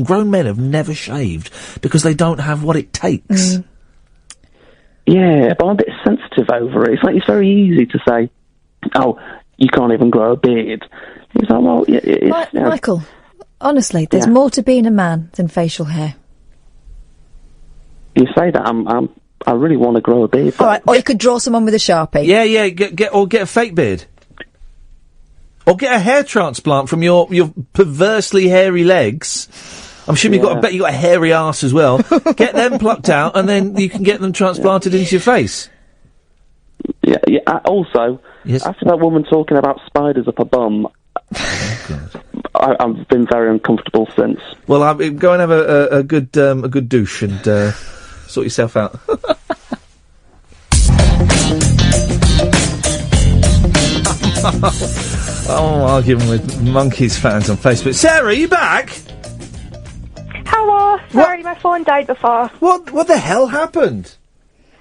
grown men, have never shaved because they don't have what it takes. Yeah, but I'm a bit sensitive over it. It's very easy to say, "Oh, you can't even grow a beard." It's like, well, Michael, honestly, there's more to being a man than facial hair. You say that, I really want to grow a beard. All right, or you could draw someone with a Sharpie. Yeah, get a fake beard. Or get a hair transplant from your perversely hairy legs. I'm sure you got a hairy arse as well. Get them plucked out, and then you can get them transplanted into your face. Yeah. Also, after that woman talking about spiders up her bum, I've been very uncomfortable since. Well, go and have a good douche and sort yourself out. I'm arguing with Monkees fans on Facebook. Sarah, are you back? Hello. Sorry, my phone died before. What the hell happened?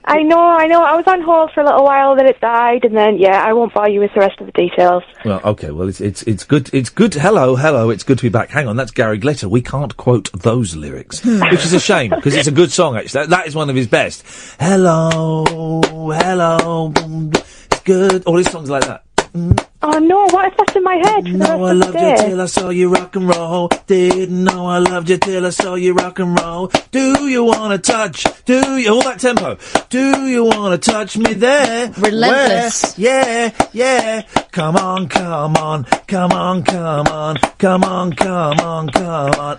I know. I was on hold for a little while, then it died, and then, I won't bore you with the rest of the details. Well, okay, well, it's good. It's good. Hello, it's good to be back. Hang on, that's Gary Glitter. We can't quote those lyrics, which is a shame, because it's a good song, actually. That is one of his best. Hello, it's good. All his songs like that. Oh no, what is that in my head? No, I loved you till I saw you rock and roll. Didn't know I loved you till I saw you rock and roll. Do you wanna touch? All that tempo. Do you wanna touch me there? Relentless. Where? Yeah. Come on.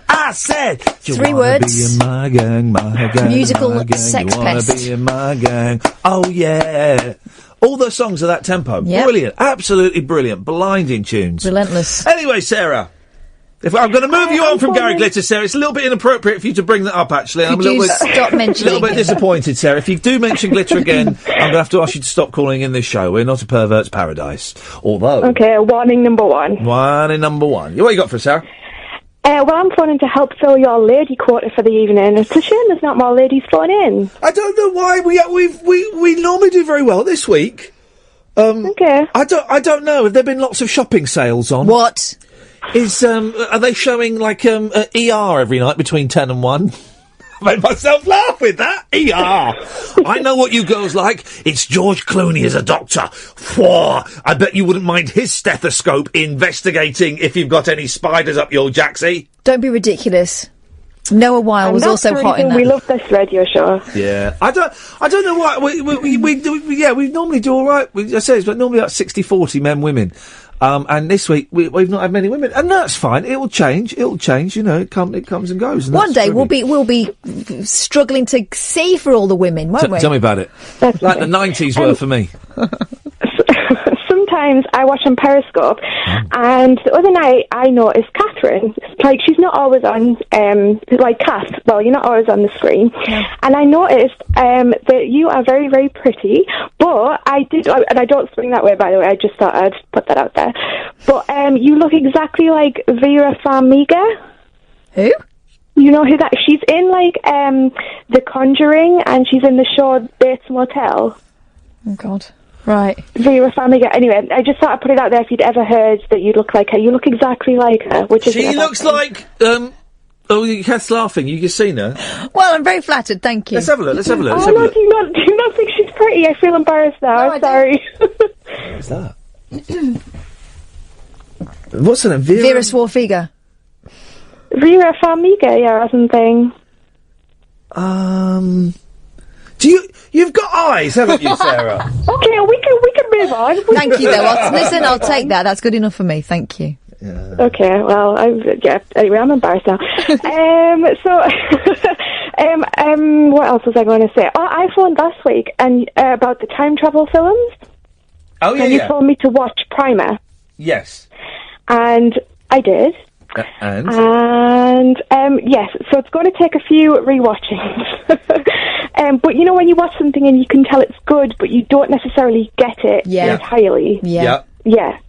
I said, you 3 wanna words. be in my gang. Musical my gang. sex You wanna pest. be in my gang. Oh yeah. All the songs are that tempo. Yep. Brilliant. Absolutely brilliant. Blinding tunes. Relentless. Anyway, Sarah. If I'm going to move you on from Gary Glitter, Sarah, it's a little bit inappropriate for you to bring that up, actually. I'm a little bit, stop mentioning little bit disappointed, Sarah. If you do mention Glitter again, I'm going to have to ask you to stop calling in this show. We're not a pervert's paradise. Although... Okay, warning number one. Warning number one. What you got for us, Sarah? Well, I'm phoning to help fill your lady quota for the evening. It's a shame there's not more ladies phoning in. I don't know why. We normally do very well this week. Okay. I don't know. Have there been lots of shopping sales on? What? Are they showing, like, ER every night between 10 and 1? I made myself laugh with that. ER. I know what you girls like. It's George Clooney as a doctor. Whoa. I bet you wouldn't mind his stethoscope investigating if you've got any spiders up your jacksie. Don't be ridiculous. Noah Weil was also hot in that. We love this radio show. Yeah. I don't know why. We normally do all right. I say it's normally like 60-40 men, women. And this week we've not had many women, and that's fine. It will change. You know, it comes and goes. And one day we'll be struggling to see for all the women, won't we? Tell me about it. Like the 90s were for me. Sometimes I watch on Periscope, and the other night I noticed Catherine. Like, she's not always on, like Kath. Well, you're not always on the screen. Yeah. And I noticed that you are very, very pretty. But and I don't swing that way, by the way. I just thought I'd put that out there. But you look exactly like Vera Farmiga. Who? You know who that? She's in like The Conjuring, and she's in the show Bates Motel. Oh God. Right. Vera Farmiga. Anyway, I just thought I'd put it out there if you'd ever heard that you look like her. You look exactly like her, which is... She looks like... Oh, Kath's laughing. You've seen her? Well, I'm very flattered, thank you. Let's have a look. Do you not think she's pretty? I feel embarrassed now. No, I'm sorry. What's that? What's her name? Vera Swarfiga. Vera Farmiga, yeah, or something. You've got eyes, haven't you, Sarah? Okay, we can move on. Thank you, though. Listen, I'll take that. That's good enough for me. Thank you. Yeah. Okay, well, anyway, I'm embarrassed now. What else was I going to say? Oh, I phoned last week and about the time travel films. Oh, yeah, and you told me to watch Primer. Yes. And I did. And yes, so it's going to take a few rewatchings. But you know when you watch something and you can tell it's good, but you don't necessarily get it entirely. Yeah. Yeah.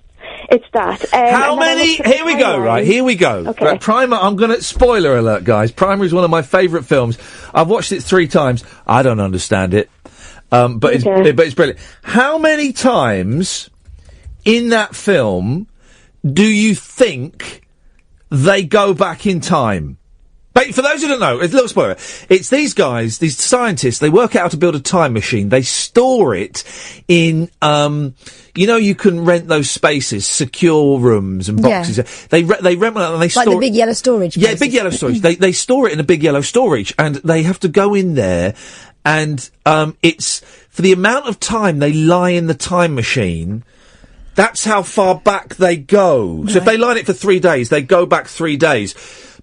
It's that. How many? Here we go, right? Here we go. Okay. Right, Primer, I'm going to... Spoiler alert, guys. Primer is one of my favourite films. I've watched it 3 times. I don't understand it. But it's brilliant. How many times in that film do you think they go back in time? But for those who don't know, it's a little spoiler. It's these guys, these scientists, they work out how to build a time machine. They store it in, you know, you can rent those spaces, secure rooms and boxes. Yeah. They rent one and they store... Like the big yellow storage. Yeah, big yellow storage. They store it in a big yellow storage, and they have to go in there, and it's for the amount of time they lie in the time machine. That's how far back they go. Right. So if they lie in it for 3 days, they go back 3 days.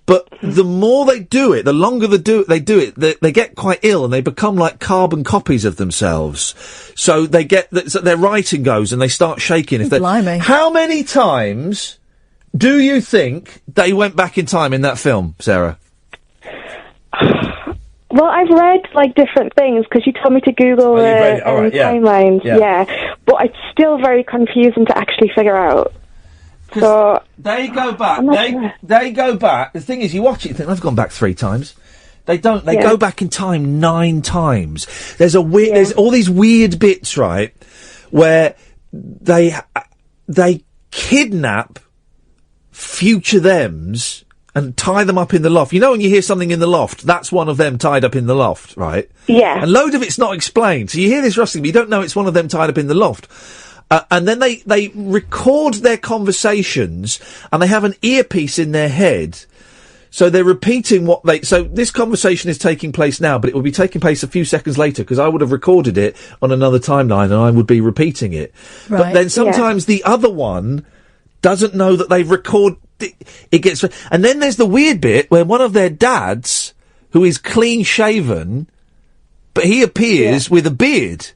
But the more they do it, the longer they do it, they get quite ill and they become like carbon copies of themselves. So they get, so their writing goes and they start shaking. Blimey. How many times do you think they went back in time in that film, Sarah? Well, I've read like different things because you told me to Google timelines. Yeah, but it's still very confusing to actually figure out. So they go back. They go back. The thing is, you watch it, you think they've gone back 3 times. They don't. They go back in time 9 times. There's There's all these weird bits, right, where they kidnap future thems and tie them up in the loft. You know when you hear something in the loft, that's one of them tied up in the loft, right? Yeah. And load of it's not explained. So you hear this rustling, but you don't know it's one of them tied up in the loft. And then they record their conversations and they have an earpiece in their head. So they're repeating so this conversation is taking place now, but it will be taking place a few seconds later because I would have recorded it on another timeline and I would be repeating it. Right. But then sometimes the other one doesn't know that they've recorded it gets, and then there's the weird bit where one of their dads, who is clean shaven, but he appears with a beard.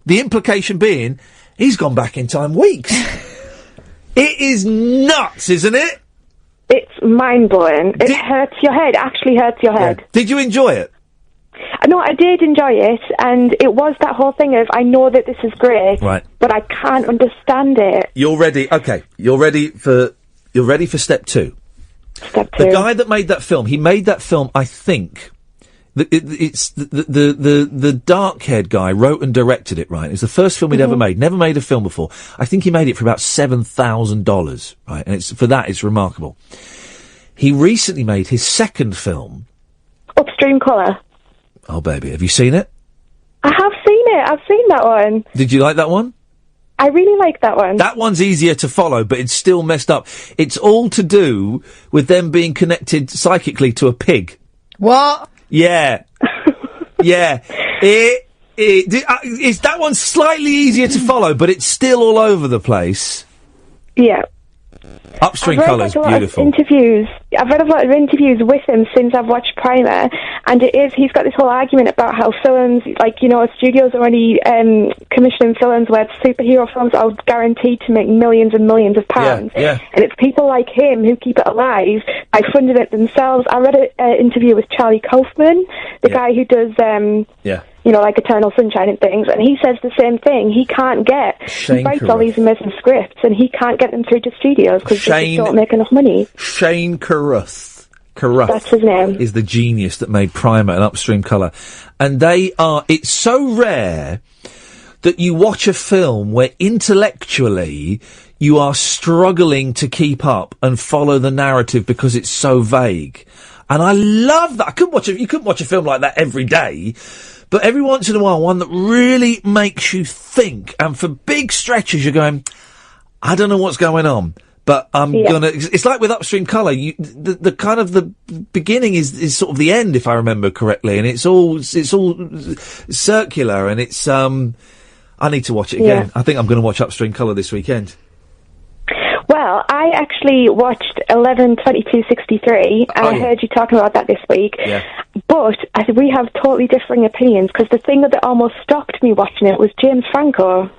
The implication being, he's gone back in time weeks. It is nuts, isn't it? It's mind-blowing. It hurts your head. It actually hurts your head. Did you enjoy it? No, I did enjoy it, and it was that whole thing of, I know that this is great, Right. but I can't understand it. You're ready. Okay, you're ready for step two. Step two. The guy that made that film, he made that film, I think. It's the dark-haired guy wrote and directed it, right? It's the first film he'd ever made. Never made a film before. I think he made it for about $7,000, right? And it's remarkable. He recently made his second film. Upstream Colour. Oh, baby, have you seen it? I have seen it. I've seen that one. Did you like that one? I really like that one. That one's easier to follow, but it's still messed up. It's all to do with them being connected psychically to a pig. What? Yeah. Yeah. That one's slightly easier to follow, but it's still all over the place. Yeah. Upstream I've read Colour's like a lot beautiful. Of interviews. I've read a lot of interviews with him since I've watched Primer, and he's got this whole argument about how films, studios are only commissioning films where superhero films are guaranteed to make millions and millions of pounds. Yeah. And it's people like him who keep it alive by funding it themselves. I read an interview with Charlie Kaufman, the guy who does like Eternal Sunshine and things, and he says the same thing. He can't get, he writes all these amazing scripts, and he can't get them through to studios because they just don't make enough money. Shane Carruth. That's his name. Is the genius that made Primer and Upstream Colour. And it's so rare that you watch a film where intellectually you are struggling to keep up and follow the narrative because it's so vague. And I love that. You couldn't watch a film like that every day. But every once in a while, one that really makes you think, and for big stretches, you're going, I don't know what's going on, but I'm gonna. It's like with Upstream Colour. The kind of the beginning is sort of the end, if I remember correctly, and it's all circular, and it's. I need to watch it again. I think I'm going to watch Upstream Colour this weekend. Well, I actually watched 11/22/63, and I heard you talking about that this week. Yeah. But we have totally differing opinions, because the thing that almost stopped me watching it was James Franco.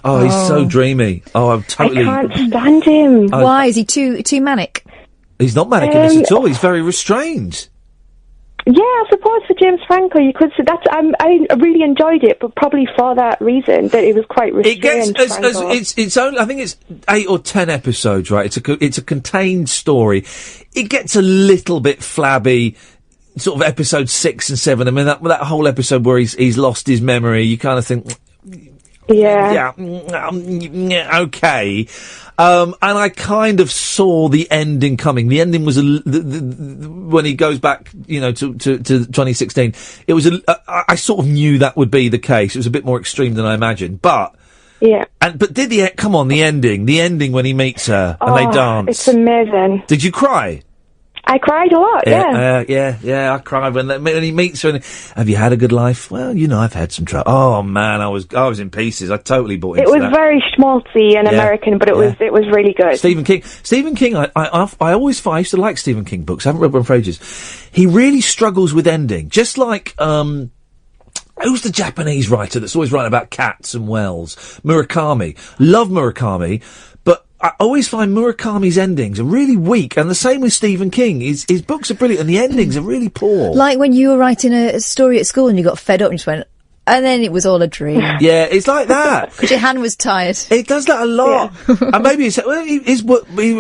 Oh, he's so dreamy. Oh, I'm totally. I can't stand him. Why is he too manic? He's not manic in this at all. He's very restrained. Yeah, I suppose for James Franco, you could say that's. I really enjoyed it, but probably for that reason that it was quite restrained. It's only, I think it's 8 or 10 episodes, right? It's a contained story. It gets a little bit flabby, sort of episode 6 and 7. I mean that whole episode where he's lost his memory. You kind of think, yeah, okay. And I kind of saw the ending coming. The ending was when he goes back, to 2016. It was I sort of knew that would be the case. It was a bit more extreme than I imagined, but come on, the ending when he meets her and they dance. It's amazing. Did you cry? I cried a lot, yeah. I cried when he meets her. And, have you had a good life? Well, I've had some trouble. Oh man, I was in pieces. I totally bought into that. It was very schmaltzy and American, but it was really good. Stephen King. I always I used to like Stephen King books. I haven't read one for ages. He really struggles with ending, just like who's the Japanese writer that's always writing about cats and wells? Murakami. Love Murakami. I always find Murakami's endings are really weak, and the same with Stephen King. His books are brilliant, and the endings are really poor. Like when you were writing a story at school and you got fed up and just went, and then it was all a dream. Yeah, it's like that. Because your hand was tired. It does that a lot. And maybe his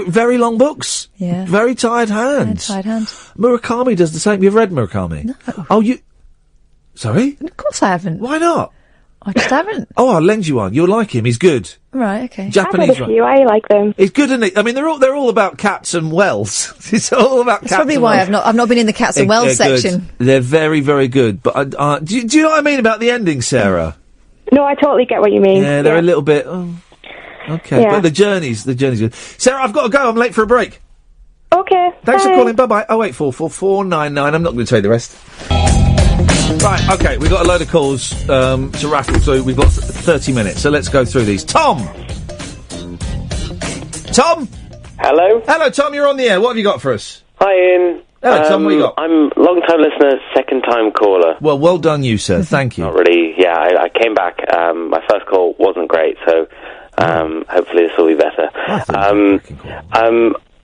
very long books. Yeah. Very tired hands. Tired hands. Murakami does the same. You've read Murakami? No. Oh, Sorry? Of course I haven't. Why not? I just haven't. Oh, I'll lend you one. You'll like him. He's good. Right, okay. Japanese. I've read a few. I like them. He's good, isn't he? I mean, they're all about cats and wells. It's all about cats. That's probably and why wells. I've not been in the cats and wells section. They're very, very good. But do you know what I mean about the ending, Sarah? No, I totally get what you mean. Yeah, they're a little bit. Okay, but the journey's good. Sarah, I've got to go. I'm late for a break. Okay. Thanks for calling. Bye bye. 0844 499. I'm not going to tell you the rest. Right, okay, we've got a load of calls to raffle through. We've got 30 minutes, so let's go through these. Tom! Hello? Hello, Tom, you're on the air. What have you got for us? Hi, Ian. Hello, Tom, what you got? I'm long-time listener, second-time caller. Well done you, sir. Thank you. Not really, I came back. My first call wasn't great, so hopefully this will be better.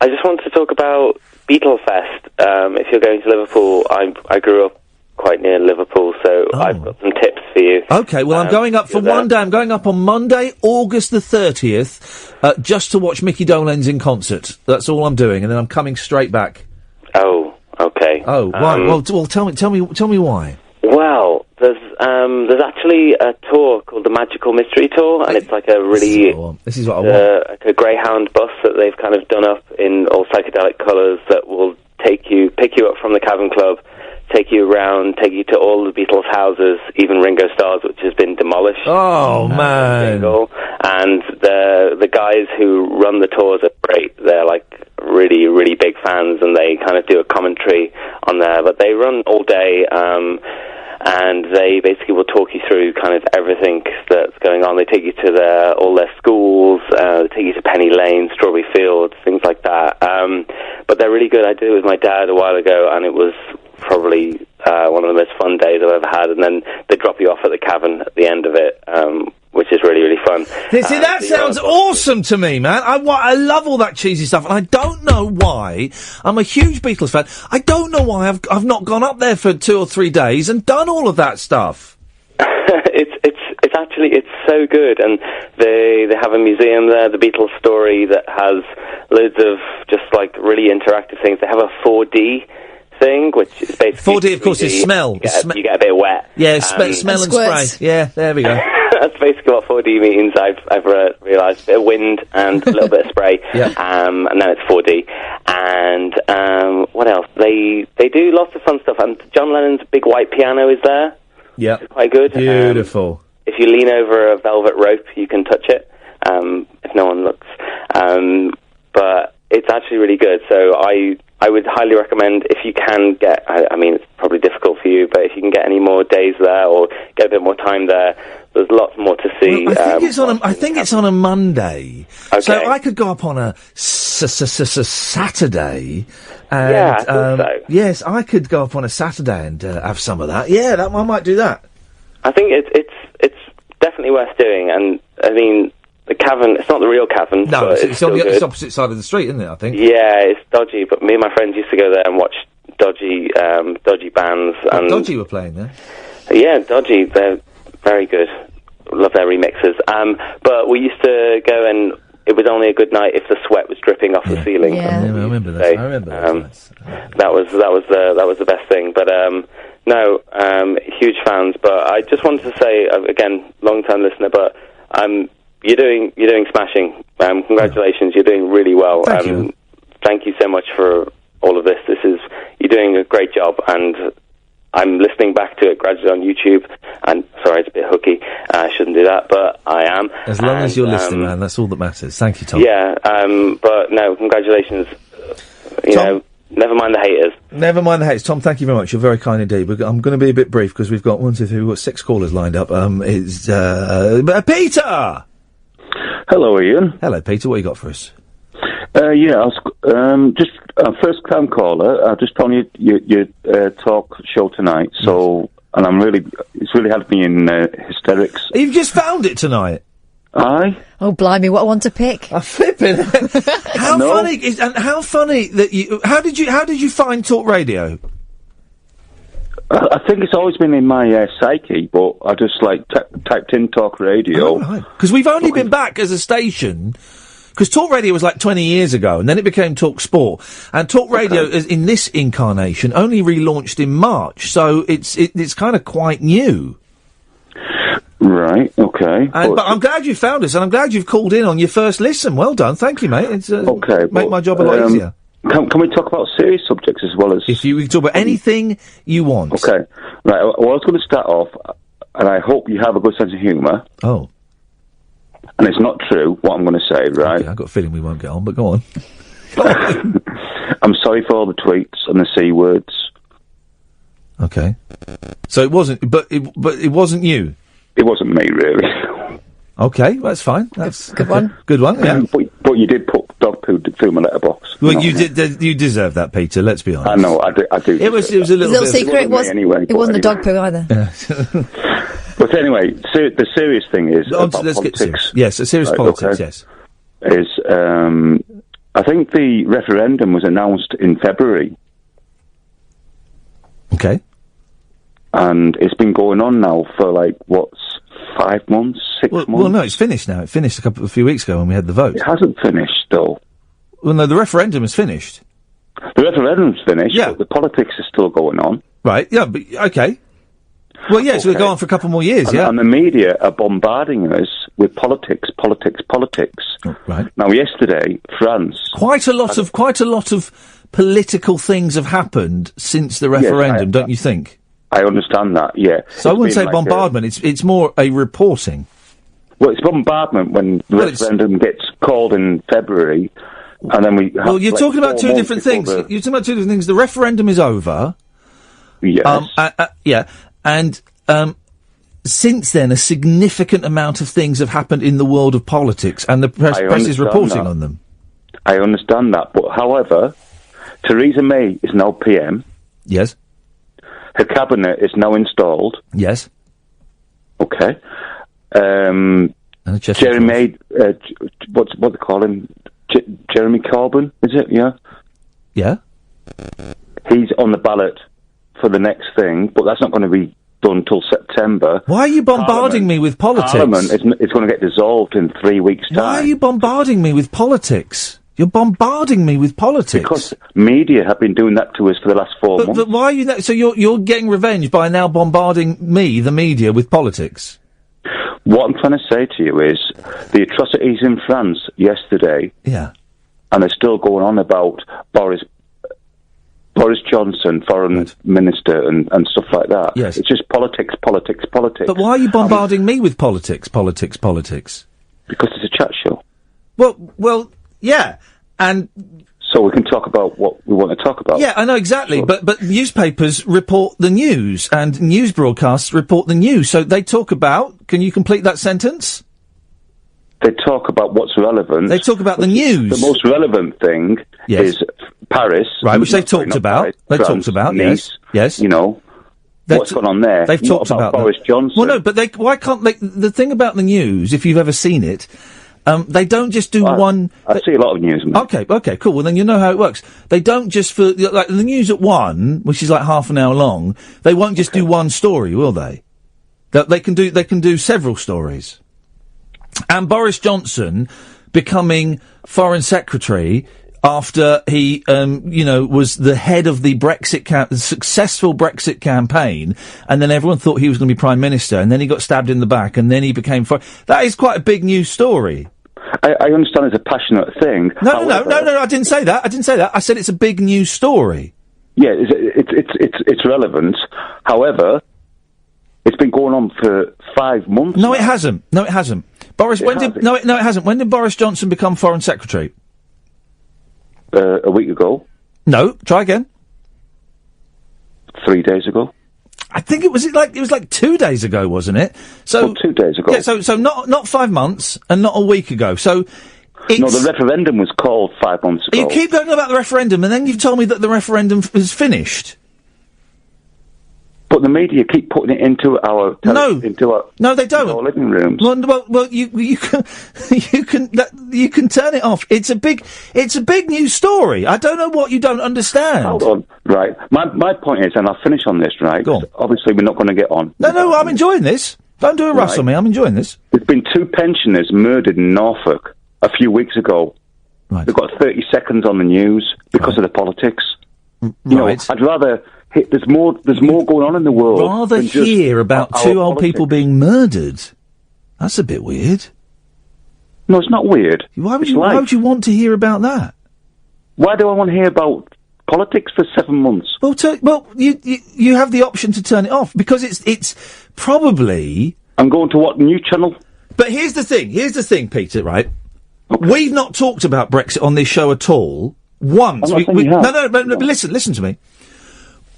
I just wanted to talk about Beatlefest. If you're going to Liverpool, I grew up quite near Liverpool, so I've got some tips for you. Okay, well, I'm going up for one day. I'm going up on Monday, August the 30th, just to watch Mickey Dolenz in concert. That's all I'm doing, and then I'm coming straight back. Oh, okay. Oh, why? Well, tell me why. Well, there's actually a tour called the Magical Mystery Tour, and it's like a really this is what I want. Like a Greyhound bus that they've kind of done up in all psychedelic colours that will pick you up from the Cavern Club, take you around, take you to all the Beatles' houses, even Ringo Starr's, which has been demolished. Oh man! And the guys who run the tours are great. They're like really, really big fans, and they kind of do a commentary on there. But they run all day, and they basically will talk you through kind of everything that's going on. They take you to all their schools, they take you to Penny Lane, Strawberry Fields, things like that. But they're really good. I did it with my dad a while ago, and it was probably one of the most fun days I've ever had. And then they drop you off at the Cavern at the end of it, which is really, really fun. See, that sounds awesome to me, man. I love all that cheesy stuff, and I don't know why. I'm a huge Beatles fan. I don't know why I've not gone up there for 2 or 3 days and done all of that stuff. It's so good, and they have a museum there, the Beatles Story, that has loads of just like really interactive things. They have a 4D thing, which is basically 4D, of course, is smell. You get a bit wet. Yeah, smell and spray. Yeah, there we go. That's basically what 4D means. I've realised. A bit of wind and a little bit of spray, and then it's 4D. And what else? They do lots of fun stuff. And John Lennon's big white piano is there. Yeah, which is quite good. Beautiful. If you lean over a velvet rope, you can touch it. If no one looks, but it's actually really good. So I would highly recommend, if you can get, I mean, it's probably difficult for you, but if you can get any more days there or get a bit more time there, there's lots more to see. Well, I think it's on a Monday. Okay. So I could go up on a Saturday. And, yeah, I think so. Yes, I could go up on a Saturday and have some of that. Yeah, I might do that. I think it's definitely worth doing, and I mean, the Cavern, it's not the real Cavern. No, but it's on the opposite side of the street, isn't it, I think? Yeah, it's dodgy, but me and my friends used to go there and watch dodgy bands. And Dodgy were playing there? Yeah, Dodgy, they're very good. Love their remixes. But we used to go, and it was only a good night if the sweat was dripping off the ceiling. Yeah. I remember that. I remember that. That was the best thing. But no, huge fans. But I just wanted to say again, long-time listener, but you're doing smashing. Congratulations, you're doing really well. Thank you. Thank you so much for all of this. You're doing a great job, and I'm listening back to it gradually on YouTube. And sorry, it's a bit hooky. I shouldn't do that, but I am. As long as you're listening, man, that's all that matters. Thank you, Tom. Yeah, but no, congratulations. You know, never mind the haters. Never mind the haters. Tom, thank you very much. You're very kind indeed. I'm going to be a bit brief because we've got 6 callers lined up. Peter! Hello, Ian. Hello, Peter. What you got for us? Yeah, I was just first time caller. I just told you talk show tonight. So, and it's really helped me in hysterics. You've just found it tonight. Aye. Oh, blimey! What a one to pick. I'm flipping. How funny that you? How did you find Talk Radio? I think it's always been in my psyche, but I just typed in Talk Radio. Because we've only been back as a station. Because Talk Radio was like 20 years ago, and then it became Talk Sport. And Talk Radio, is, in this incarnation, only relaunched in March, so it's kind of quite new. Right, okay. But I'm glad you found us, and I'm glad you've called in on your first listen. Well done, thank you, mate. It's make my job a lot easier. Can we talk about serious subjects as well as... We can talk about anything you want. Okay. Right, well, I was going to start off, and I hope you have a good sense of humour. Oh. And it's not true, what I'm going to say, right? Okay, I've got a feeling we won't get on, but go on. I'm sorry for all the tweets and the C words. Okay. So it wasn't, but it wasn't you? It wasn't me, really. Okay, that's fine. That's good one. Good one, yeah. But you did put dog poo through my letterbox. Well, you deserve that, Peter, let's be honest. I know, I do. It was a little secret. It wasn't a dog poo either. But anyway, the serious thing is about politics. Yes, a serious politics, yes. Is I think the referendum was announced in February. Okay. And it's been going on now for, 5 months, 6 months? Well, no, it's finished now. It finished a few weeks ago when we had the vote. It hasn't finished, though. Well, no, the referendum is finished. The referendum's finished, but the politics is still going on. Right, yeah, but, okay. Well, yeah, so it'll go on for a couple more years, And the media are bombarding us with politics. Oh, right. Now, yesterday, France... Quite a lot of political things have happened since the referendum, don't you think? I understand that, yeah. So I wouldn't say bombardment, it's more a reporting. Well, it's bombardment when the referendum gets called in February, and then we have... Well, you're talking about two different things. You're talking about two different things. The referendum is over. Yes. Yeah, and since then, a significant amount of things have happened in the world of politics, and the press is reporting on them. I understand that, but however, Theresa May is now PM. Yes. Her cabinet is now installed. Yes. Okay. Jeremy, what they call him? Jeremy Corbyn, is it? Yeah. Yeah. He's on the ballot for the next thing, but that's not going to be done until September. Why are you bombarding me with politics? Parliament is going to get dissolved in 3 weeks' time. Why are you bombarding me with politics? You're bombarding me with politics. Because media have been doing that to us for the last 4 months. But why are you... So you're getting revenge by now bombarding me, the media, with politics? What I'm trying to say to you is the atrocities in France yesterday... Yeah. And they're still going on about Boris Johnson, foreign minister, and stuff like that. Yes. It's just politics. But why are you bombarding me with politics? Because it's a chat show. Well, yeah, and... So we can talk about what we want to talk about. Yeah, I know, exactly, sure. but newspapers report the news, and news broadcasts report the news, so they talk about... Can you complete that sentence? They talk about what's relevant. They talk about the news. The most relevant thing is Paris. Right, which they've talked about. They've talked about, Nice, yes. You know, what's going on there. They've talked about Boris Johnson. Well, no, but why can't they... The thing about the news, if you've ever seen it, they don't just do one... I see a lot of news, mate. Okay, cool. Well, then you know how it works. They don't just like the news at 1, which is like half an hour long, they won't just do one story, will they? They can do several stories. And Boris Johnson becoming Foreign Secretary after he, was the head of the the successful Brexit campaign, and then everyone thought he was going to be Prime Minister, and then he got stabbed in the back, and then he became That is quite a big news story. I understand it's a passionate thing. No, I didn't say that. I said it's a big news story. Yeah, it's relevant. However, it's been going on for 5 months. No, it hasn't. Boris, it hasn't. When did Boris Johnson become Foreign Secretary? A week ago. No, try again. 3 days ago. I think it was like 2 days ago, wasn't it? So 2 days ago. Yeah, so not 5 months and not a week ago. So no, the referendum was called 5 months ago. You keep going about the referendum, and then you've told me that the referendum is finished. But the media keep putting it into our no, they don't. Our living rooms. Well, you can turn it off. It's a big news story. I don't know what you don't understand. Hold on, right? My point is, and I'll finish on this, right? Go on. Obviously, we're not going to get on. No, I'm enjoying this. Don't do a rush on me. I'm enjoying this. There's been 2 pensioners murdered in Norfolk a few weeks ago. Right. They've got 30 seconds on the news because of the politics. You know, I'd rather. There's more going on in the world. Rather hear about 2 old people being murdered. That's a bit weird. No, it's not weird. Why would you want to hear about that? Why do I want to hear about politics for 7 months? Well, you have the option to turn it off because it's probably. I'm going to what new channel? But here's the thing, Peter. Right? Okay. We've not talked about Brexit on this show at all once. No, listen to me.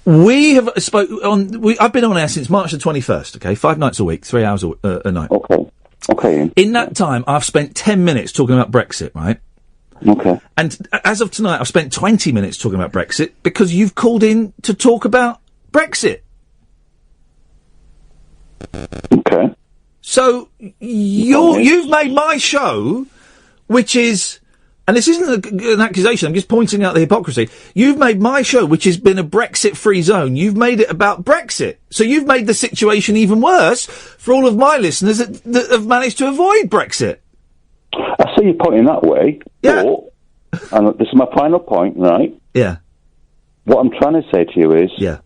We have I've been on air since March the 21st, okay? 5 nights a week, 3 hours a night. Okay. In that time, I've spent 10 minutes talking about Brexit, right? Okay. And as of tonight, I've spent 20 minutes talking about Brexit because you've called in to talk about Brexit. Okay. So, you've made my show, which is and this isn't an accusation, I'm just pointing out the hypocrisy. You've made my show, which has been a Brexit-free zone, you've made it about Brexit. So you've made the situation even worse for all of my listeners that have managed to avoid Brexit. I see your point in that way, but, and this is my final point, right? Yeah. What I'm trying to say to you is... Yeah.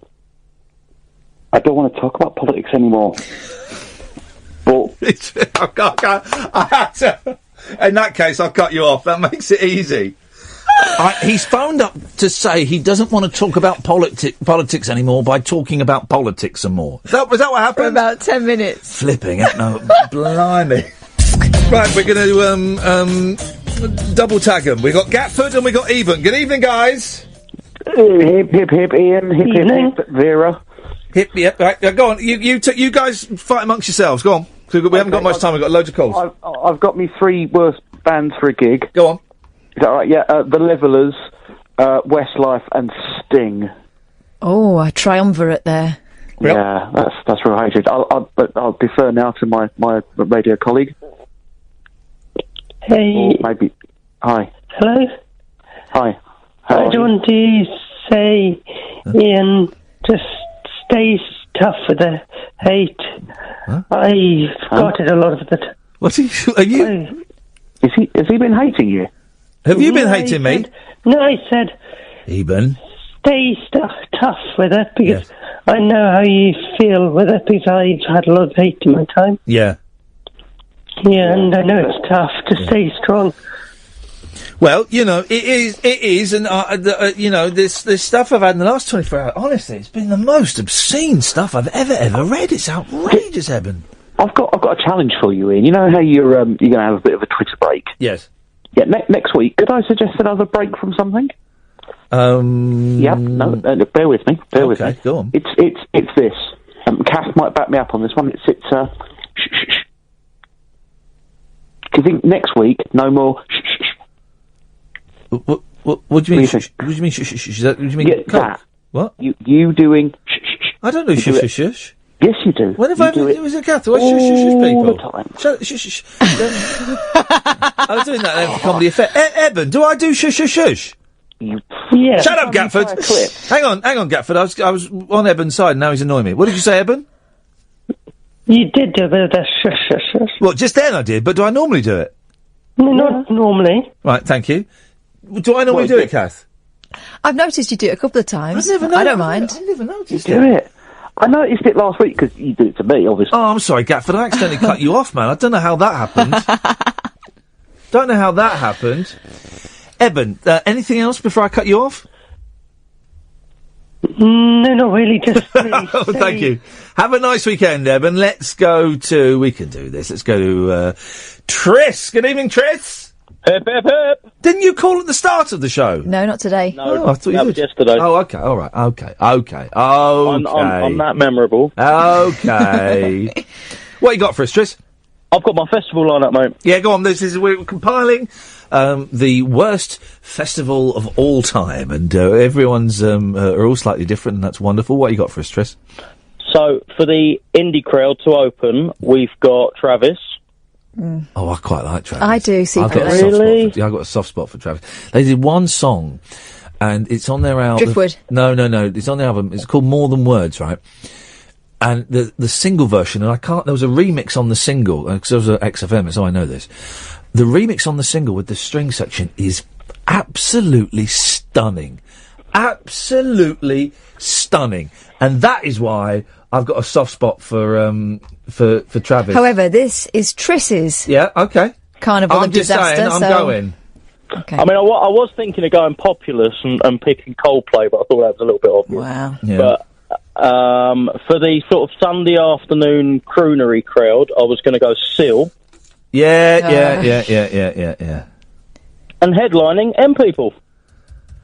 I don't want to talk about politics anymore. But... I had to... In that case, I'll cut you off. That makes it easy. He's phoned up to say he doesn't want to talk about politics anymore by talking about politics some more. Was that what happened? For about 10 minutes. Flipping it. No, blimey. Right, we're going to double tag them. We've got Gatford and we've got Eben. Good evening, guys. Hip, hip, hip, Ian. Hip, hip, hip, Vera. Hip, yep. Right, go on. You guys fight amongst yourselves. Go on. We haven't got much time. We've got loads of calls. I've got me 3 worst bands for a gig. Go on. Is that right? Yeah. The Levelers, Westlife, and Sting. Oh, a triumvirate there. Yep. Yeah, that's real hatred. I'll defer now to my radio colleague. Hey. Or maybe. Hi. Hello? Hi. I just want to say, Ian, just stay tough with the hate. Huh? I've got it a lot of the time. Are you? Has he been hating you? Have you been hating me? No, I said... Eben? Stay tough with it, because I know how you feel with it, because I've had a lot of hate in my time. Yeah. Yeah, and I know it's tough to stay strong. Well, it is, and this stuff I've had in the last 24 hours, honestly, it's been the most obscene stuff I've ever read. It's outrageous, Eben. I've got a challenge for you, Ian. You know how you're going to have a bit of a Twitter break? Yes. Yeah, next week, could I suggest another break from something? Yeah, no, bear with me. Okay, go on. It's this. Kath might back me up on this one. It's shh. Do you think next week, no more shh? What do you mean? What do you mean? Shh? What do you mean? Yeah, that. What? You doing shh? I don't do shh. Yes, you do. When have I ever... It was a Kath. Why shh people? All the time. Shh. I was doing that then for comedy effect. Eben, do I do shush? Yeah. Shut up, Gatford. Hang on, Gatford. I was on Eben's side, and now he's annoying me. What did you say, Eben? You did do a bit of that shush. Well, just then I did, but do I normally do it? No, not normally. Right, thank you. Do I normally do it, Kath? I've noticed you do it a couple of times. I don't mind. I never noticed do it. I noticed it last week because you did it to me, obviously. Oh, I'm sorry, Gatford. I accidentally cut you off, man. I don't know how that happened. Eben, anything else before I cut you off? No, not really. Just really oh, thank you. Have a nice weekend, Eben. Let's go to... We can do this. Let's go to Tris. Good evening, Tris. Hip, hip, hip. Didn't you call at the start of the show? No, not today. No, I thought you that did. was yesterday. Oh, okay. All right. Okay. I'm that memorable. Okay. What you got for us, Tris? I've got my festival lineup, mate. Yeah, go on. We're compiling the worst festival of all time, and everyone's are all slightly different, and that's wonderful. What you got for us, Tris? So, for the indie crowd to open, we've got Travis. Oh, I quite like Travis. I do see I've got I've got a soft spot for Travis. They did one song, and it's on their album. Driftwood. No. It's on the album. It's called More Than Words, right? And the single version, and there was a remix on the single, because there was an XFM, so I know this. The remix on the single with the string section is absolutely stunning. Absolutely stunning. And that is why I've got a soft spot for Travis. However, this is Triss's. Yeah, okay. Carnival of Disaster. I'm going. Okay. I mean, I was thinking of going Populous and picking Coldplay, but I thought that was a little bit obvious. Wow. Yeah. But for the sort of Sunday afternoon croonery crowd, I was going to go Seal. Yeah. And headlining M People.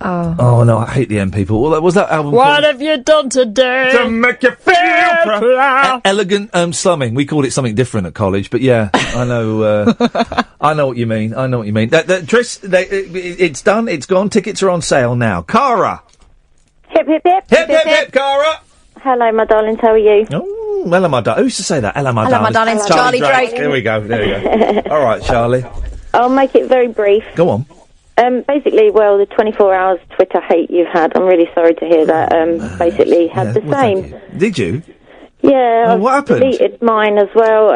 Oh no, I hate the M People. Well, was that album? What have you done today to make you feel proud? Elegant slumming. We called it something different at college, but yeah, I know. I know what you mean. Tris, it's done. It's gone. Tickets are on sale now. Cara. Hip, hip, hip. Hip, hip, hip, Cara. Hello, my darlings. How are you? Oh, hello, my darling. Who used to say that? Hello, my Hello, my darlings. Charlie Drake. Here we go. There we go. All right, Charlie. I'll make it very brief. Go on. Basically, well, the 24 hours Twitter hate you've had, I'm really sorry to hear that. Basically, had the same. Did you? Yeah, Oh, what happened? Deleted mine as well.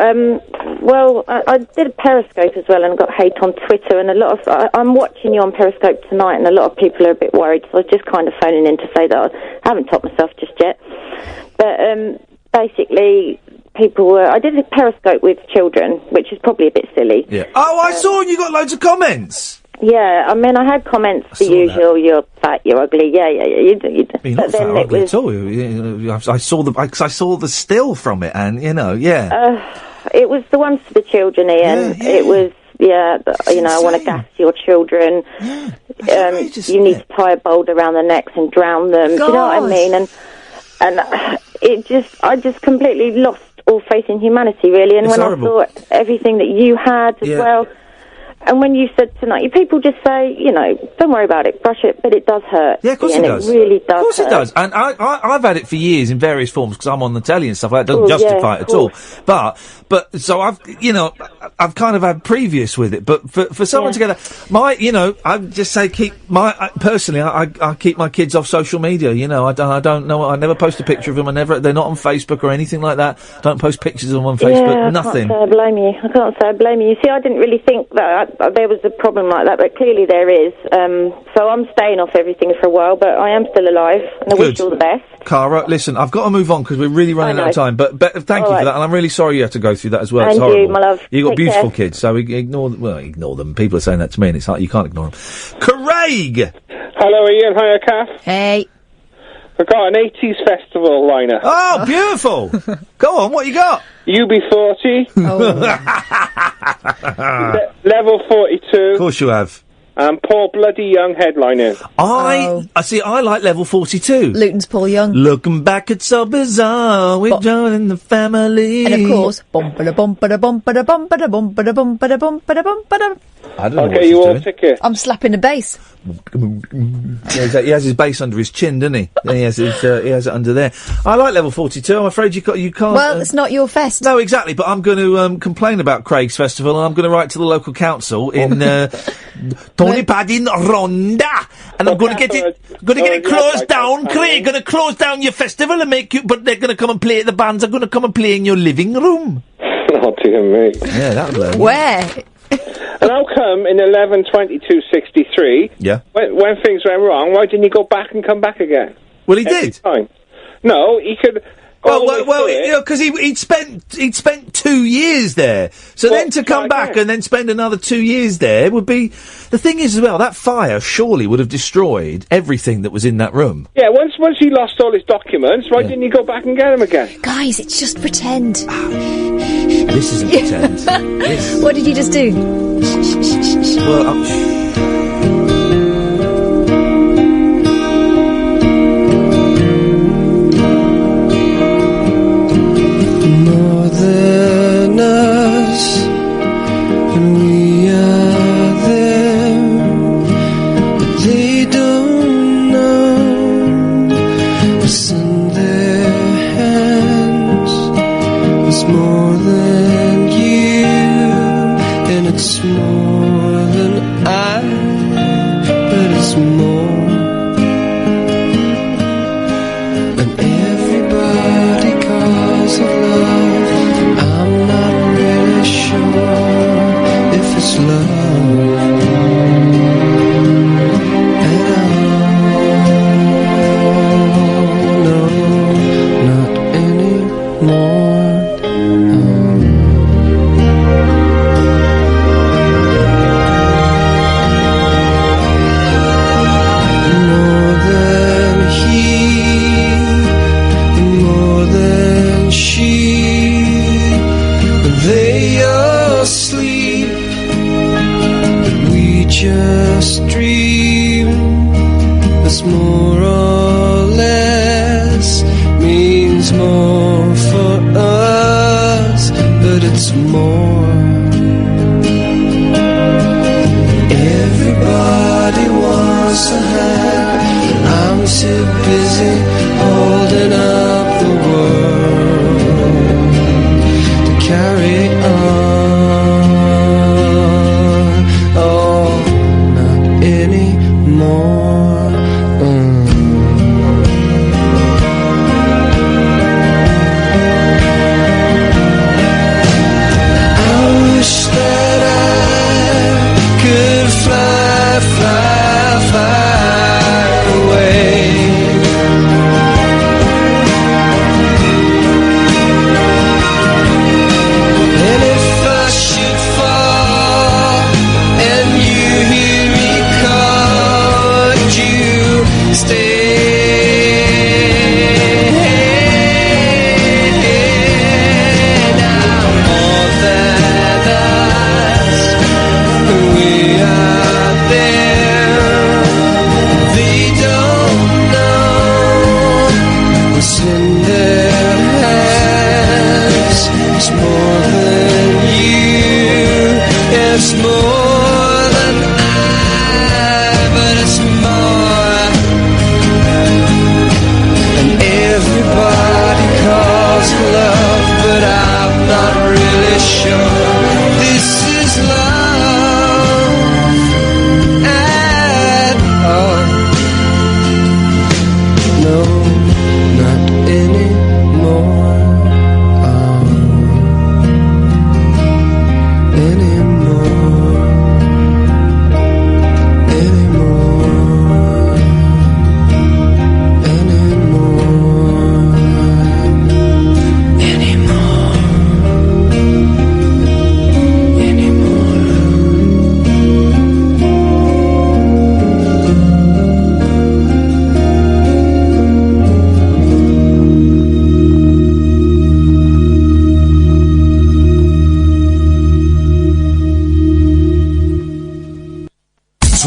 I did a Periscope as well and got hate on Twitter, and a lot of I'm watching you on Periscope tonight, and a lot of people are a bit worried. So I was just kind of phoning in to say that I haven't topped myself just yet. But basically, people were. I did a Periscope with children, which is probably a bit silly. Yeah. Oh, I saw you got loads of comments. Yeah, I mean, I had comments, the usual, you're fat, you're ugly, yeah, you do. You're not fat or ugly at all. I saw the still from it, and it was the ones for the children, Ian. It was, I want to gas your children. You need to tie a boulder around their necks and drown them. Do you know what I mean? And I just completely lost all faith in humanity, really. And when I saw everything that you had as well. And when you said tonight, people just say, don't worry about it, brush it, but it does hurt. Yeah, of course it does. It really does. Of course it does. And I've had it for years in various forms because I'm on the telly and stuff like that. It doesn't justify it at all. But so I've kind of had previous with it. But for someone together, I just say personally, I keep my kids off social media. I don't know. I never post a picture of them. They're not on Facebook or anything like that. Don't post pictures of them on Facebook. Yeah, Nothing. I can't say I blame you. You see, I didn't really think that there was a problem like that, but clearly there is. So I'm staying off everything for a while, but I am still alive, and I wish you all the best. Cara, listen, I've got to move on because we're really running out of time, but thank you for that, and I'm really sorry you had to go through that as well. And it's horrible. you, my love. You've got Take beautiful care. kids, so ignore them. People are saying that to me, and it's like, you can't ignore them. Craig! Hello, Ian. Hiya, Kath. Hey. I've got an 80s festival lineup. Oh, beautiful! Go on, what you got? UB40. Level 42. Of course you have. And Paul Bloody Young headlining. I see, I like Level 42. Luton's Paul Young. Looking back, it's so bizarre, we're joining the family. And of course, bum-ba-da-bum-ba-da-bum-ba-da-bum-ba-da-bum-ba-da-bum-ba-da-bum. I don't know Okay, you all tick it. I'm slapping the bass. He has his bass under his chin, doesn't he? He has it under there. I like Level 42. I'm afraid you can't. Well, it's not your fest. No, exactly. But I'm going to complain about Craig's festival, and I'm going to write to the local council in Tony Padding Ronda, and I'm going to get it closed down. Craig, going to close down your festival and make you. But they're going to come and play. The bands are going to come and play in your living room. Oh dear me. Yeah, that'll. Where? And how come in 11/22/63? Yeah. When things went wrong, why didn't he go back and come back again? Well, he did. Time? No, he could. Because he'd spent 2 years there, so then to come back and then spend another 2 years there would be. The thing is, as well, that fire surely would have destroyed everything that was in that room. Yeah, once he lost all his documents, why didn't he go back and get them again? Guys, it's just pretend. This isn't pretend. What did you just do? Well, more than us, and we are them, but they don't know what's in their hands. It's more than you, and it's more than I, but it's more. And everybody calls it love. I'm not really sure if it's love at all. No, not anymore. More than he, more than she, they are asleep, but we just dream. It's more or less, means more for us, but it's more. Everybody wants a hand, I'm too busy holding up the world to carry on. Oh, not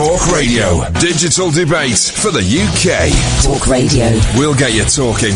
Talk Radio. Digital debate for the UK. Talk Radio. We'll get you talking.